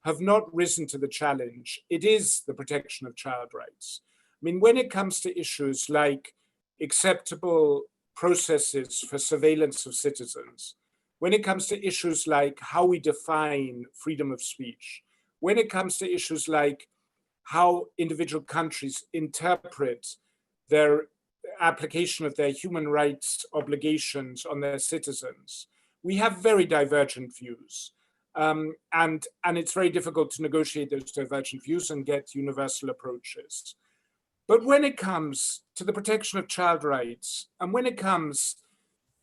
Speaker 1: have not risen to the challenge, it is the protection of child rights. I mean, when it comes to issues like acceptable processes for surveillance of citizens, when it comes to issues like how we define freedom of speech, when it comes to issues like how individual countries interpret their application of their human rights obligations on their citizens, we have very divergent views. And it's very difficult to negotiate those divergent views and get universal approaches. But when it comes to the protection of child rights, and when it comes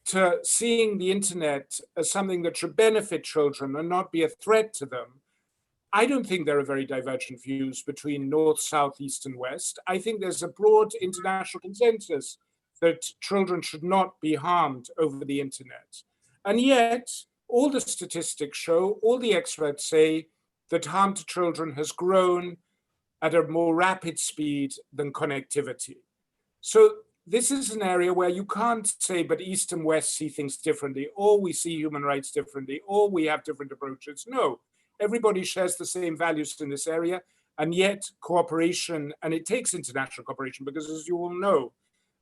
Speaker 1: to seeing the internet as something that should benefit children and not be a threat to them, I don't think there are very divergent views between North, South, East, and West. I think there's a broad international consensus that children should not be harmed over the internet. And yet, all the statistics show, all the experts say that harm to children has grown at a more rapid speed than connectivity. So this is an area where you can't say, but East and West see things differently, or we see human rights differently, or we have different approaches. No, everybody shares the same values in this area, and yet cooperation, and it takes international cooperation, because as you all know,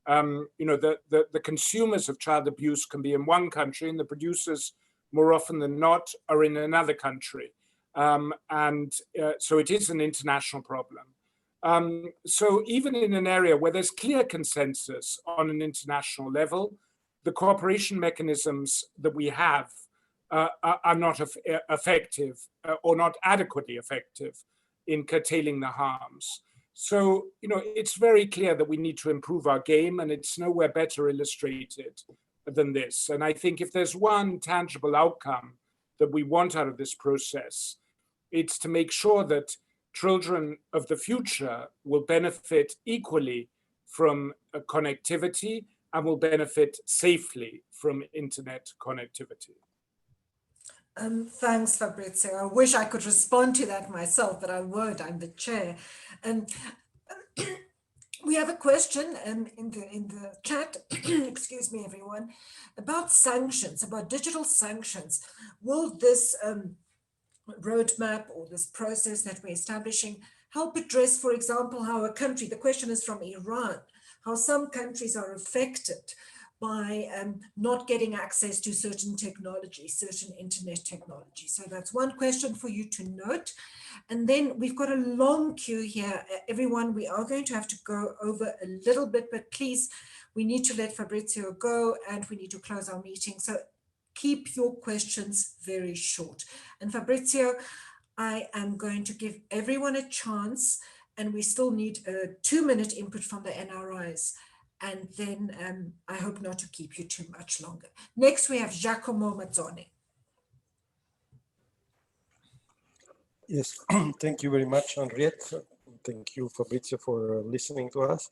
Speaker 1: the consumers of child abuse can be in one country, and the producers, more often than not, are in another country. So it is an international problem. So even in an area where there's clear consensus on an international level, the cooperation mechanisms that we have are not effective or not adequately effective in curtailing the harms. So, it's very clear that we need to improve our game, and it's nowhere better illustrated than this. And I think if there's one tangible outcome that we want out of this process, it's to make sure that children of the future will benefit equally from connectivity and will benefit safely from internet connectivity.
Speaker 2: Thanks, Fabrizio. I wish I could respond to that myself, but I won't. I'm the chair. We have a question in the chat, excuse me, everyone, about sanctions, about digital sanctions. Will this roadmap or this process that we're establishing help address, for example, how a country, the question is from Iran, how some countries are affected by not getting access to certain technology, certain internet technology. So that's one question for you to note. And then we've got a long queue here. Everyone, we are going to have to go over a little bit, but please, we need to let Fabrizio go and we need to close our meeting. So keep your questions very short. And Fabrizio, I am going to give everyone a chance, and we still need a 2-minute input from the NRIs. And then I hope not to keep you too much longer. Next, we have Giacomo Mazzoni.
Speaker 7: Yes, thank you very much, Henriette. Thank you, Fabrizio, for listening to us.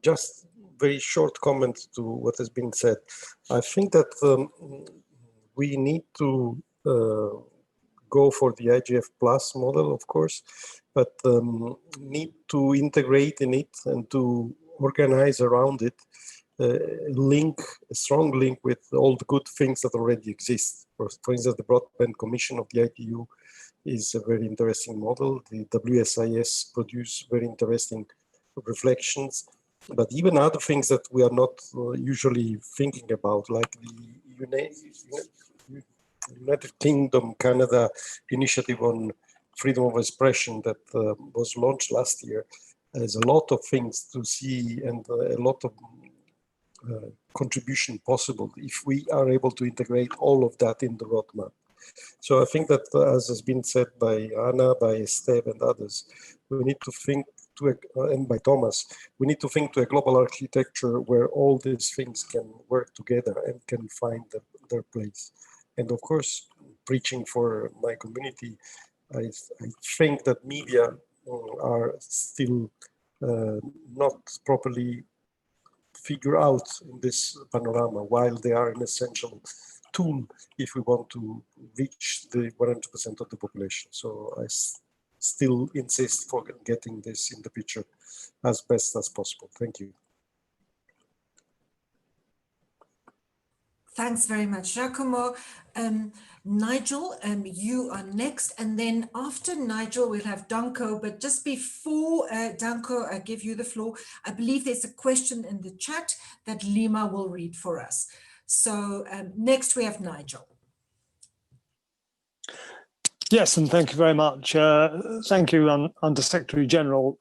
Speaker 7: Just very short comment to what has been said. I think that we need to go for the IGF plus model, of course, but need to integrate in it and to organize around it a strong link with all the good things that already exist. For instance, the Broadband Commission of the ITU is a very interesting model. The WSIS produce very interesting reflections, but even other things that we are not usually thinking about, like the United Kingdom, Canada initiative on freedom of expression that was launched last year. There's a lot of things to see and a lot of contribution possible if we are able to integrate all of that in the roadmap. So I think that, as has been said by Anna, by Esteve and others, we need to think to, and by Thomas, we need to think to a global architecture where all these things can work together and can find their place. And of course, preaching for my community, I think that media are still not properly figured out in this panorama, while they are an essential tool if we want to reach the 100% of the population. So I still insist for getting this in the picture as best as possible. Thank you.
Speaker 2: Thanks very much, Giacomo. Nigel, you are next, and then after Nigel, we'll have Danko. But just before Danko, I give you the floor, I believe there's a question in the chat that Lima will read for us. So next we have Nigel.
Speaker 10: Yes, and thank you very much. Thank you, Under Secretary General.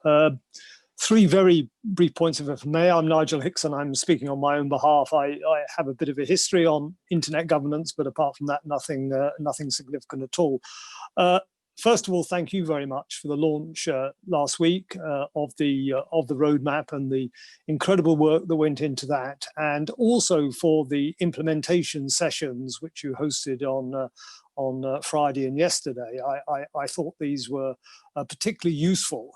Speaker 10: Three very brief points, if I may. I'm Nigel Hickson. I'm speaking on my own behalf. I have a bit of a history on internet governance, but apart from that, nothing significant at all. First of all, thank you very much for the launch last week of the roadmap and the incredible work that went into that, and also for the implementation sessions which you hosted on Friday and yesterday. I thought these were particularly useful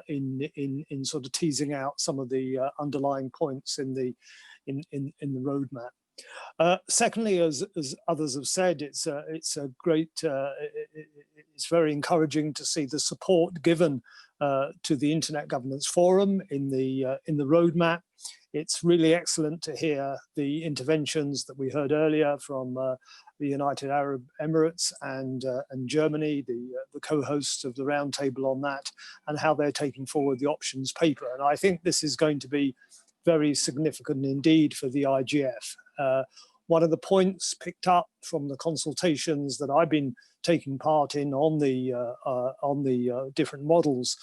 Speaker 10: in sort of teasing out some of the underlying points in the roadmap. Secondly, as others have said, it's a great, it's very encouraging to see the support given to the Internet Governance Forum in the roadmap. It's really excellent to hear the interventions that we heard earlier from the United Arab Emirates and Germany, the co-hosts of the roundtable on that, and how they're taking forward the options paper. And I think this is going to be very significant indeed for the IGF. One of the points picked up from the consultations that I've been taking part in on the different models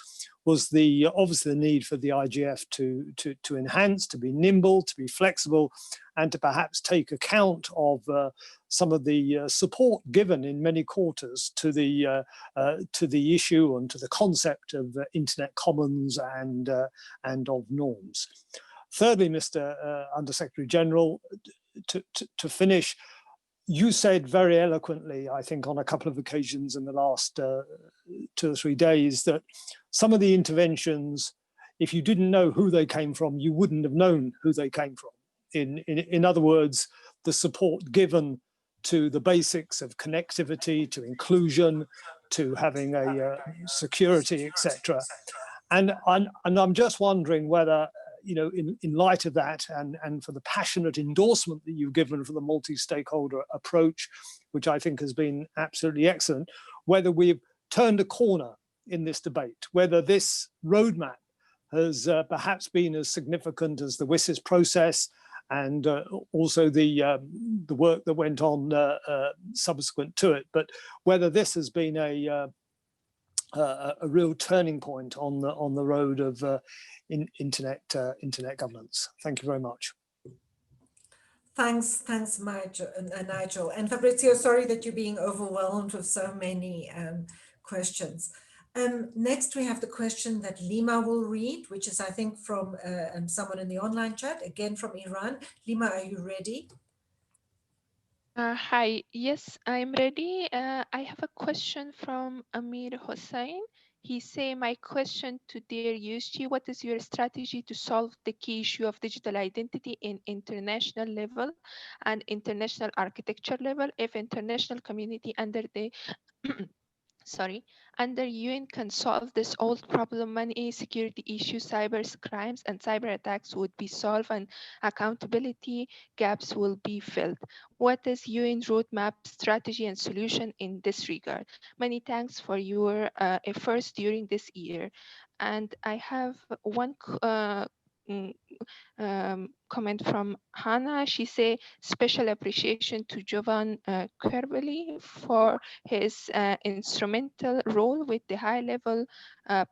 Speaker 10: was obviously the need for the IGF to enhance, to be nimble, to be flexible, and to perhaps take account of some of the support given in many quarters to the issue and to the concept of internet commons and of norms. Thirdly, Mr. Undersecretary General, to finish, you said very eloquently, I think on a couple of occasions in the last 2 or 3 days, that some of the interventions, if you didn't know who they came from, you wouldn't have known who they came from. In other words, the support given to the basics of connectivity, to inclusion, to having a security, etc. And I'm just wondering whether, you know, in light of that and for the passionate endorsement that you've given for the multi-stakeholder approach, which I think has been absolutely excellent, whether we've turned a corner in this debate, whether this roadmap has perhaps been as significant as the WSIS process and also the work that went on subsequent to it, but whether this has been a real turning point on the road of internet governance. Thank you very much.
Speaker 2: Thanks, Nigel. And Fabrizio, sorry that you're being overwhelmed with so many questions. Next, we have the question that Lima will read, which is, I think, from someone in the online chat, again from Iran. Lima, are you ready?
Speaker 6: Hi, yes, I'm ready. I have a question from Amir Hossein. He say, my question to dear Yushi, what is your strategy to solve the key issue of digital identity in international level and international architecture level if international community under the under UN can solve this old problem, many security issues, cyber crimes and cyber attacks would be solved and accountability gaps will be filled. What is UN roadmap strategy and solution in this regard? Many thanks for your efforts during this year. And I have one comment from Hannah. She say special appreciation to Jovan Kerbeli for his instrumental role with the high-level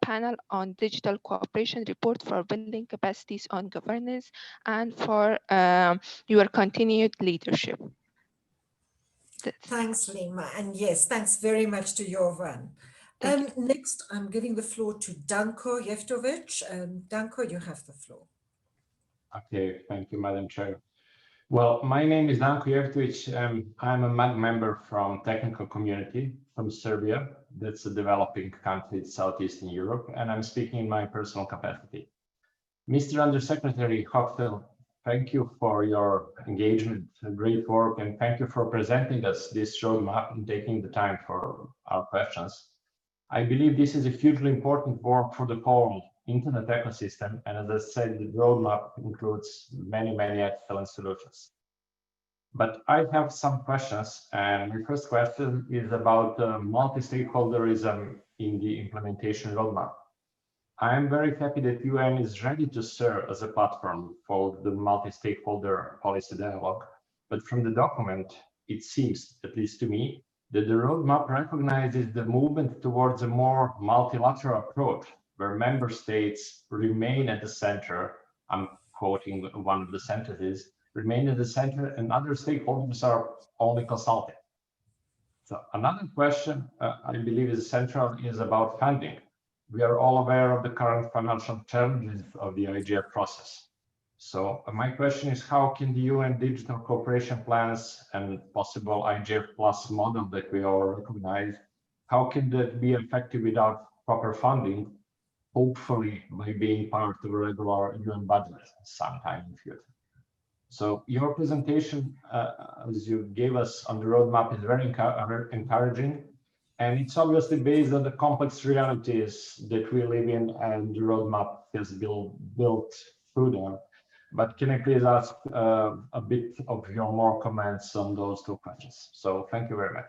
Speaker 6: panel on digital cooperation report for building capacities on governance and for your continued leadership.
Speaker 2: Thanks, Lima. And yes, thanks very much to Jovan. Next, I'm giving the floor to Danko Jeftovic. Danko, you have the floor.
Speaker 11: Okay, thank you, Madam Chair. Well, my name is Danko Jeftovic. I'm a MAG member from technical community from Serbia. That's a developing country in Southeastern Europe, and I'm speaking in my personal capacity. Mr. Undersecretary Hochfeld, thank you for your engagement, great work, and thank you for presenting us this roadmap and taking the time for our questions. I believe this is a hugely important work for the whole internet ecosystem, and as I said, the roadmap includes many excellent solutions. But I have some questions, and my first question is about multi-stakeholderism in the implementation roadmap. I am very happy that UN is ready to serve as a platform for the multi-stakeholder policy dialogue, but from the document, it seems, at least to me, that the roadmap recognizes the movement towards a more multilateral approach where member states remain at the center. I'm quoting one of the sentences, remain at the center and other stakeholders are only consulting. So another question I believe is central is about funding. We are all aware of the current financial challenges of the IGF process. So my question is, how can the UN digital cooperation plans and possible IGF plus model that we all recognize, how can that be effective without proper funding, hopefully by being part of a regular UN budget sometime in the future? So your presentation, as you gave us on the roadmap, is very encouraging. And it's obviously based on the complex realities that we live in, and the roadmap has been built through them. But can I please ask a bit of your more comments on those two questions? So thank you very much.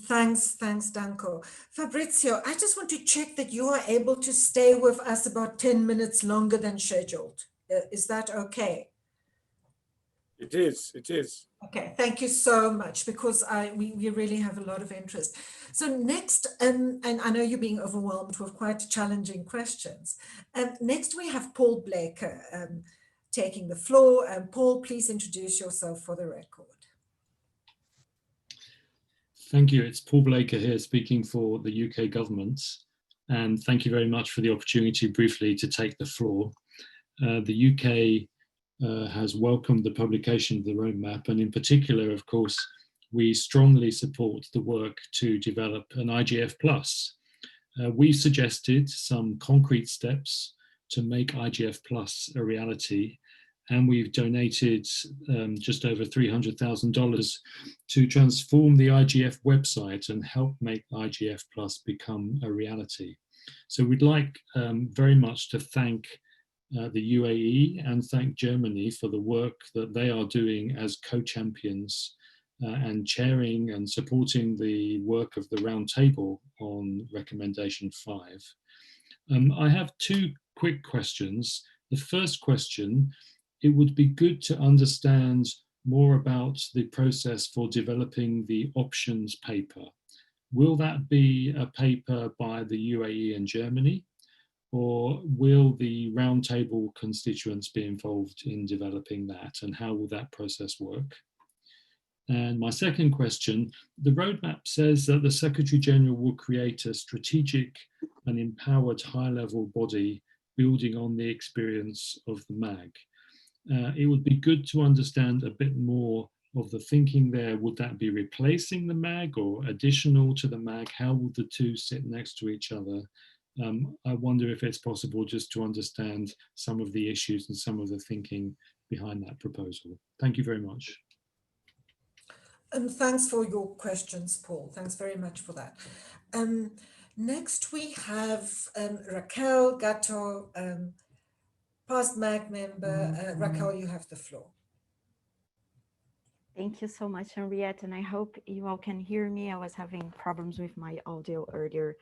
Speaker 2: Thanks, Danko. Fabrizio, I just want to check that you are able to stay with us about 10 minutes longer than scheduled. Is that okay?
Speaker 1: It is, it is.
Speaker 2: Okay, thank you so much, because we really have a lot of interest. So next, and I know you're being overwhelmed with quite challenging questions. Next we have Paul Blaker taking the floor. Paul, please introduce yourself for the record.
Speaker 12: Thank you. It's Paul Blaker here speaking for the UK government. And thank you very much for the opportunity briefly to take the floor. The UK has welcomed the publication of the roadmap, and in particular, of course, we strongly support the work to develop an IGF plus. We suggested some concrete steps to make IGF plus a reality, and we've donated just over $300,000 to transform the IGF website and help make IGF plus become a reality. So we'd like very much to thank the UAE and thank Germany for the work that they are doing as co-champions and chairing and supporting the work of the roundtable on recommendation 5. I have two quick questions. The first question, it would be good to understand more about the process for developing the options paper. Will that be a paper by the UAE and Germany? Or will the roundtable constituents be involved in developing that, and how will that process work? And my second question, the roadmap says that the Secretary General will create a strategic and empowered high-level body building on the experience of the MAG. It would be good to understand a bit more of the thinking there. Would that be replacing the MAG or additional to the MAG? How will the two sit next to each other? I wonder if it's possible just to understand some of the issues and some of the thinking behind that proposal. Thank you very much.
Speaker 2: And thanks for your questions, Paul. Thanks very much for that. Next, we have Raquel Gatto, past MAG member. Raquel, you have the floor.
Speaker 13: Thank you so much, Henriette, and I hope you all can hear me. I was having problems with my audio earlier.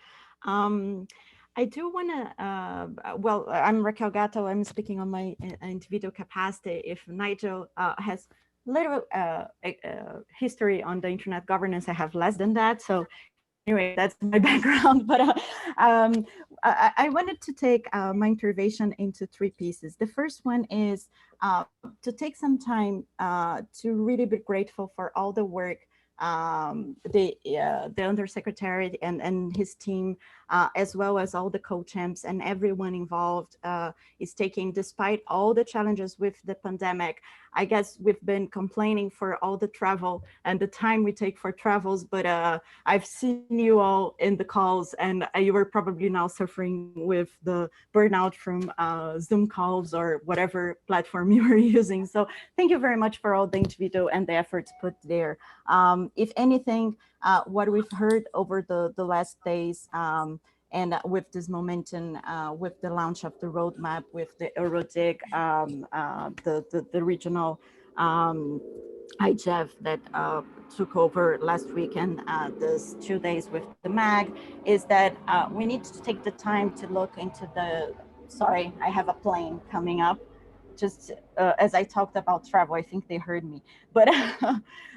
Speaker 13: I do want to, well, I'm Raquel Gatto. I'm speaking on my individual capacity. If Nigel has little history on the internet governance, I have less than that. So anyway, that's my background. But I wanted to take my intervention into three pieces. The first one is to take some time to really be grateful for all the work the Undersecretary and his team, as well as all the co-champs and everyone involved is taking, despite all the challenges with the pandemic. I guess we've been complaining for all the travel and the time we take for travels, but I've seen you all in the calls, and you were probably now suffering with the burnout from Zoom calls or whatever platform you were using. So thank you very much for all the individual and the efforts put there. If anything, what we've heard over the last days, and with this momentum, with the launch of the roadmap, with the Eurodig, the regional IGF that took over last week, and this 2 days with the MAG, is that we need to take the time to look into the, sorry, I have a plane coming up. Just as I talked about travel, I think they heard me. But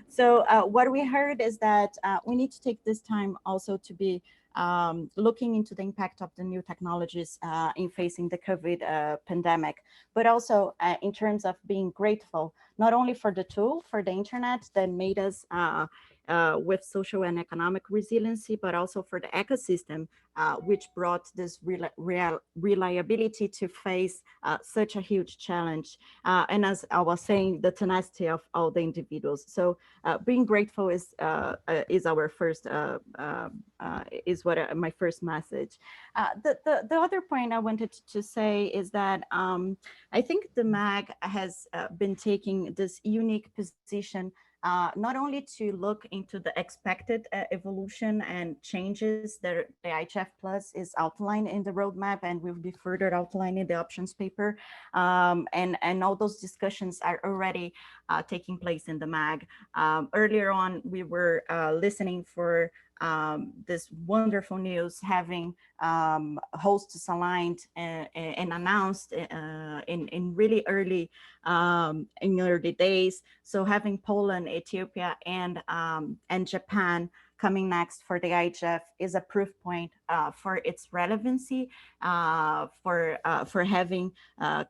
Speaker 13: so what we heard is that we need to take this time also to be looking into the impact of the new technologies in facing the COVID pandemic, but also in terms of being grateful, not only for the tool, for the internet that made us with social and economic resiliency, but also for the ecosystem, which brought this reliability to face such a huge challenge. And as I was saying, the tenacity of all the individuals. So being grateful is our first, is what my first message. The other point I wanted to say is that I think the MAG has been taking this unique position not only to look into the expected evolution and changes that the IGF Plus is outlined in the roadmap and will be further outlined in the options paper. And all those discussions are already taking place in the MAG. Earlier on, we were listening for this wonderful news, having hosts aligned and announced in really early days. So having Poland, Ethiopia, and Japan coming next for the IGF is a proof point for its relevancy, for having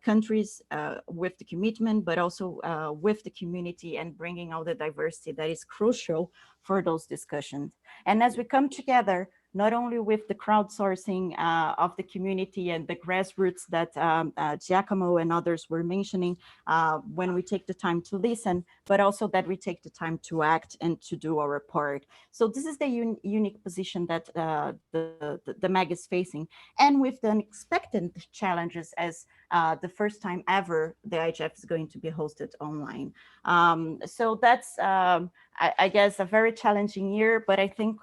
Speaker 13: countries with the commitment, but also with the community and bringing all the diversity that is crucial for those discussions. And as we come together, not only with the crowdsourcing of the community and the grassroots that Giacomo and others were mentioning, when we take the time to listen, but also that we take the time to act and to do our part. So this is the unique position that the MAG is facing. And with the unexpected challenges as the first time ever, the IGF is going to be hosted online. So that's, I guess, a very challenging year, but I think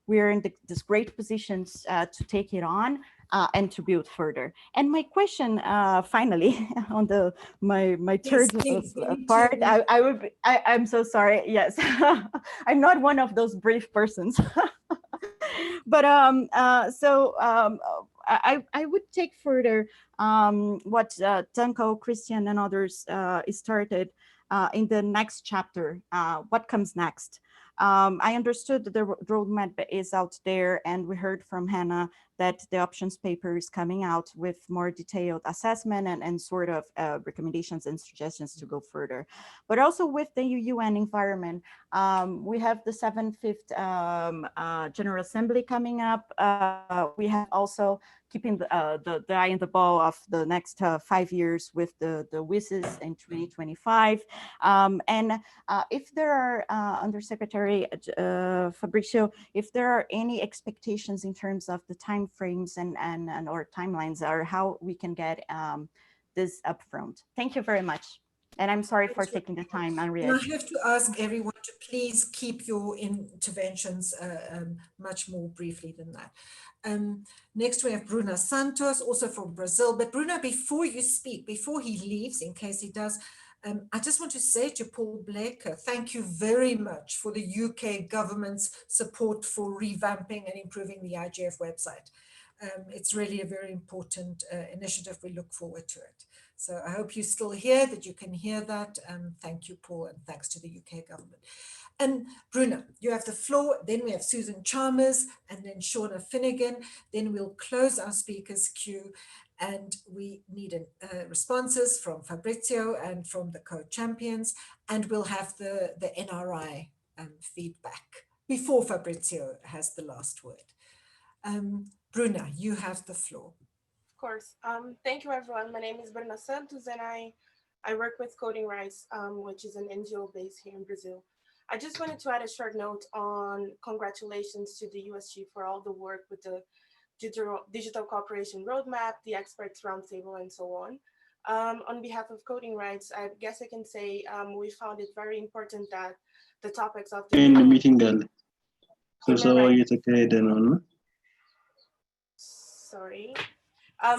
Speaker 13: we're in this great positions to take it on and to build further. And my question, finally, on my third part, I'm so sorry. Yes, I'm not one of those brief persons. But I would take further what Danko, Christian, and others started in the next chapter. What comes next? I understood that the roadmap is out there, and we heard from Hannah that the options paper is coming out with more detailed assessment and sort of recommendations and suggestions to go further. But also with the UN environment, we have the 75th General Assembly coming up. We have also keeping the eye on the ball of the next 5 years with the WISs in 2025. And if there are, Undersecretary Fabrizio, if there are any expectations in terms of the time frames and or timelines, or how we can get this upfront. Thank you very much. And I'm sorry for taking the time, Henriette.
Speaker 2: And I have to ask everyone to please keep your interventions much more briefly than that. Next, we have Bruno Santos, also from Brazil. But Bruno, before you speak, before he leaves, in case he does, I just want to say to Paul Blaker, thank you very much for the UK government's support for revamping and improving the IGF website. It's really a very important initiative. We look forward to it. So I hope you're still here, that you can hear that. Thank you, Paul, and thanks to the UK government. And Bruno, you have the floor. Then we have Susan Chalmers and then Shauna Finnegan. Then we'll close our speakers queue. And we need responses from Fabrizio and from the co-champions. And we'll have the NRI feedback before Fabrizio has the last word. Bruna, you have the floor.
Speaker 14: Of course. Thank you, everyone. My name is Bruna Santos, and I work with Coding Rights, which is an NGO based here in Brazil. I just wanted to add a short note on congratulations to the USG for all the work with the digital cooperation roadmap, the experts roundtable, and so on. On behalf of Coding Rights, I guess I can say we found it very important that the topics of the
Speaker 15: meeting
Speaker 14: Sorry.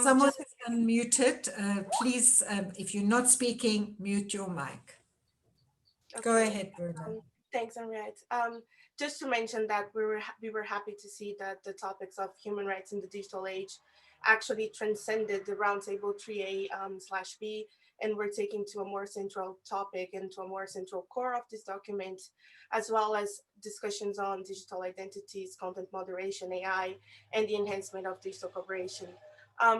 Speaker 2: Someone is unmuted. Please, if you're not speaking, mute your mic. Okay. Go ahead, Bruno.
Speaker 14: Thanks, Henriette. Just to mention that we were happy to see that the topics of human rights in the digital age actually transcended the roundtable 3A/B and we're taking to a more central topic and to a more central core of this document, as well as discussions on digital identities, content moderation, AI, and the enhancement of digital cooperation.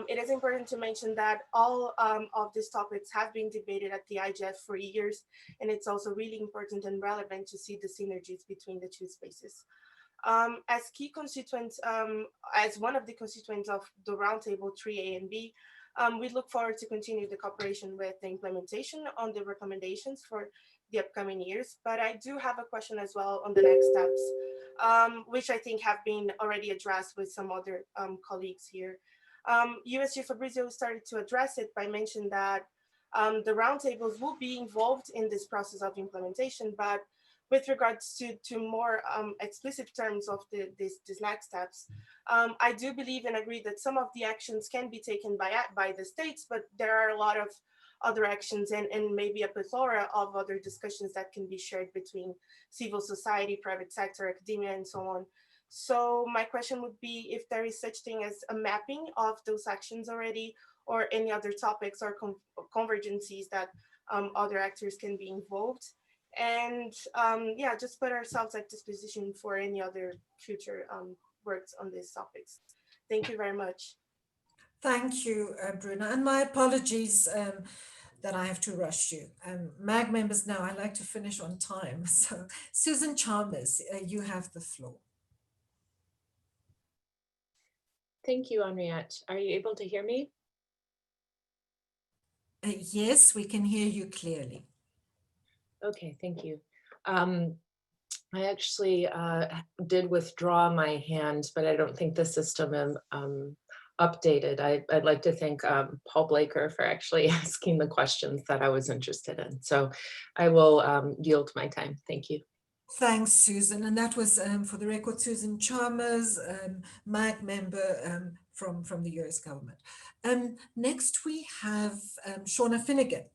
Speaker 14: It is important to mention that all of these topics have been debated at the IGF for years, and it's also really important and relevant to see the synergies between the two spaces. As key constituents, as one of the constituents of the Roundtable 3A and B, we look forward to continue the cooperation with the implementation on the recommendations for the upcoming years. But I do have a question as well on the next steps, which I think have been already addressed with some other colleagues here. USG Fabrizio started to address it by mentioning that the roundtables will be involved in this process of implementation, but with regards to more explicit terms of these next steps, I do believe and agree that some of the actions can be taken by the states, but there are a lot of other actions and maybe a plethora of other discussions that can be shared between civil society, private sector, academia, and so on. So my question would be if there is such thing as a mapping of those actions already, or any other topics or convergencies that other actors can be involved. And yeah, just put ourselves at disposition for any other future works on these topics. Thank you very much.
Speaker 2: Thank you, Bruna, and my apologies that I have to rush you. MAG members now, I like to finish on time. So Susan Chalmers, you have the floor.
Speaker 15: Thank you, Henriette. Are you able to hear me?
Speaker 2: Yes, we can hear you clearly.
Speaker 15: Okay, thank you. I actually did withdraw my hand, but I don't think the system updated. I'd like to thank Paul Blaker for actually asking the questions that I was interested in. So I will yield my time. Thank you.
Speaker 2: Thanks, Susan. And that was, for the record, Susan Chalmers, MAG member from the US government. Next, we have Shauna Finnegan.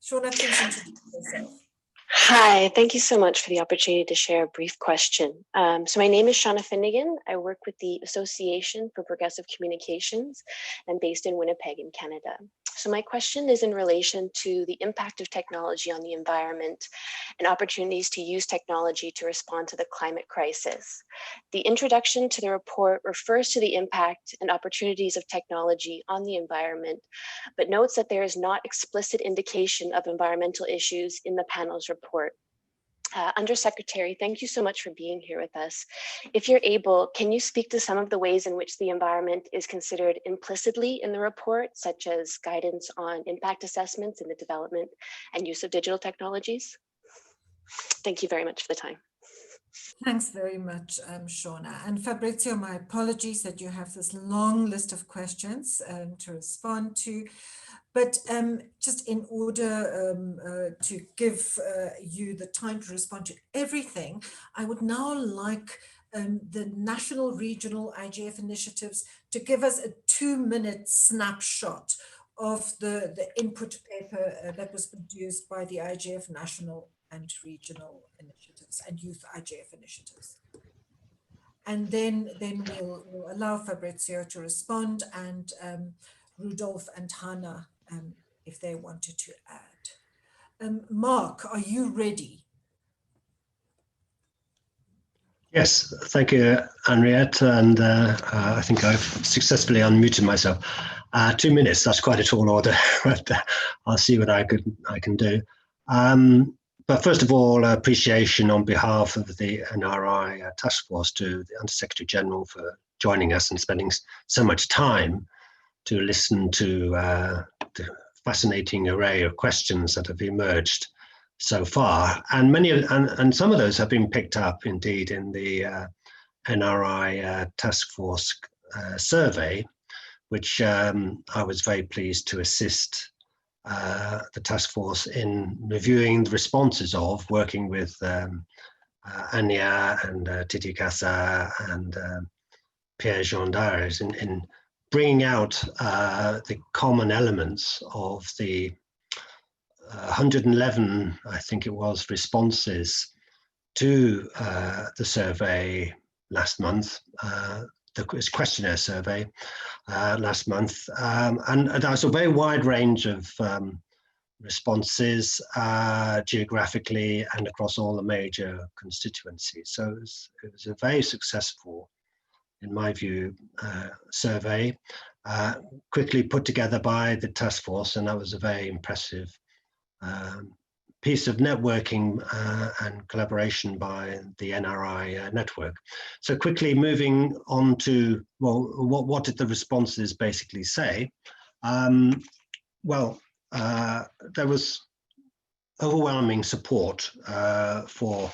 Speaker 2: Shauna, please introduce yourself.
Speaker 17: Hi, thank you so much for the opportunity to share a brief question. So my name is Shauna Finnegan. I work with the Association for Progressive Communications and based in Winnipeg in Canada. So my question is in relation to the impact of technology on the environment and opportunities to use technology to respond to the climate crisis. The introduction to the report refers to the impact and opportunities of technology on the environment, but notes that there is not explicit indication of environmental issues in the panel's report. Undersecretary, thank you so much for being here with us. If you're able, can you speak to some of the ways in which the environment is considered implicitly in the report, such as guidance on impact assessments in the development and use of digital technologies? Thank you very much for the time.
Speaker 2: Thanks very much, Shauna. And Fabrizio, my apologies that you have this long list of questions to respond to. But just in order to give you the time to respond to everything, I would now like the national regional IGF initiatives to give us a 2-minute snapshot of the input paper that was produced by the IGF national and regional initiatives and youth IGF initiatives. And then we'll allow Fabrizio to respond and Rudolf and Hannah if they wanted to add. Mark, are you ready?
Speaker 21: Yes, thank you, Henriette. And I think I've successfully unmuted myself. 2 minutes, that's quite a tall order, but I'll see what I can do. But first of all, appreciation on behalf of the NRI task force to the Undersecretary General for joining us and spending so much time to listen to the fascinating array of questions that have emerged so far, and and some of those have been picked up indeed in the NRI task force survey, which I was very pleased to assist the task force in reviewing the responses of, working with Anya and Titikasa and Pierre Gendares in bringing out the common elements of the 111, I think it was, responses to the survey last month, the questionnaire survey last month. And there's a very wide range of responses geographically and across all the major constituencies. So it was a very successful, in my view, survey, quickly put together by the task force, and that was a very impressive piece of networking and collaboration by the NRI network. So quickly moving on to, well, what did the responses basically say? There was overwhelming support for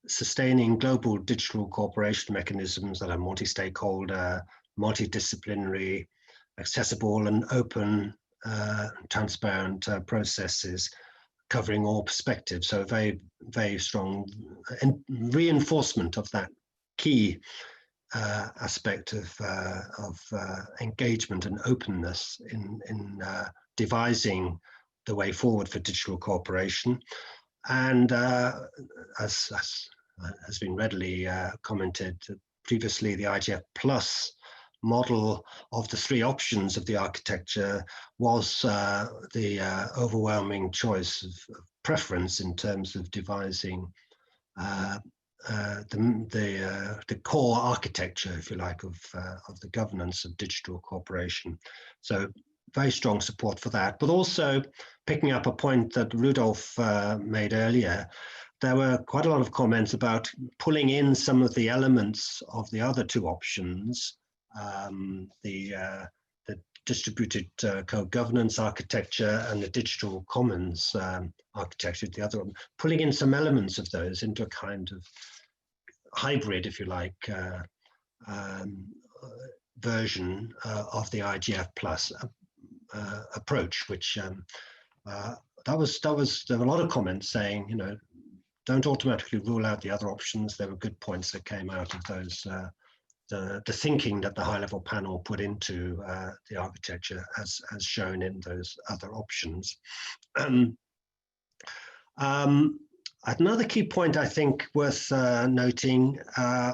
Speaker 21: sustaining global digital cooperation mechanisms that are multi-stakeholder, multidisciplinary, accessible and open, transparent processes covering all perspectives. So very, very strong reinforcement of that key aspect of engagement and openness in devising the way forward for digital cooperation. And as has been readily commented previously, the IGF Plus model of the three options of the architecture was the overwhelming choice of preference in terms of devising the core architecture, if you like, of the governance of digital cooperation. So very strong support for that, but also picking up a point that Rudolf made earlier, there were quite a lot of comments about pulling in some of the elements of the other two options, the distributed co-governance architecture and the digital commons architecture, the other one, pulling in some elements of those into a kind of hybrid, if you like, version of the IGF Plus approach, which there were a lot of comments saying, you know, don't automatically rule out the other options. There were good points that came out of those, the thinking that the high-level panel put into the architecture as shown in those other options. Another key point I think worth noting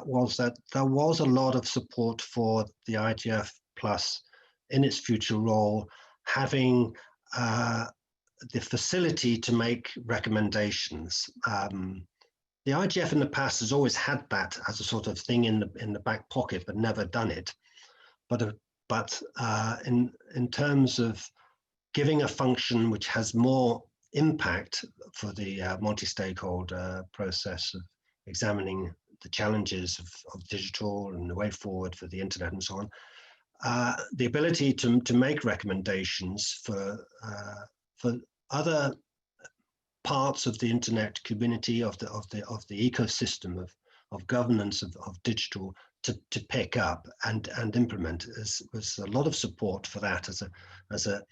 Speaker 21: was that there was a lot of support for the IGF Plus in its future role, having the facility to make recommendations. The IGF in the past has always had that as a sort of thing in the back pocket, but never done it. But in terms of giving a function which has more impact for the multi-stakeholder process of examining the challenges of digital and the way forward for the internet and so on, the ability to make recommendations for other parts of the internet community, of the ecosystem of governance of digital to pick up and implement. Was a lot of support for that as a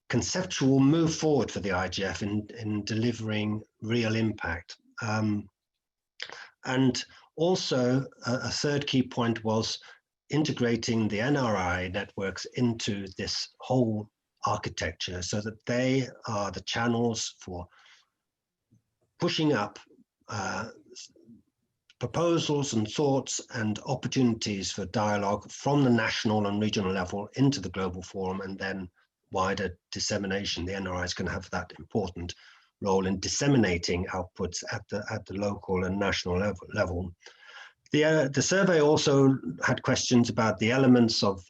Speaker 21: conceptual move forward for the IGF in delivering real impact. And also a third key point was integrating the NRI networks into this whole architecture so that they are the channels for pushing up proposals and thoughts and opportunities for dialogue from the national and regional level into the global forum, and then wider dissemination. The NRI is going to have that important role in disseminating outputs at the local and national level. The survey also had questions about the elements of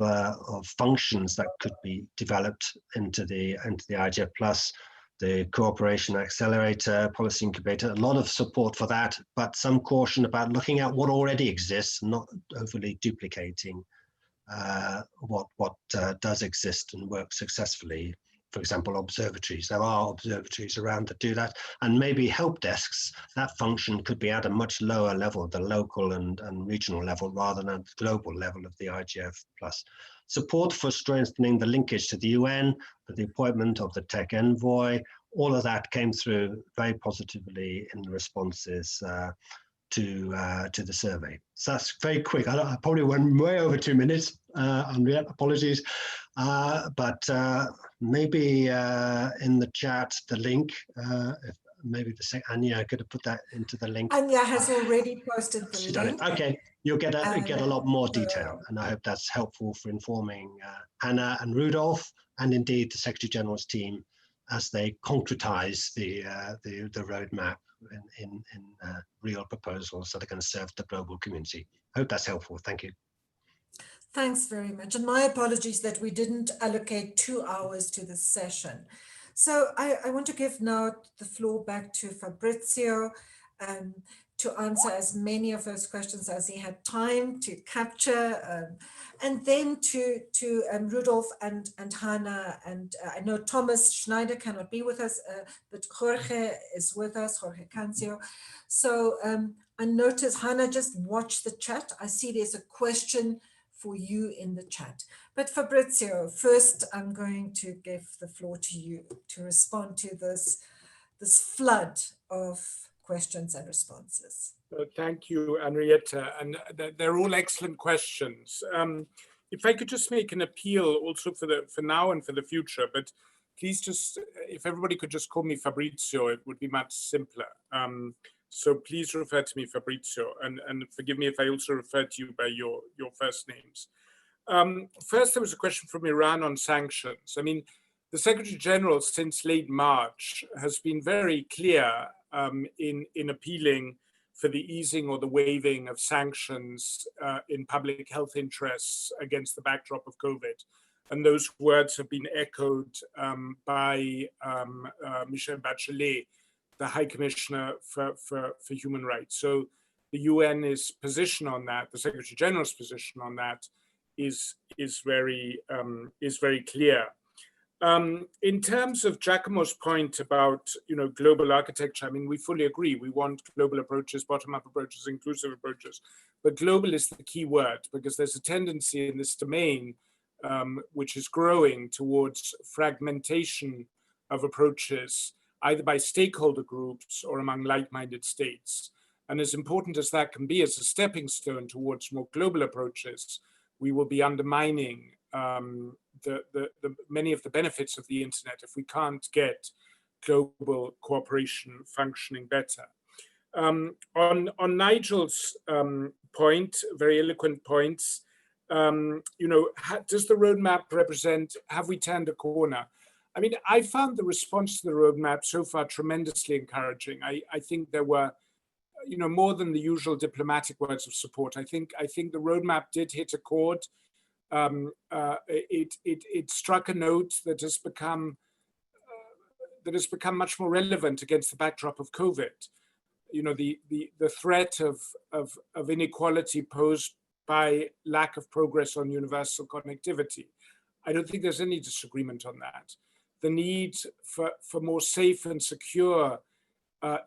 Speaker 21: functions that could be developed into the IGF Plus, the cooperation accelerator, policy incubator. A lot of support for that, but some caution about looking at what already exists, not overly duplicating what does exist and work successfully. For example, observatories. There are observatories around that do that, and maybe help desks. That function could be at a much lower level, the local and regional level, rather than the global level of the IGF Plus. Support for strengthening the linkage to the UN, for the appointment of the tech envoy. All of that came through very positively in the responses to the survey. So that's very quick. I probably went way over 2 minutes. Henriette, apologies. But maybe in the chat, the link, if maybe Anya could have put that into the link.
Speaker 2: Anya has already posted the link.
Speaker 21: Okay, you'll get a lot more detail, and I hope that's helpful for informing Hannah and Rudolf, and indeed the Secretary General's team as they concretize the roadmap in real proposals that are going to serve the global community. I hope that's helpful. Thank you.
Speaker 2: Thanks very much. And my apologies that we didn't allocate 2 hours to this session. So I want to give now the floor back to Fabrizio to answer as many of those questions as he had time to capture, and then to Rudolf and Hannah. And I know Thomas Schneider cannot be with us, but Jorge is with us, Jorge Cancio. So I notice, Hannah, just watch the chat. I see there's a question for you in the chat. But Fabrizio, first I'm going to give the floor to you to respond to this flood of questions and responses.
Speaker 1: Thank you, Henrietta, and they're all excellent questions. If I could just make an appeal also for now and for the future, but please just, if everybody could just call me Fabrizio, it would be much simpler. So please refer to me Fabrizio, and forgive me if I also refer to you by your first names. First, there was a question from Iran on sanctions. I mean, the Secretary General since late March has been very clear in appealing for the easing or the waiving of sanctions in public health interests against the backdrop of COVID. And those words have been echoed by Michelle Bachelet, the High Commissioner for Human Rights. So the UN's position on that, the Secretary General's position on that, is very clear. In terms of Giacomo's point about global architecture, I mean, we fully agree. We want global approaches, bottom-up approaches, inclusive approaches. But global is the key word, because there's a tendency in this domain which is growing towards fragmentation of approaches, either by stakeholder groups or among like-minded states. And as important as that can be as a stepping stone towards more global approaches, we will be undermining many of the benefits of the internet if we can't get global cooperation functioning better. On Nigel's point, very eloquent points, does the roadmap represent, have we turned a corner? I mean, I found the response to the roadmap so far tremendously encouraging. I think there were, more than the usual diplomatic words of support. I think the roadmap did hit a chord. It struck a note that has become much more relevant against the backdrop of COVID. The threat of inequality posed by lack of progress on universal connectivity. I don't think there's any disagreement on that. The need for more safe and secure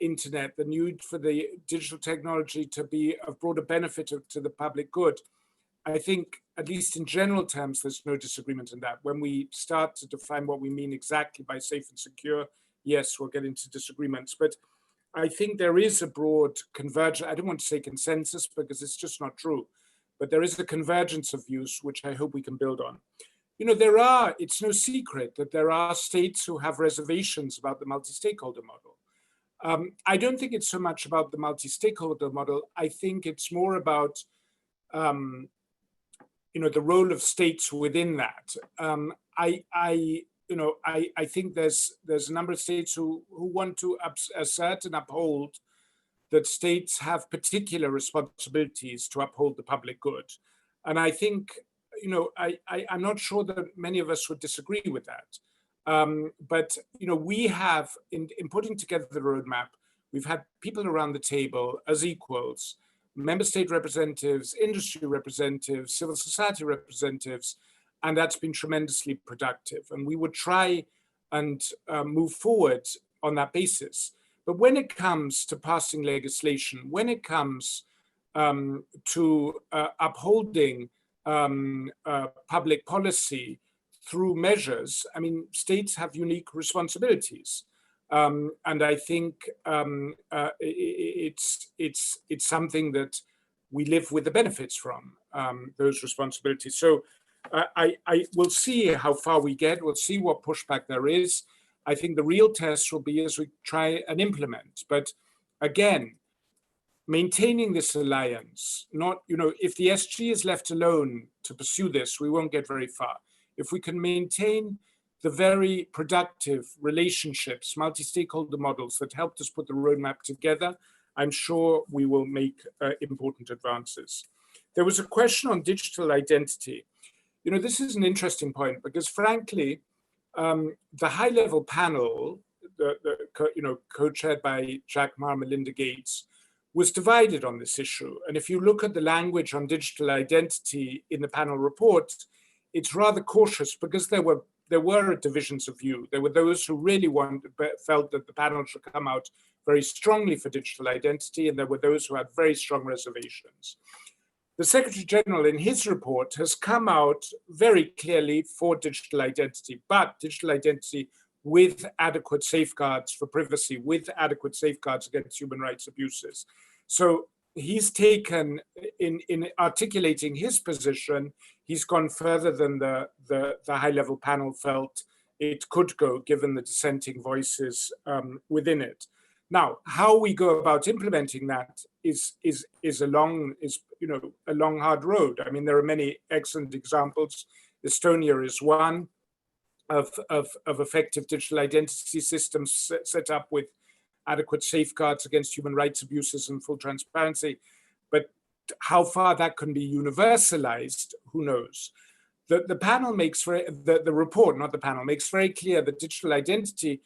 Speaker 1: internet, the need for the digital technology to be of broader benefit to the public good. I think, at least in general terms, there's no disagreement in that. When we start to define what we mean exactly by safe and secure, yes, we'll get into disagreements. But I think there is a broad convergence. I don't want to say consensus because it's just not true, but there is a convergence of views, which I hope we can build on. It's no secret that there are states who have reservations about the multi-stakeholder model. I don't think it's so much about the multi-stakeholder model. I think it's more about the role of states within that. I think there's a number of states who want to assert and uphold that states have particular responsibilities to uphold the public good. And I think, I'm not sure that many of us would disagree with that. But we have, in putting together the roadmap, we've had people around the table as equals, member state representatives, industry representatives, civil society representatives, and that's been tremendously productive. And we would try and move forward on that basis. But when it comes to passing legislation, when it comes to upholding public policy through measures, I mean, states have unique responsibilities. And I think it's something that we live with the benefits from, those responsibilities. So I will see how far we get. We'll see what pushback there is. I think the real test will be as we try and implement. But again, maintaining this alliance, not, if the SG is left alone to pursue this, we won't get very far. If we can maintain the very productive relationships, multi-stakeholder models that helped us put the roadmap together, I'm sure we will make important advances. There was a question on digital identity. You know, this is an interesting point because frankly, the high-level panel, co-chaired by Jack Ma, Melinda Gates, was divided on this issue. And if you look at the language on digital identity in the panel report, it's rather cautious because there were divisions of view. There were those who really felt that the panel should come out very strongly for digital identity, and there were those who had very strong reservations. The Secretary General in his report has come out very clearly for digital identity, but digital identity with adequate safeguards for privacy, with adequate safeguards against human rights abuses. So he's taken, in articulating his position, he's gone further than the high-level panel felt it could go, given the dissenting voices within it. Now, how we go about implementing that is a long, hard road. I mean, there are many excellent examples. Estonia is one of effective digital identity systems set up with adequate safeguards against human rights abuses and full transparency. But how far that can be universalized, who knows? The panel makes the report, not the panel, makes very clear that digital identity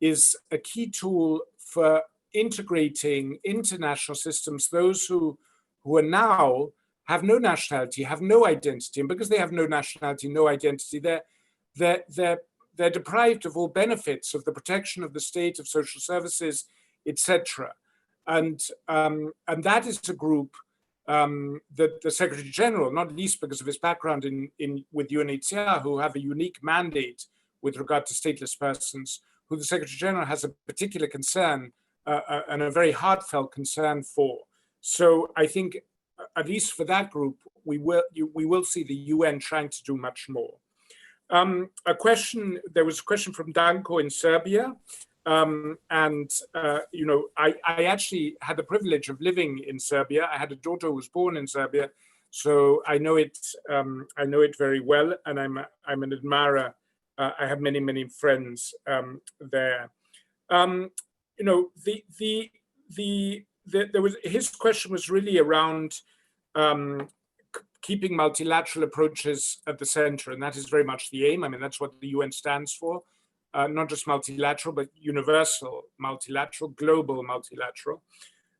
Speaker 1: is a key tool for integrating international systems, those who are now have no nationality, have no identity, and because they have no nationality, no identity, they're deprived of all benefits of the protection of the state, of social services, etc. And that is a group that the Secretary General, not least because of his background with UNHCR, who have a unique mandate with regard to stateless persons, who the Secretary General has a particular concern and a very heartfelt concern for. So I think, at least for that group, we will see the UN trying to do much more. There was a question from Danko in Serbia. I actually had the privilege of living in Serbia. I had a daughter who was born in Serbia, so I know it very well, and I'm an admirer. I have many friends there. His question was really around keeping multilateral approaches at the center, and that is very much the aim. I mean, that's what the UN stands for. Not just multilateral, but universal multilateral, global multilateral.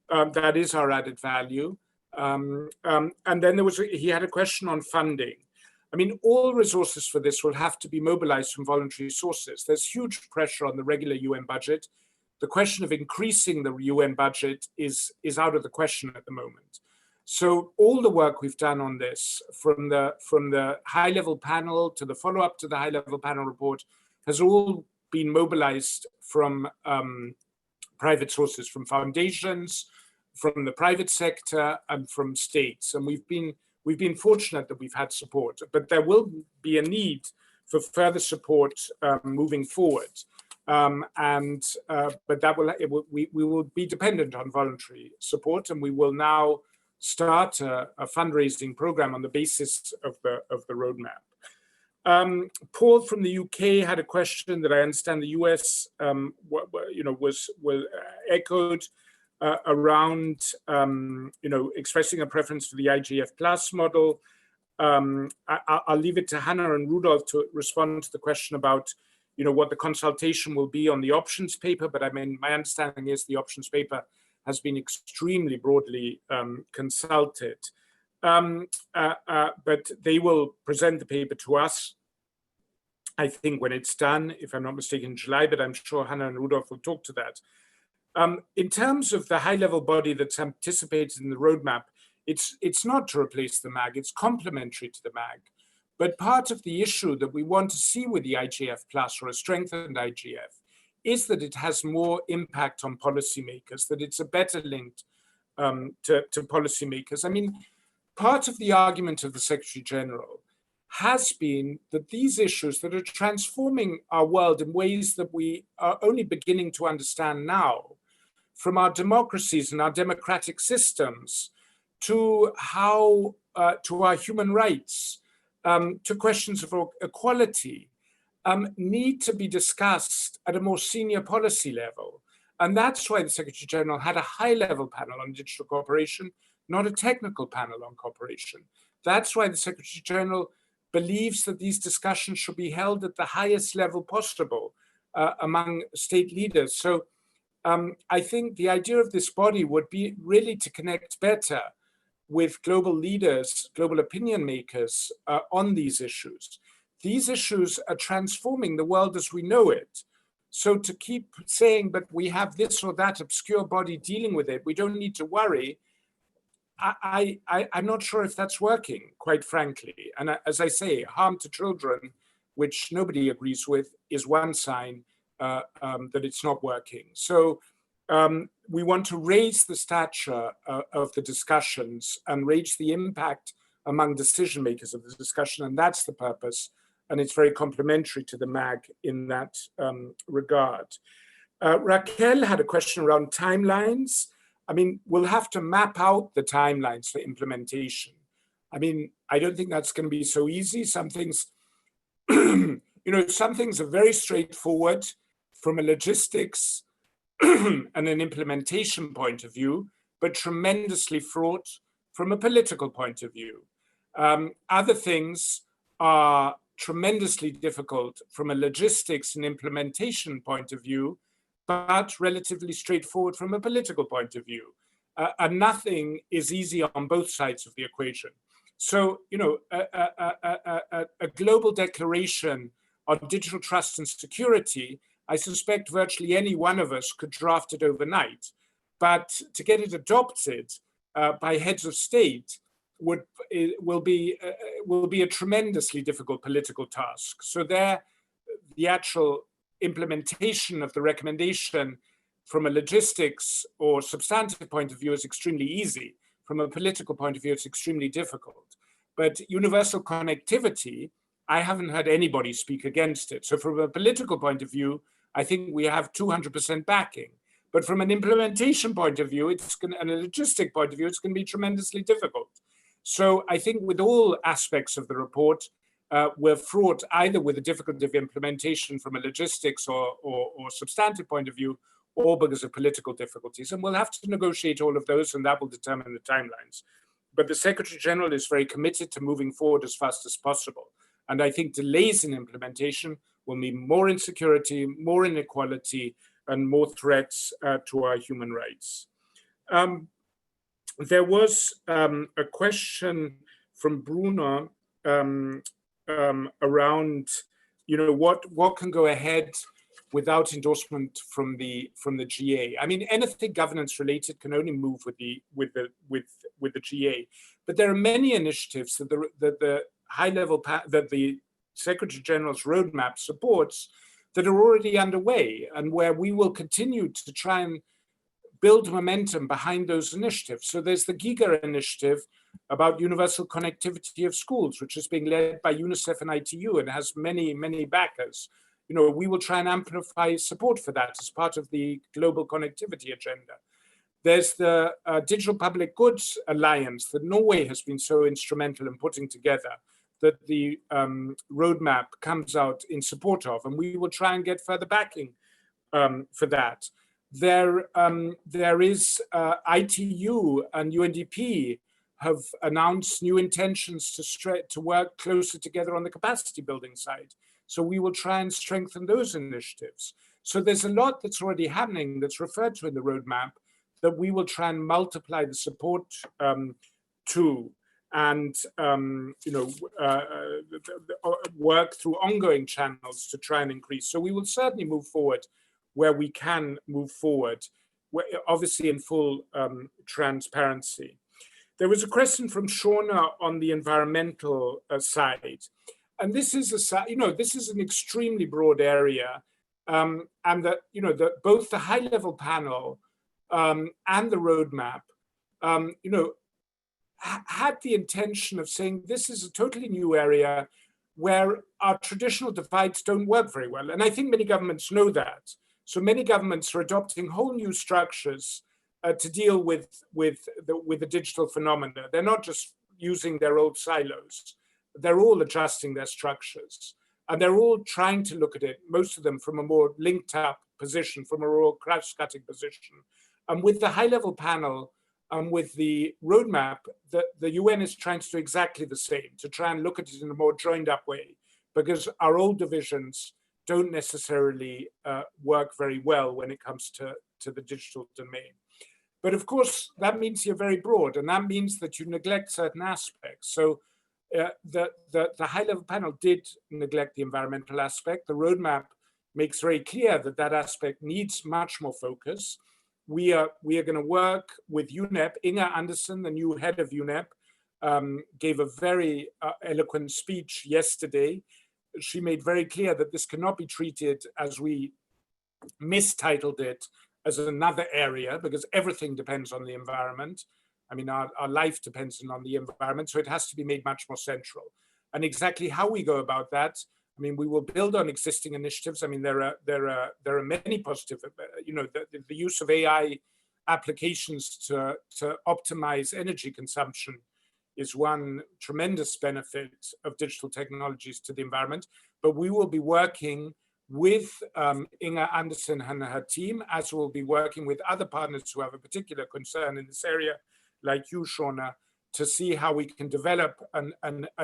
Speaker 1: That is our added value. And then he had a question on funding. I mean, all resources for this will have to be mobilized from voluntary sources. There's huge pressure on the regular UN budget. The question of increasing the UN budget is out of the question at the moment. So all the work we've done on this, from the high-level panel to the follow-up to the high-level panel report, has all been mobilized from private sources, from foundations, from the private sector, and from states. And we've been fortunate that we've had support, but there will be a need for further support moving forward. But we will be dependent on voluntary support, and we will now start a fundraising program on the basis of the roadmap. Paul from the UK had a question that I understand the US was echoed around expressing a preference for the IGF plus model. I'll leave it to Hannah and Rudolf to respond to the question about what the consultation will be on the options paper, but I mean, my understanding is the options paper has been extremely broadly consulted. But they will present the paper to us, I think, when it's done, if I'm not mistaken, in July, but I'm sure Hannah and Rudolf will talk to that. In terms of the high-level body that's anticipated in the roadmap, it's not to replace the MAG, it's complementary to the MAG. But part of the issue that we want to see with the IGF Plus, or a strengthened IGF, is that it has more impact on policymakers, that it's a better link to policymakers. I mean, part of the argument of the Secretary General has been that these issues that are transforming our world in ways that we are only beginning to understand now, from our democracies and our democratic systems to to our human rights, to questions of equality, need to be discussed at a more senior policy level. And that's why the Secretary General had a high-level panel on digital cooperation, not a technical panel on cooperation. That's why the Secretary General believes that these discussions should be held at the highest level possible among state leaders. So I think the idea of this body would be really to connect better with global leaders, global opinion makers on these issues. These issues are transforming the world as we know it. So to keep saying, but we have this or that obscure body dealing with it, we don't need to worry, I'm not sure if that's working, quite frankly. And as I say, harm to children, which nobody agrees with, is one sign that it's not working. So we want to raise the stature of the discussions and raise the impact among decision makers of the discussion, and that's the purpose. And it's very complementary to the MAG in that regard. Raquel had a question around timelines. I mean, we'll have to map out the timelines for implementation. I mean, I don't think that's going to be so easy. Some things, some things are very straightforward from a logistics and an implementation point of view, but tremendously fraught from a political point of view. Other things are tremendously difficult from a logistics and implementation point of view, but relatively straightforward from a political point of view. And nothing is easy on both sides of the equation. So, a global declaration on digital trust and security, I suspect virtually any one of us could draft it overnight. But to get it adopted by heads of state will be a tremendously difficult political task. So there, the actual implementation of the recommendation from a logistics or substantive point of view is extremely easy. From a political point of view, it's extremely difficult. But universal connectivity, I haven't heard anybody speak against it. So from a political point of view, I think we have 200% backing. But from an implementation point of view, and a logistic point of view, it's going to be tremendously difficult. So I think with all aspects of the report, we're fraught either with the difficulty of implementation from a logistics or substantive point of view, or because of political difficulties. And we'll have to negotiate all of those, and that will determine the timelines. But the Secretary General is very committed to moving forward as fast as possible. And I think delays in implementation will mean more insecurity, more inequality, and more threats to our human rights. There was a question from Bruno around, what can go ahead without endorsement from the GA. I mean, anything governance related can only move with the GA. But there are many initiatives that the high level that the Secretary General's roadmap supports that are already underway, and where we will continue to try and build momentum behind those initiatives. So there's the GIGA initiative about universal connectivity of schools, which is being led by UNICEF and ITU and has many, many backers. We will try and amplify support for that as part of the global connectivity agenda. There's the Digital Public Goods Alliance that Norway has been so instrumental in putting together, that the roadmap comes out in support of, and we will try and get further backing for that. There is ITU and UNDP have announced new intentions to work closer together on the capacity building side. So we will try and strengthen those initiatives. So there's a lot that's already happening that's referred to in the roadmap that we will try and multiply the support to, and work through ongoing channels to try and increase. So we will certainly move forward where we can move forward, obviously in full transparency. There was a question from Shauna on the environmental side. And this is this is an extremely broad area, and that both the high-level panel and the roadmap, had the intention of saying this is a totally new area where our traditional divides don't work very well, and I think many governments know that. So many governments are adopting whole new structures to deal with the digital phenomena. They're not just using their old silos. They're all adjusting their structures. And they're all trying to look at it, most of them from a more linked up position, from a more cross-cutting position. And with the high-level panel, with the roadmap, the UN is trying to do exactly the same, to try and look at it in a more joined up way, because our old divisions don't necessarily work very well when it comes to the digital domain. But of course, that means you're very broad, and that means that you neglect certain aspects. So the high-level panel did neglect the environmental aspect. The roadmap makes very clear that that aspect needs much more focus. We are going to work with UNEP. Inga Andersen, the new head of UNEP, gave a very eloquent speech yesterday. She made very clear that this cannot be treated as we mistitled it as another area, because everything depends on the environment. I mean, our life depends on the environment, so it has to be made much more central. And exactly how we go about that, I mean, we will build on existing initiatives. I mean, there are many positive, the use of AI applications to optimize energy consumption is one tremendous benefit of digital technologies to the environment. But we will be working with Inga Andersen and her team, as we'll be working with other partners who have a particular concern in this area, like you, Shauna, to see how we can develop and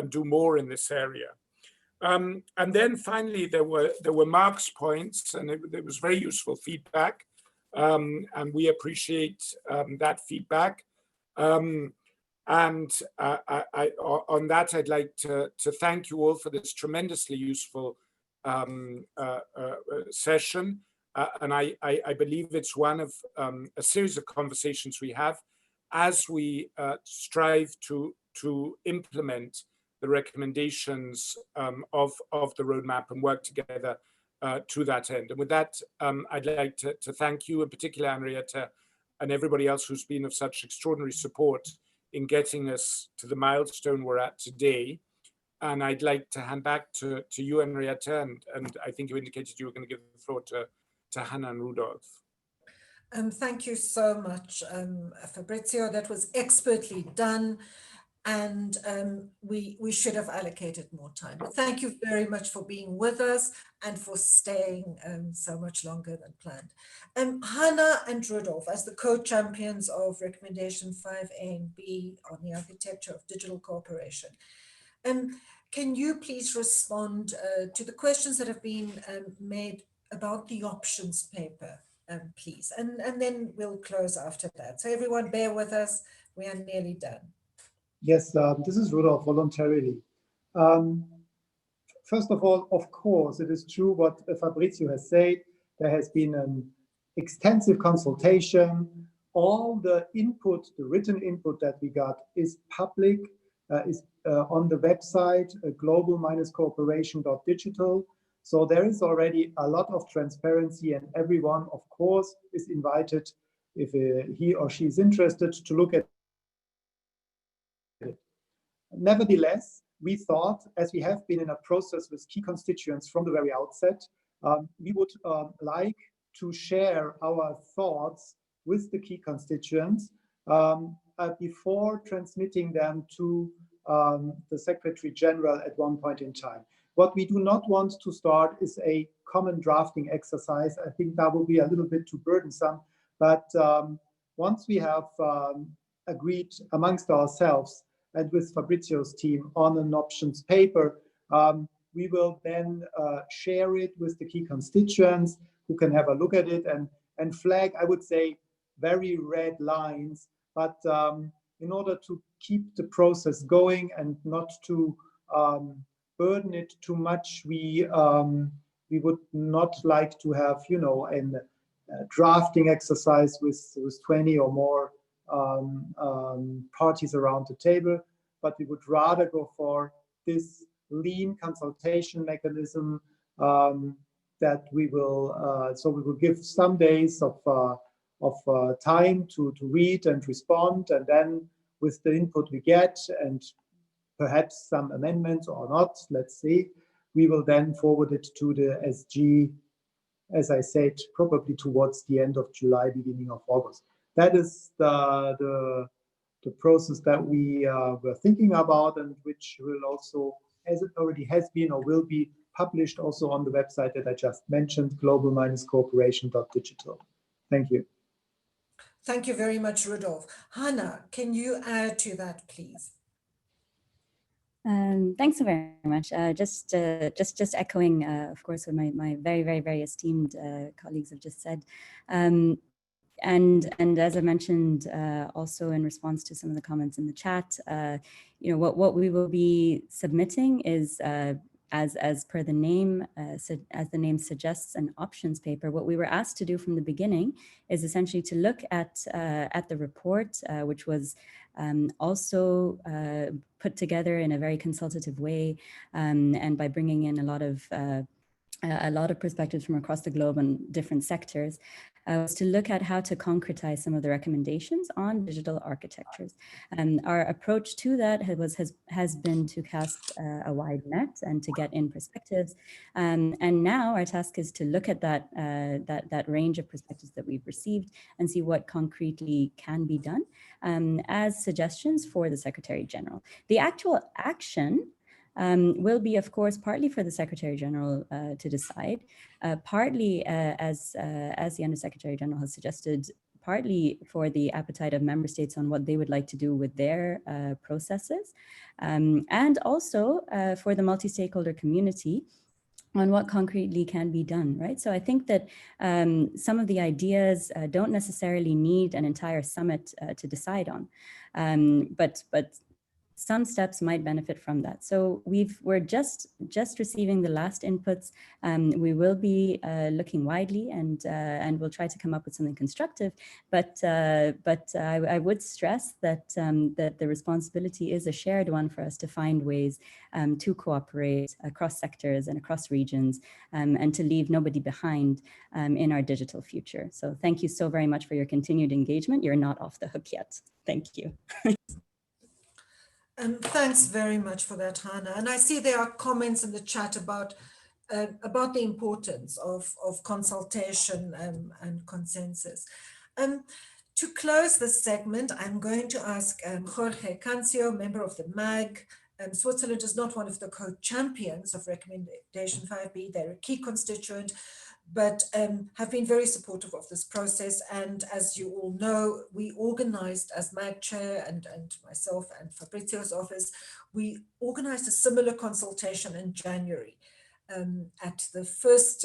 Speaker 1: do more in this area. And then finally, there were Mark's points, and it was very useful feedback, and we appreciate that feedback. On that, I'd like to thank you all for this tremendously useful session, and I believe it's one of a series of conversations we have as we strive to implement the recommendations of the roadmap and work together to that end. And with that, I'd like to thank you, in particular, Henrietta, and everybody else who's been of such extraordinary support in getting us to the milestone we're at today. And I'd like to hand back to you, Henrietta, and I think you indicated you were going to give the floor to Hannah and Rudolf.
Speaker 2: Thank you so much, Fabrizio. That was expertly done, and we should have allocated more time. But thank you very much for being with us and for staying so much longer than planned. Hannah and Rudolf, as the co-champions of Recommendation 5A and B on the architecture of digital cooperation, can you please respond to the questions that have been made about the options paper, please? And then we'll close after that. So everyone bear with us, we are nearly done.
Speaker 5: Yes, this is Rudolf, voluntarily. First of all, of course, it is true what Fabrizio has said. There has been an extensive consultation. All the input, the written input that we got is public, is on the website, global-cooperation.digital. So there is already a lot of transparency, and everyone, of course, is invited, if he or she is interested, to look at it. Nevertheless, we thought, as we have been in a process with key constituents from the very outset, we would like to share our thoughts with the key constituents before transmitting them to the Secretary General at one point in time. What we do not want to start is a common drafting exercise. I think that will be a little bit too burdensome. But once we have agreed amongst ourselves and with Fabrizio's team on an options paper, we will then share it with the key constituents who can have a look at it and flag, I would say, very red lines. But in order to keep the process going and not to burden it too much, we would not like to have, a drafting exercise with 20 or more parties around the table, but we would rather go for this lean consultation mechanism that we will, so we will give some days of time to read and respond, and then with the input we get and perhaps some amendments or not, let's see, we will then forward it to the SG, as I said, probably towards the end of July, beginning of August. That is the process that we were thinking about, and which will also, as it already has been or will be, published also on the website that I just mentioned, global-cooperation.digital. Thank you.
Speaker 2: Thank you very much, Rudolf. Hannah, can you add to that, please?
Speaker 3: Thanks so very much. Just echoing, of course, what my very esteemed colleagues have just said. And as I mentioned, also in response to some of the comments in the chat, what we will be submitting is, as per the name, as the name suggests, an options paper. What we were asked to do from the beginning is essentially to look at the report, which was also put together in a very consultative way, and by bringing in a lot of perspectives from across the globe and different sectors, was to look at how to concretize some of the recommendations on digital architectures. Our approach to that has been to cast a wide net and to get in perspectives. And now our task is to look at that range of perspectives that we've received and see what concretely can be done as suggestions for the Secretary General. The actual action will be, of course, partly for the Secretary General to decide, partly as the Under-Secretary General has suggested, partly for the appetite of member states on what they would like to do with their processes, and also for the multi-stakeholder community on what concretely can be done, right? So I think that some of the ideas don't necessarily need an entire summit to decide on, but some steps might benefit from that. So we're just receiving the last inputs. We will be looking widely and we'll try to come up with something constructive. But I would stress that that the responsibility is a shared one for us to find ways to cooperate across sectors and across regions, and to leave nobody behind in our digital future. So thank you so very much for your continued engagement. You're not off the hook yet. Thank you.
Speaker 2: Thanks very much for that, Hannah. And I see there are comments in the chat about the importance of consultation and consensus. To close this segment, I'm going to ask Jorge Cancio, member of the MAG. Switzerland is not one of the co-champions of Recommendation 5B. They're a key constituent, but have been very supportive of this process. And as you all know, we organized, as MAG chair and myself and Fabrizio's office, we organized a similar consultation in January at the first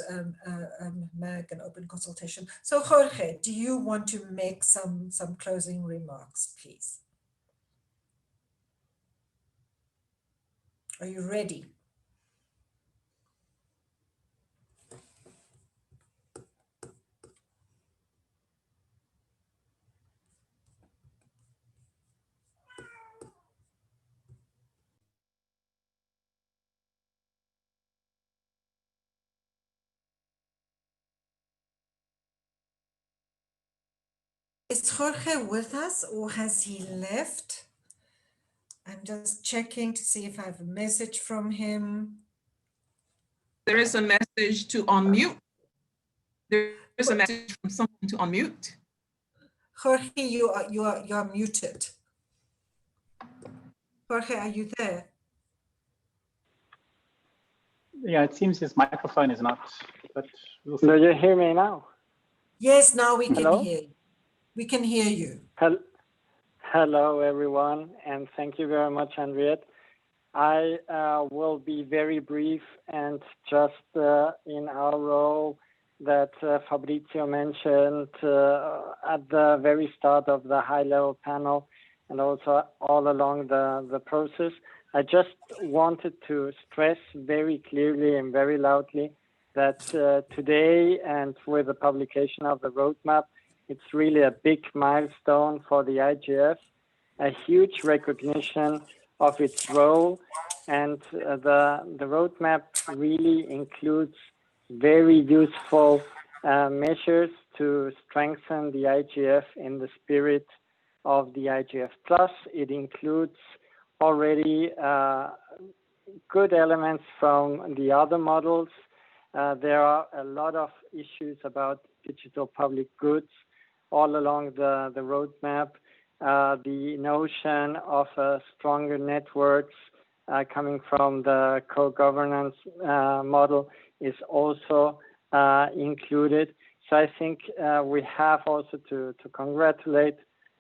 Speaker 2: MAG and open consultation. So Jorge, do you want to make some closing remarks, please? Are you ready? Is Jorge with us or has he left? I'm just checking to see if I have a message from him.
Speaker 16: There is a message to unmute. There is a message from someone to unmute.
Speaker 2: Jorge, you are muted. Jorge, are you there?
Speaker 19: Yeah, it seems his microphone is not, but we'll see.
Speaker 20: Do you hear me now?
Speaker 2: Yes, now we can
Speaker 20: Hello?
Speaker 2: hear you. We can hear you.
Speaker 20: Hello, everyone, and thank you very much, Henriette. I will be very brief and just in our role that Fabrizio mentioned at the very start of the high-level panel and also all along the process. I just wanted to stress very clearly and very loudly that today and with the publication of the roadmap, it's really a big milestone for the IGF, a huge recognition of its role, and the roadmap really includes very useful measures to strengthen the IGF in the spirit of the IGF Plus. It includes already good elements from the other models. There are a lot of issues about digital public goods all along the roadmap. The notion of stronger networks coming from the co-governance model is also included. So I think we have also to congratulate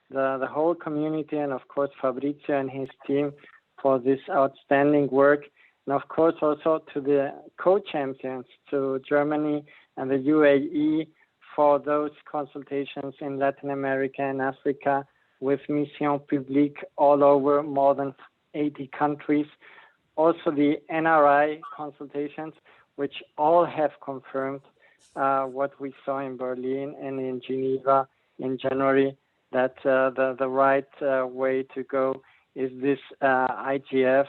Speaker 20: the whole community, and of course Fabrizio and his team for this outstanding work. And of course also to the co-champions, to Germany and the UAE, for those consultations in Latin America and Africa with Mission Publique all over more than 80 countries. Also the NRI consultations, which all have confirmed what we saw in Berlin and in Geneva in January, that the right way to go is this IGF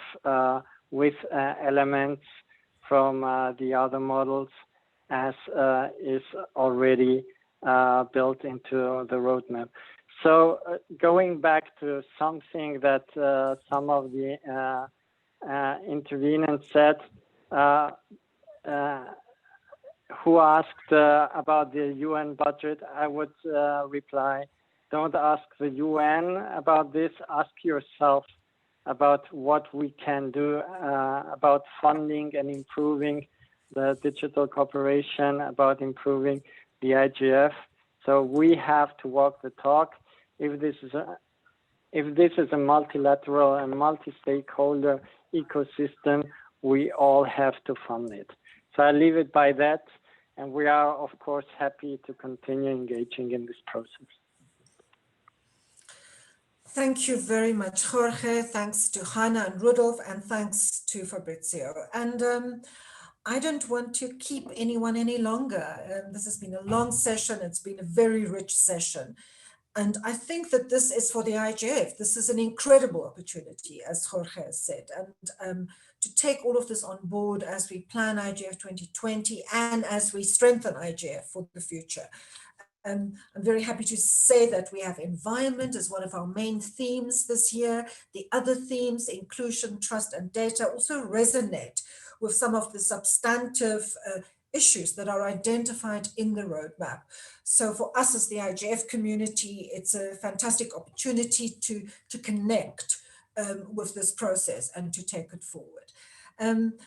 Speaker 20: with elements from the other models, as is already built into the roadmap. So going back to something that some of the intervenants said, who asked about the UN budget, I would reply, don't ask the UN about this, ask yourself about what we can do about funding and improving the digital cooperation, about improving the IGF. So we have to walk the talk. If this is a multilateral and multi-stakeholder ecosystem, we all have to fund it. So I leave it by that, and we are of course happy to continue engaging in this process.
Speaker 2: Thank you very much, Jorge. Thanks to Hannah and Rudolf, and thanks to Fabrizio. And I don't want to keep anyone any longer. This has been a long session. It's been a very rich session. And I think that this is for the IGF. This is an incredible opportunity, as Jorge has said, and to take all of this on board as we plan IGF 2020 and as we strengthen IGF for the future. I'm very happy to say that we have environment as one of our main themes this year. The other themes, inclusion, trust, and data, also resonate with some of the substantive issues that are identified in the roadmap. So for us as the IGF community, it's a fantastic opportunity to connect with this process and to take it forward.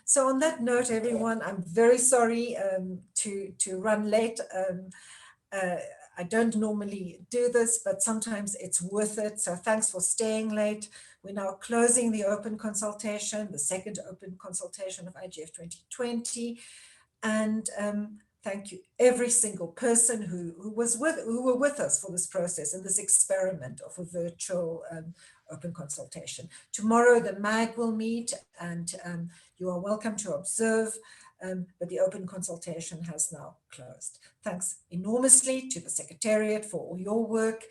Speaker 2: So on that note, everyone, I'm very sorry to run late. I don't normally do this, but sometimes it's worth it. So thanks for staying late. We're now closing the open consultation, the second open consultation of IGF 2020. And thank you every single person who were with us for this process and this experiment of a virtual open consultation. Tomorrow the MAG will meet, and you are welcome to observe. But the open consultation has now closed. Thanks enormously to the Secretariat for all your work.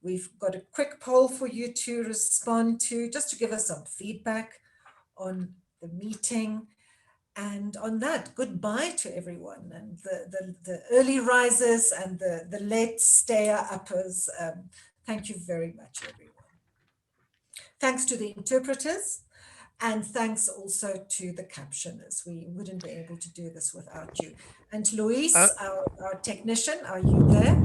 Speaker 2: We've got a quick poll for you to respond to, just to give us some feedback on the meeting. And on that, goodbye to everyone, and the early risers and the late stayer-uppers. Thank you very much, everyone. Thanks to the interpreters. And thanks also to the captioners. We wouldn't be able to do this without you. And Luis, our technician, are you there?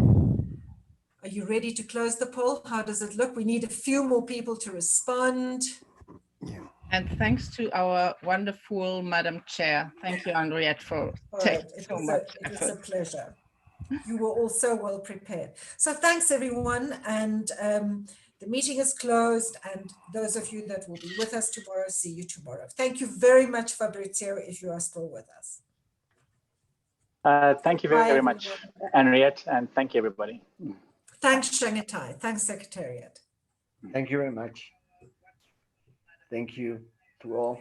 Speaker 2: Are you ready to close the poll? How does it look? We need a few more people to respond.
Speaker 8: And thanks to our wonderful Madam Chair. Thank you, Henriette, for taking so much effort.
Speaker 2: It was a pleasure. You were also well prepared. So thanks, everyone. And the meeting is closed, and those of you that will be with us tomorrow, see you tomorrow. Thank you very much, Fabrizio, if you are still with us.
Speaker 19: Thank you very much, Henriette, and thank you, everybody.
Speaker 2: Thanks, Shanghai. Thanks, Secretariat.
Speaker 18: Thank you very much. Thank you to all.